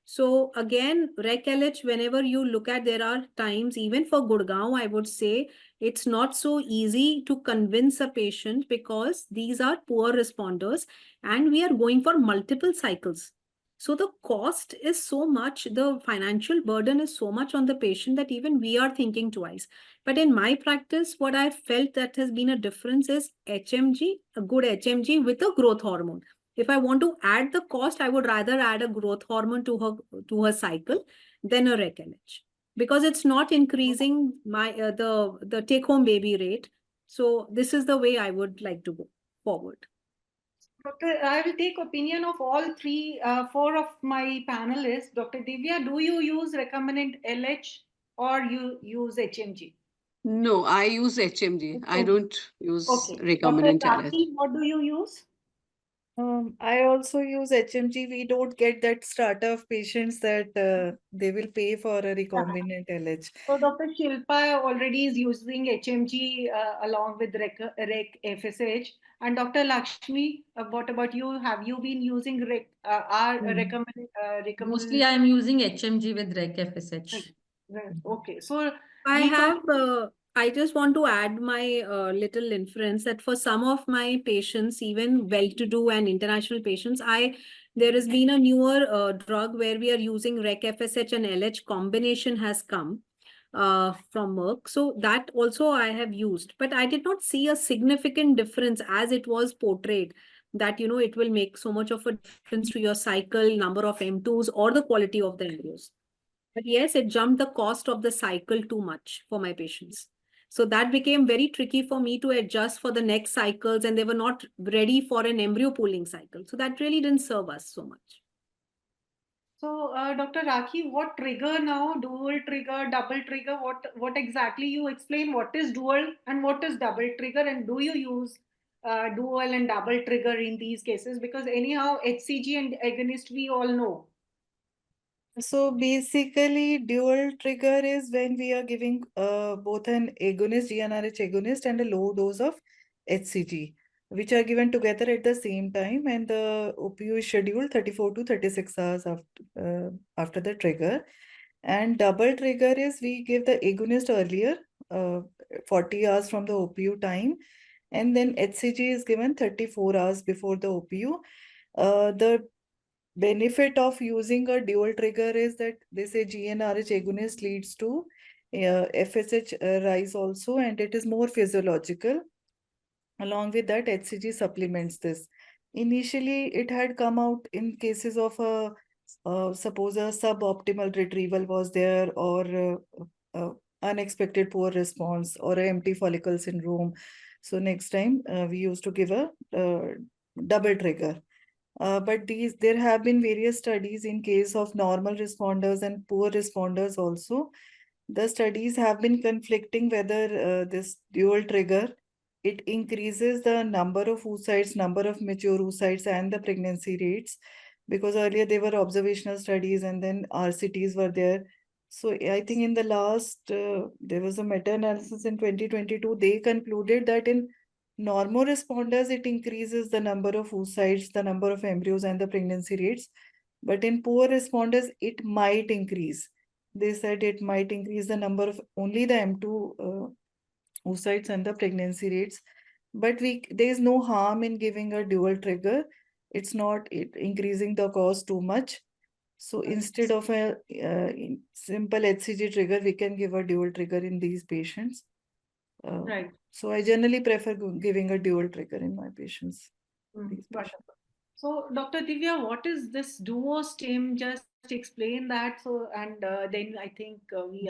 Speaker 4: So again, REC-LH, whenever you look at, there are times, even for Gurgaon, I would say, it's not so easy to convince a patient because these are poor responders and we are going for multiple cycles. So the cost is so much, the financial burden is so much on the patient that even we are thinking twice. But in my practice, what I felt that has been a difference is HMG, a good HMG with a growth hormone. If I want to add the cost, I would rather add a growth hormone to her cycle than a REC-LH, because it's not increasing my the take home baby rate. So this is the way I would like to go forward.
Speaker 2: Doctor, I will take opinion of all three, four of my panelists. Dr. Divya, do you use recombinant LH or you use HMG?
Speaker 10: No, I use HMG. I don't use
Speaker 2: Okay. Dr.
Speaker 10: recombinant LH.
Speaker 2: Rathi, what do you use?
Speaker 9: I also use HMG. We don't get that strata of patients that they will pay for a recombinant LH.
Speaker 2: So Dr. Shilpa already is using HMG along with REC FSH. And Dr. Lakshmi, what about you? Have you been using
Speaker 12: Mostly I'm using HMG with REC FSH.
Speaker 2: Okay, so
Speaker 4: I just want to add my little inference that for some of my patients, even well-to-do and international patients, there has been a newer drug where we are using REC FSH and LH combination has come from Merck. So that also I have used, but I did not see a significant difference as it was portrayed, that, you know, it will make so much of a difference to your cycle, number of M2s, or the quality of the embryos. But yes, it jumped the cost of the cycle too much for my patients. So that became very tricky for me to adjust for the next cycles, and they were not ready for an embryo pooling cycle. So that really didn't serve us so much.
Speaker 2: So, Dr. Rakhi, what trigger now? Dual trigger, double trigger? What exactly you explain? What is dual and what is double trigger? And do you use dual and double trigger in these cases? Because anyhow, HCG and agonist we all know.
Speaker 9: So basically, dual trigger is when we are giving both an agonist, GnRH agonist, and a low dose of HCG, which are given together at the same time, and the OPU is scheduled 34 to 36 hours after the trigger. And double trigger is we give the agonist earlier, 40 hours from the OPU time, and then HCG is given 34 hours before the OPU. The benefit of using a dual trigger is that they say GnRH agonist leads to FSH rise also, and it is more physiological. Along with that, HCG supplements this. Initially, it had come out in cases of suppose a suboptimal retrieval was there, or unexpected poor response, or a empty follicle syndrome. So next time we used to give a double trigger. But there have been various studies in case of normal responders and poor responders also. The studies have been conflicting whether this dual trigger, it increases the number of oocytes, number of mature oocytes, and the pregnancy rates. Because earlier they were observational studies and then RCTs were there. So I think in the last, there was a meta-analysis in 2022, they concluded that in Normal responders, it increases the number of oocytes, the number of embryos, and the pregnancy rates. But in poor responders, it might increase. They said it might increase the number of only the M2 oocytes and the pregnancy rates. But there is no harm in giving a dual trigger. It's not increasing the cause too much. So instead of a simple HCG trigger, we can give a dual trigger in these patients.
Speaker 2: Right.
Speaker 9: So I generally prefer giving a dual trigger in my patients.
Speaker 2: Wonderful. So, Dr. Divya, what is this duo-stim? Just explain that. So, and then I think
Speaker 10: we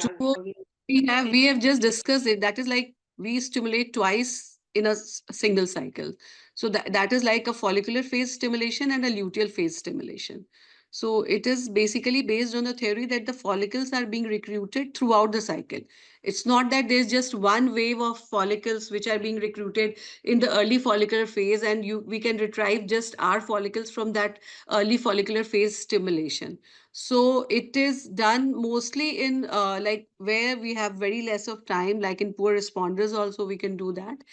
Speaker 10: have just discussed it. That is like we stimulate twice in a single cycle. So that is like a follicular phase stimulation and a luteal phase stimulation. So it is basically based on the theory that the follicles are being recruited throughout the cycle. It's not that there's just one wave of follicles which are being recruited in the early follicular phase and we can retrieve just our follicles from that early follicular phase stimulation. So it is done mostly in like where we have very less of time, like in poor responders also we can do that.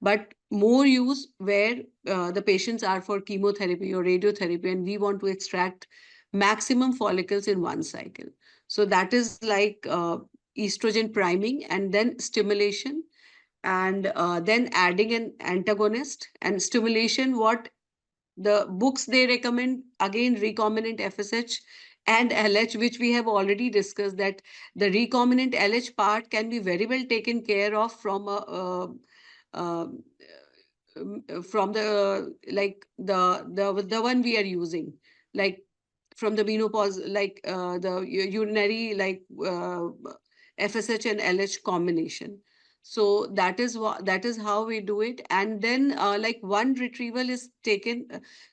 Speaker 10: But more use where the patients are for chemotherapy or radiotherapy and we want to extract maximum follicles in one cycle. So that is like estrogen priming and then stimulation and then adding an antagonist and stimulation. What the books they recommend, again, recombinant FSH and LH, which we have already discussed, that the recombinant LH part can be very well taken care of from a from the like the one we are using, like from the menopause, like the urinary, like FSH and LH combination. So that is what, that is how we do it. And then like one retrieval is taken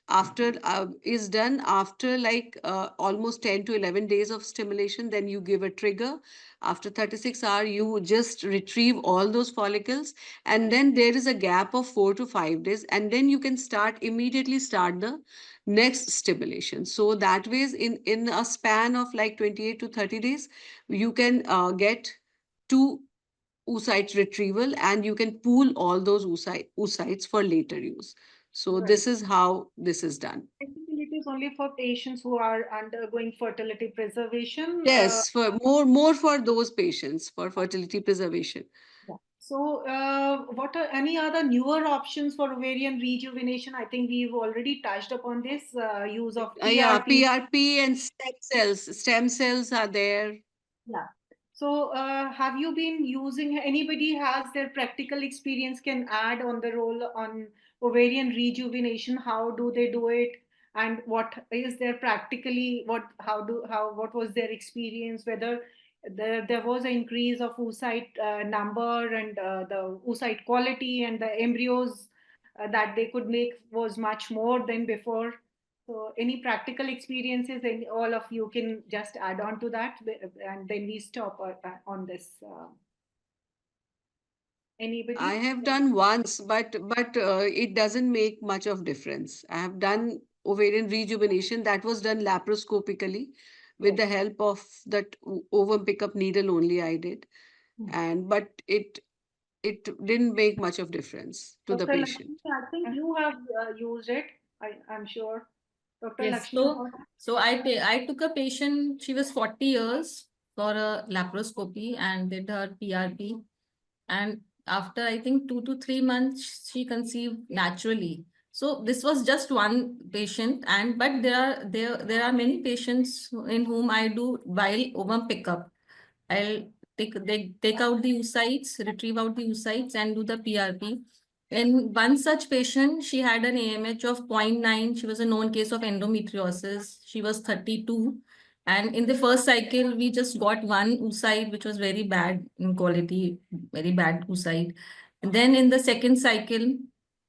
Speaker 10: after is done after like almost 10 to 11 days of stimulation. Then you give a trigger. After 36 hours, you just retrieve all those follicles. And then there is a gap of 4 to 5 days. And then you can immediately start the next stimulation. So that ways in a span of like 28 to 30 days, you can get 2 oocyte retrieval and you can pool all those oocytes for later use. So this is how this is done.
Speaker 2: Basically, it is only for patients who are undergoing fertility preservation.
Speaker 10: Yes, for more for those patients for fertility preservation.
Speaker 2: So, what are any other newer options for ovarian rejuvenation? I think we've already touched upon this use of PRP.
Speaker 10: Yeah, PRP and stem cells. Stem cells are there.
Speaker 2: Yeah. So, have you been using, anybody has their practical experience can add on the role on ovarian rejuvenation? How do they do it? And what is their practically, what was their experience? Whether there was an increase of oocyte number and the oocyte quality and the embryos that they could make was much more than before. So any practical experiences, and all of you can just add on to that, and then we stop on this. Anybody?
Speaker 10: I have done once, but it doesn't make much of difference. I have done ovarian rejuvenation that was done laparoscopically with the help of that ovum pickup needle only I did, and but it didn't make much of difference to the
Speaker 2: Dr.
Speaker 10: patient.
Speaker 2: Lakshmi, I think you have used it. I'm sure. Dr.
Speaker 12: Yes,
Speaker 2: Lakshmi.
Speaker 12: so I took a patient, she was 40 years for a laparoscopy and did her PRP. And after I think 2 to 3 months, she conceived naturally. So this was just one patient, and but there are many patients in whom I do while ovum pickup. I'll take out the oocytes, retrieve out the oocytes, and do the PRP. In one such patient, she had an AMH of 0.9. She was a known case of endometriosis. She was 32. And in the first cycle, we just got one oocyte, which was very bad in quality, very bad oocyte. And then in the second cycle,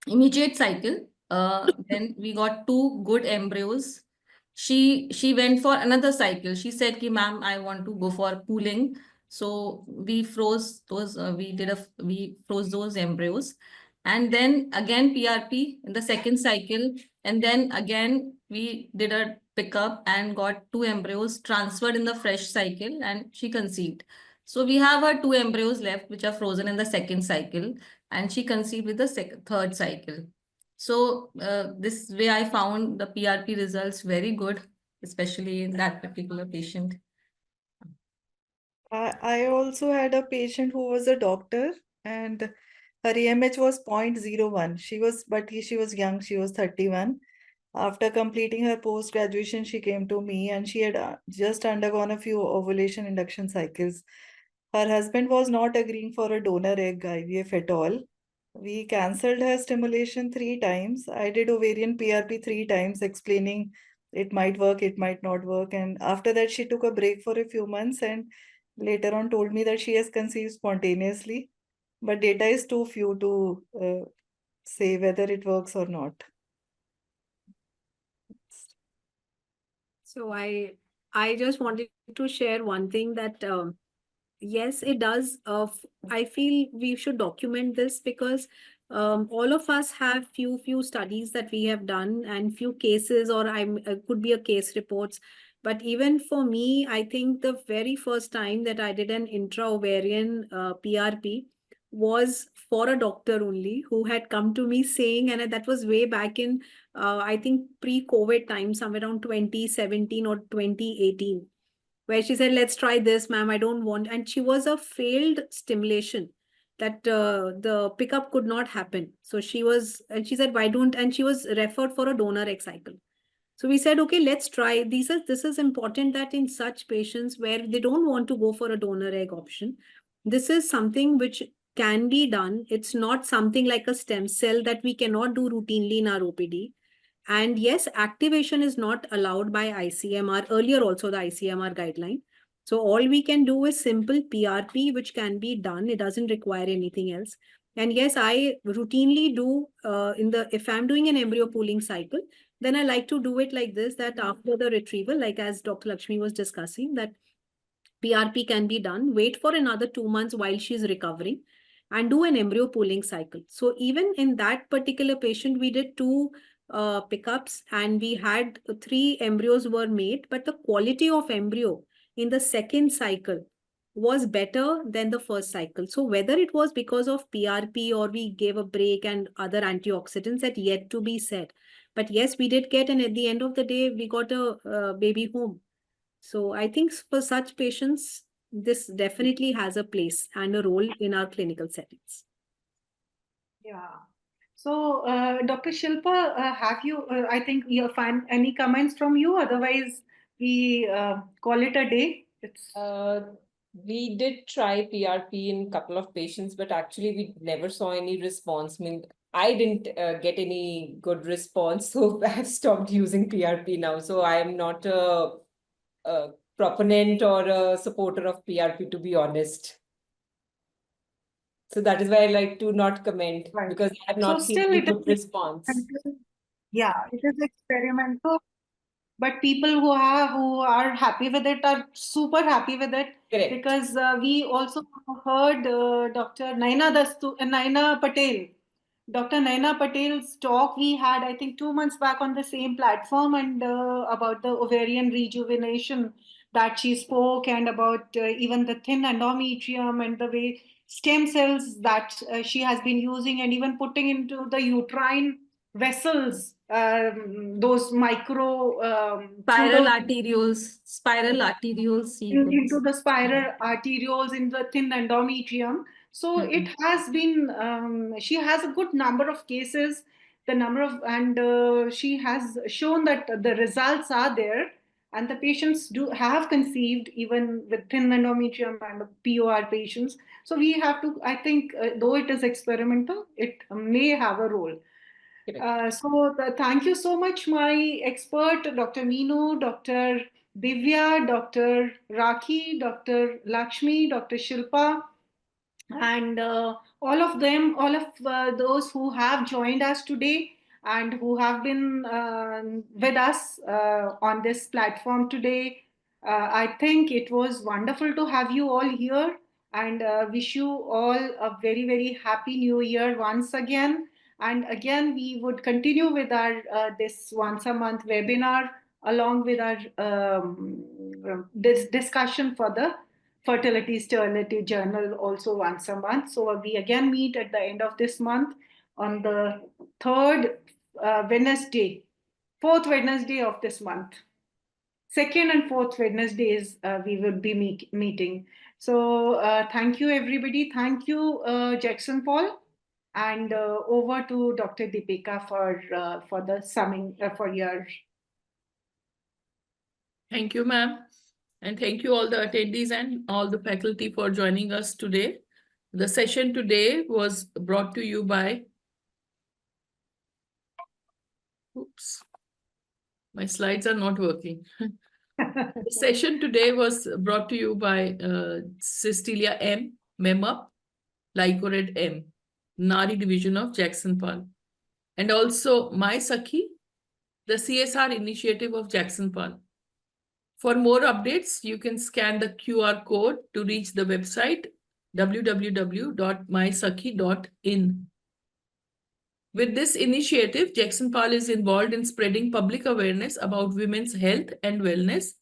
Speaker 12: immediate cycle, then we got 2 good embryos. She went for another cycle. She said, "Ki ma'am, I want to go for pooling." So we froze those. We froze those embryos, and then again PRP in the second cycle, and then again we did a pickup and got 2 embryos transferred in the fresh cycle, and she conceived. So we have her 2 embryos left, which are frozen in the second cycle, and she conceived with the third cycle. So this way I found the PRP results very good, especially in that particular patient.
Speaker 9: I also had a patient who was a doctor, and her EMH was 0.01. She was young, she was 31. After completing her post-graduation, she came to me and she had just undergone a few ovulation induction cycles. Her husband was not agreeing for a donor egg IVF at all. We cancelled her stimulation 3 times. I did ovarian PRP 3 times, explaining it might work, it might not work. And after that, she took a break for a few months and later on told me that she has conceived spontaneously. But data is too few to say whether it works or not.
Speaker 4: So I just wanted to share one thing that yes, it does. I feel we should document this because all of us have few studies that we have done and few cases, or could be a case reports. But even for me, I think the very first time that I did an intra-ovarian PRP was for a doctor only who had come to me saying, and that was way back in, I think pre-COVID time, somewhere around 2017 or 2018, where she said, let's try this, ma'am, I don't want. And she was a failed stimulation that the pickup could not happen. So and she said, why don't, and she was referred for a donor egg cycle. So we said, okay, let's try. This is important that in such patients where they don't want to go for a donor egg option, this is something which can be done. It's not something like a stem cell that we cannot do routinely in our OPD. And yes, activation is not allowed by ICMR, earlier also the ICMR guideline. So all we can do is simple PRP, which can be done. It doesn't require anything else. And yes, I routinely do if I'm doing an embryo pooling cycle, then I like to do it like this, that after the retrieval, like as Dr. Lakshmi was discussing, that PRP can be done, wait for another 2 months while she's recovering and do an embryo pooling cycle. So even in that particular patient, we did 2 pickups and we had 3 embryos were made, but the quality of embryo in the second cycle was better than the first cycle. So whether it was because of PRP or we gave a break and other antioxidants, that yet to be said. But yes, we did get, and at the end of the day, we got a baby home. So I think for such patients, this definitely has a place and a role in our clinical settings.
Speaker 2: Yeah. So, Dr. Shilpa, have you, I think you find any comments from you? Otherwise, we call it a day.
Speaker 11: We did try PRP in a couple of patients, but actually we never saw any response. I mean, I didn't get any good response, so I have stopped using PRP now. So I am not a proponent or a supporter of PRP, to be honest. So that is why I like to not comment,
Speaker 2: Right.
Speaker 11: because I have not seen any good response.
Speaker 2: Yeah, it is experimental. But people who are happy with it are super happy with it.
Speaker 11: Correct.
Speaker 2: Because we also heard Dr. Naina Patel. Dr. Naina Patel's talk we had, I think, 2 months back on the same platform, and about the ovarian rejuvenation that she spoke, and about even the thin endometrium and the way stem cells that she has been using, and even putting into the uterine vessels, those micro
Speaker 12: Spiral arterioles
Speaker 2: into the spiral arterioles in the thin endometrium. So it has been, she has a good number of cases, and she has shown that the results are there, and the patients have conceived even with thin endometrium and POR patients. So we have to, I think, though it is experimental, it may have a role. Thank you so much, my expert, Dr. Meenu, Dr. Divya, Dr. Rakhi, Dr. Lakshmi, Dr. Shilpa, and all of them, all of those who have joined us today and who have been with us on this platform today. I think it was wonderful to have you all here, and wish you all a very, very happy new year once again. And again, we would continue with our this once a month webinar along with our this discussion for the Fertility Sterility Journal also once a month. So we again meet at the end of this month on the fourth Wednesday of this month. Second and fourth Wednesdays we will be meeting. So thank you, everybody. Thank you, Jagsonpal. And over to Dr. Deepika for the summing for your.
Speaker 1: Thank you, ma'am. And thank you all the attendees and all the faculty for joining us today. The session today was brought to you by, oops, my slides are not working. The session today was brought to you by Cystelia M, MEMUP, Lycored M, NAARI division of Jagsonpal, and also My Sakhi, the CSR initiative of Jagsonpal. For more updates, you can scan the QR code to reach the website www.mysakhi.in. With this initiative, Jagsonpal is involved in spreading public awareness about women's health and wellness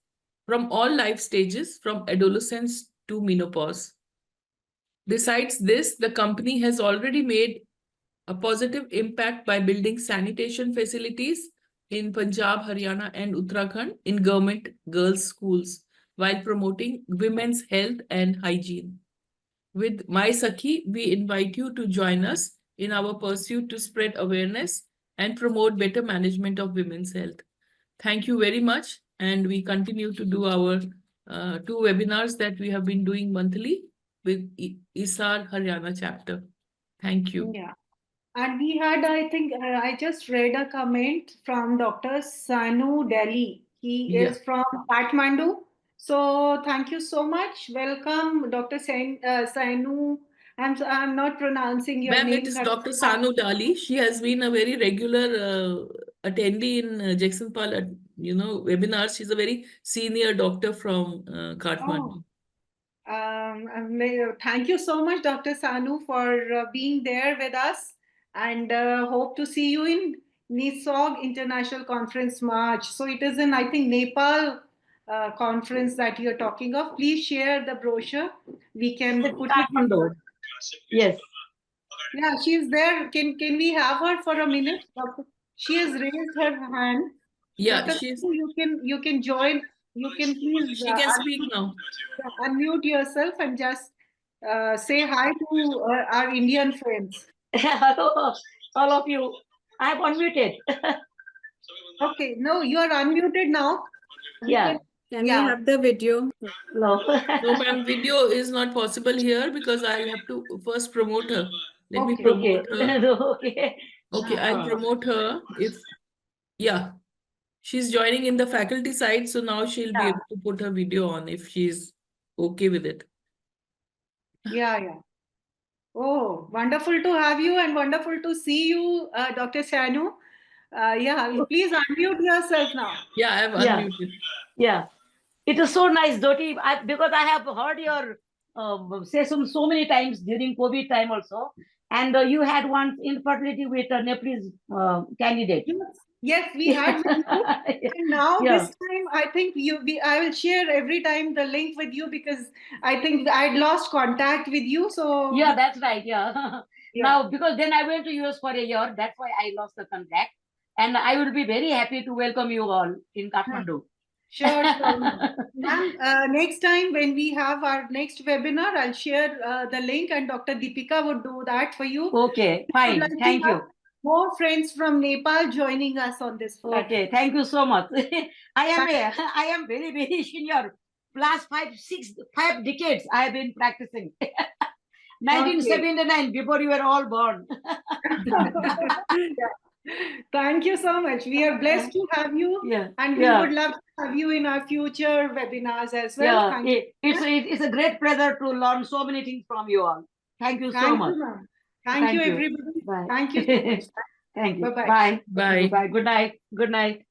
Speaker 1: from all life stages, from adolescence to menopause. Besides this, the company has already made a positive impact by building sanitation facilities in Punjab, Haryana, and Uttarakhand in government girls' schools while promoting women's health and hygiene. With My Sakhi, we invite you to join us in our pursuit to spread awareness and promote better management of women's health. Thank you very much. And we continue to do our 2 webinars that we have been doing monthly with ISAR Haryana chapter. Thank you.
Speaker 2: Yeah. And we had, I think, I just read a comment from Dr. Sanu Delhi. He is from Kathmandu. So thank you so much. Welcome, Dr. Sanu. I'm not pronouncing your
Speaker 1: Ma'am,
Speaker 2: name.
Speaker 1: it is Dr. Sanu Dali. She has been a very regular attendee in Jagsonpal, webinars. She's a very senior doctor from Kathmandu.
Speaker 2: Thank you so much, Dr. Sanu, for being there with us, and hope to see you in NISOG International Conference March. So it is in, I think, Nepal conference that you're talking of. Please share the brochure. We can put it.
Speaker 13: Yes.
Speaker 2: Yeah, she's there. Can we have her for a minute? She has raised her hand.
Speaker 1: Yeah,
Speaker 2: Dr. Sanu, you can join. You can please.
Speaker 1: She can speak now.
Speaker 2: Unmute yourself and just say hi to our Indian friends.
Speaker 13: Hello, all of you. I have unmuted.
Speaker 2: Okay, no, you are unmuted now.
Speaker 13: Yeah.
Speaker 4: Can we have the video?
Speaker 13: No.
Speaker 1: No, ma'am, video is not possible here because I have to first promote her. Let me promote her.
Speaker 13: Okay.
Speaker 1: Okay, I'll promote her if, yeah. She's joining in the faculty side, so now she'll be able to put her video on if she's okay with it.
Speaker 2: Yeah. Oh, wonderful to have you and wonderful to see you, Dr. Sanu. Please unmute yourself now.
Speaker 1: Yeah, I've unmuted.
Speaker 13: Yeah. It is so nice, Doti, because I have heard your say so many times during COVID time also. And you had one infertility with a Nepalese candidate.
Speaker 2: Yes, we had with you. And now this time, I think I will share every time the link with you because I think I'd lost contact with you. So
Speaker 13: yeah, that's right. Yeah. Now, because then I went to US for a year. That's why I lost the contact. And I will be very happy to welcome you all in Kathmandu.
Speaker 2: Sure. Ma'am, next time when we have our next webinar, I'll share the link and Dr. Deepika would do that for you.
Speaker 13: Okay, fine. Thank you.
Speaker 2: More friends from Nepal joining us on this platform.
Speaker 13: Okay, thank you so much. I am very, very senior. Last 5 decades I have been practicing. 1979, before you were all born.
Speaker 2: Thank you so much. We are blessed to have you, and we would love to have you in our future webinars as well.
Speaker 13: Yeah, it's a great pleasure to learn so many things from you all. Thank you so much.
Speaker 2: Thank you, everybody.
Speaker 13: Bye.
Speaker 2: Thank you so much.
Speaker 13: Thank you.
Speaker 2: Bye-bye.
Speaker 13: Bye. Bye. Good night. Good night.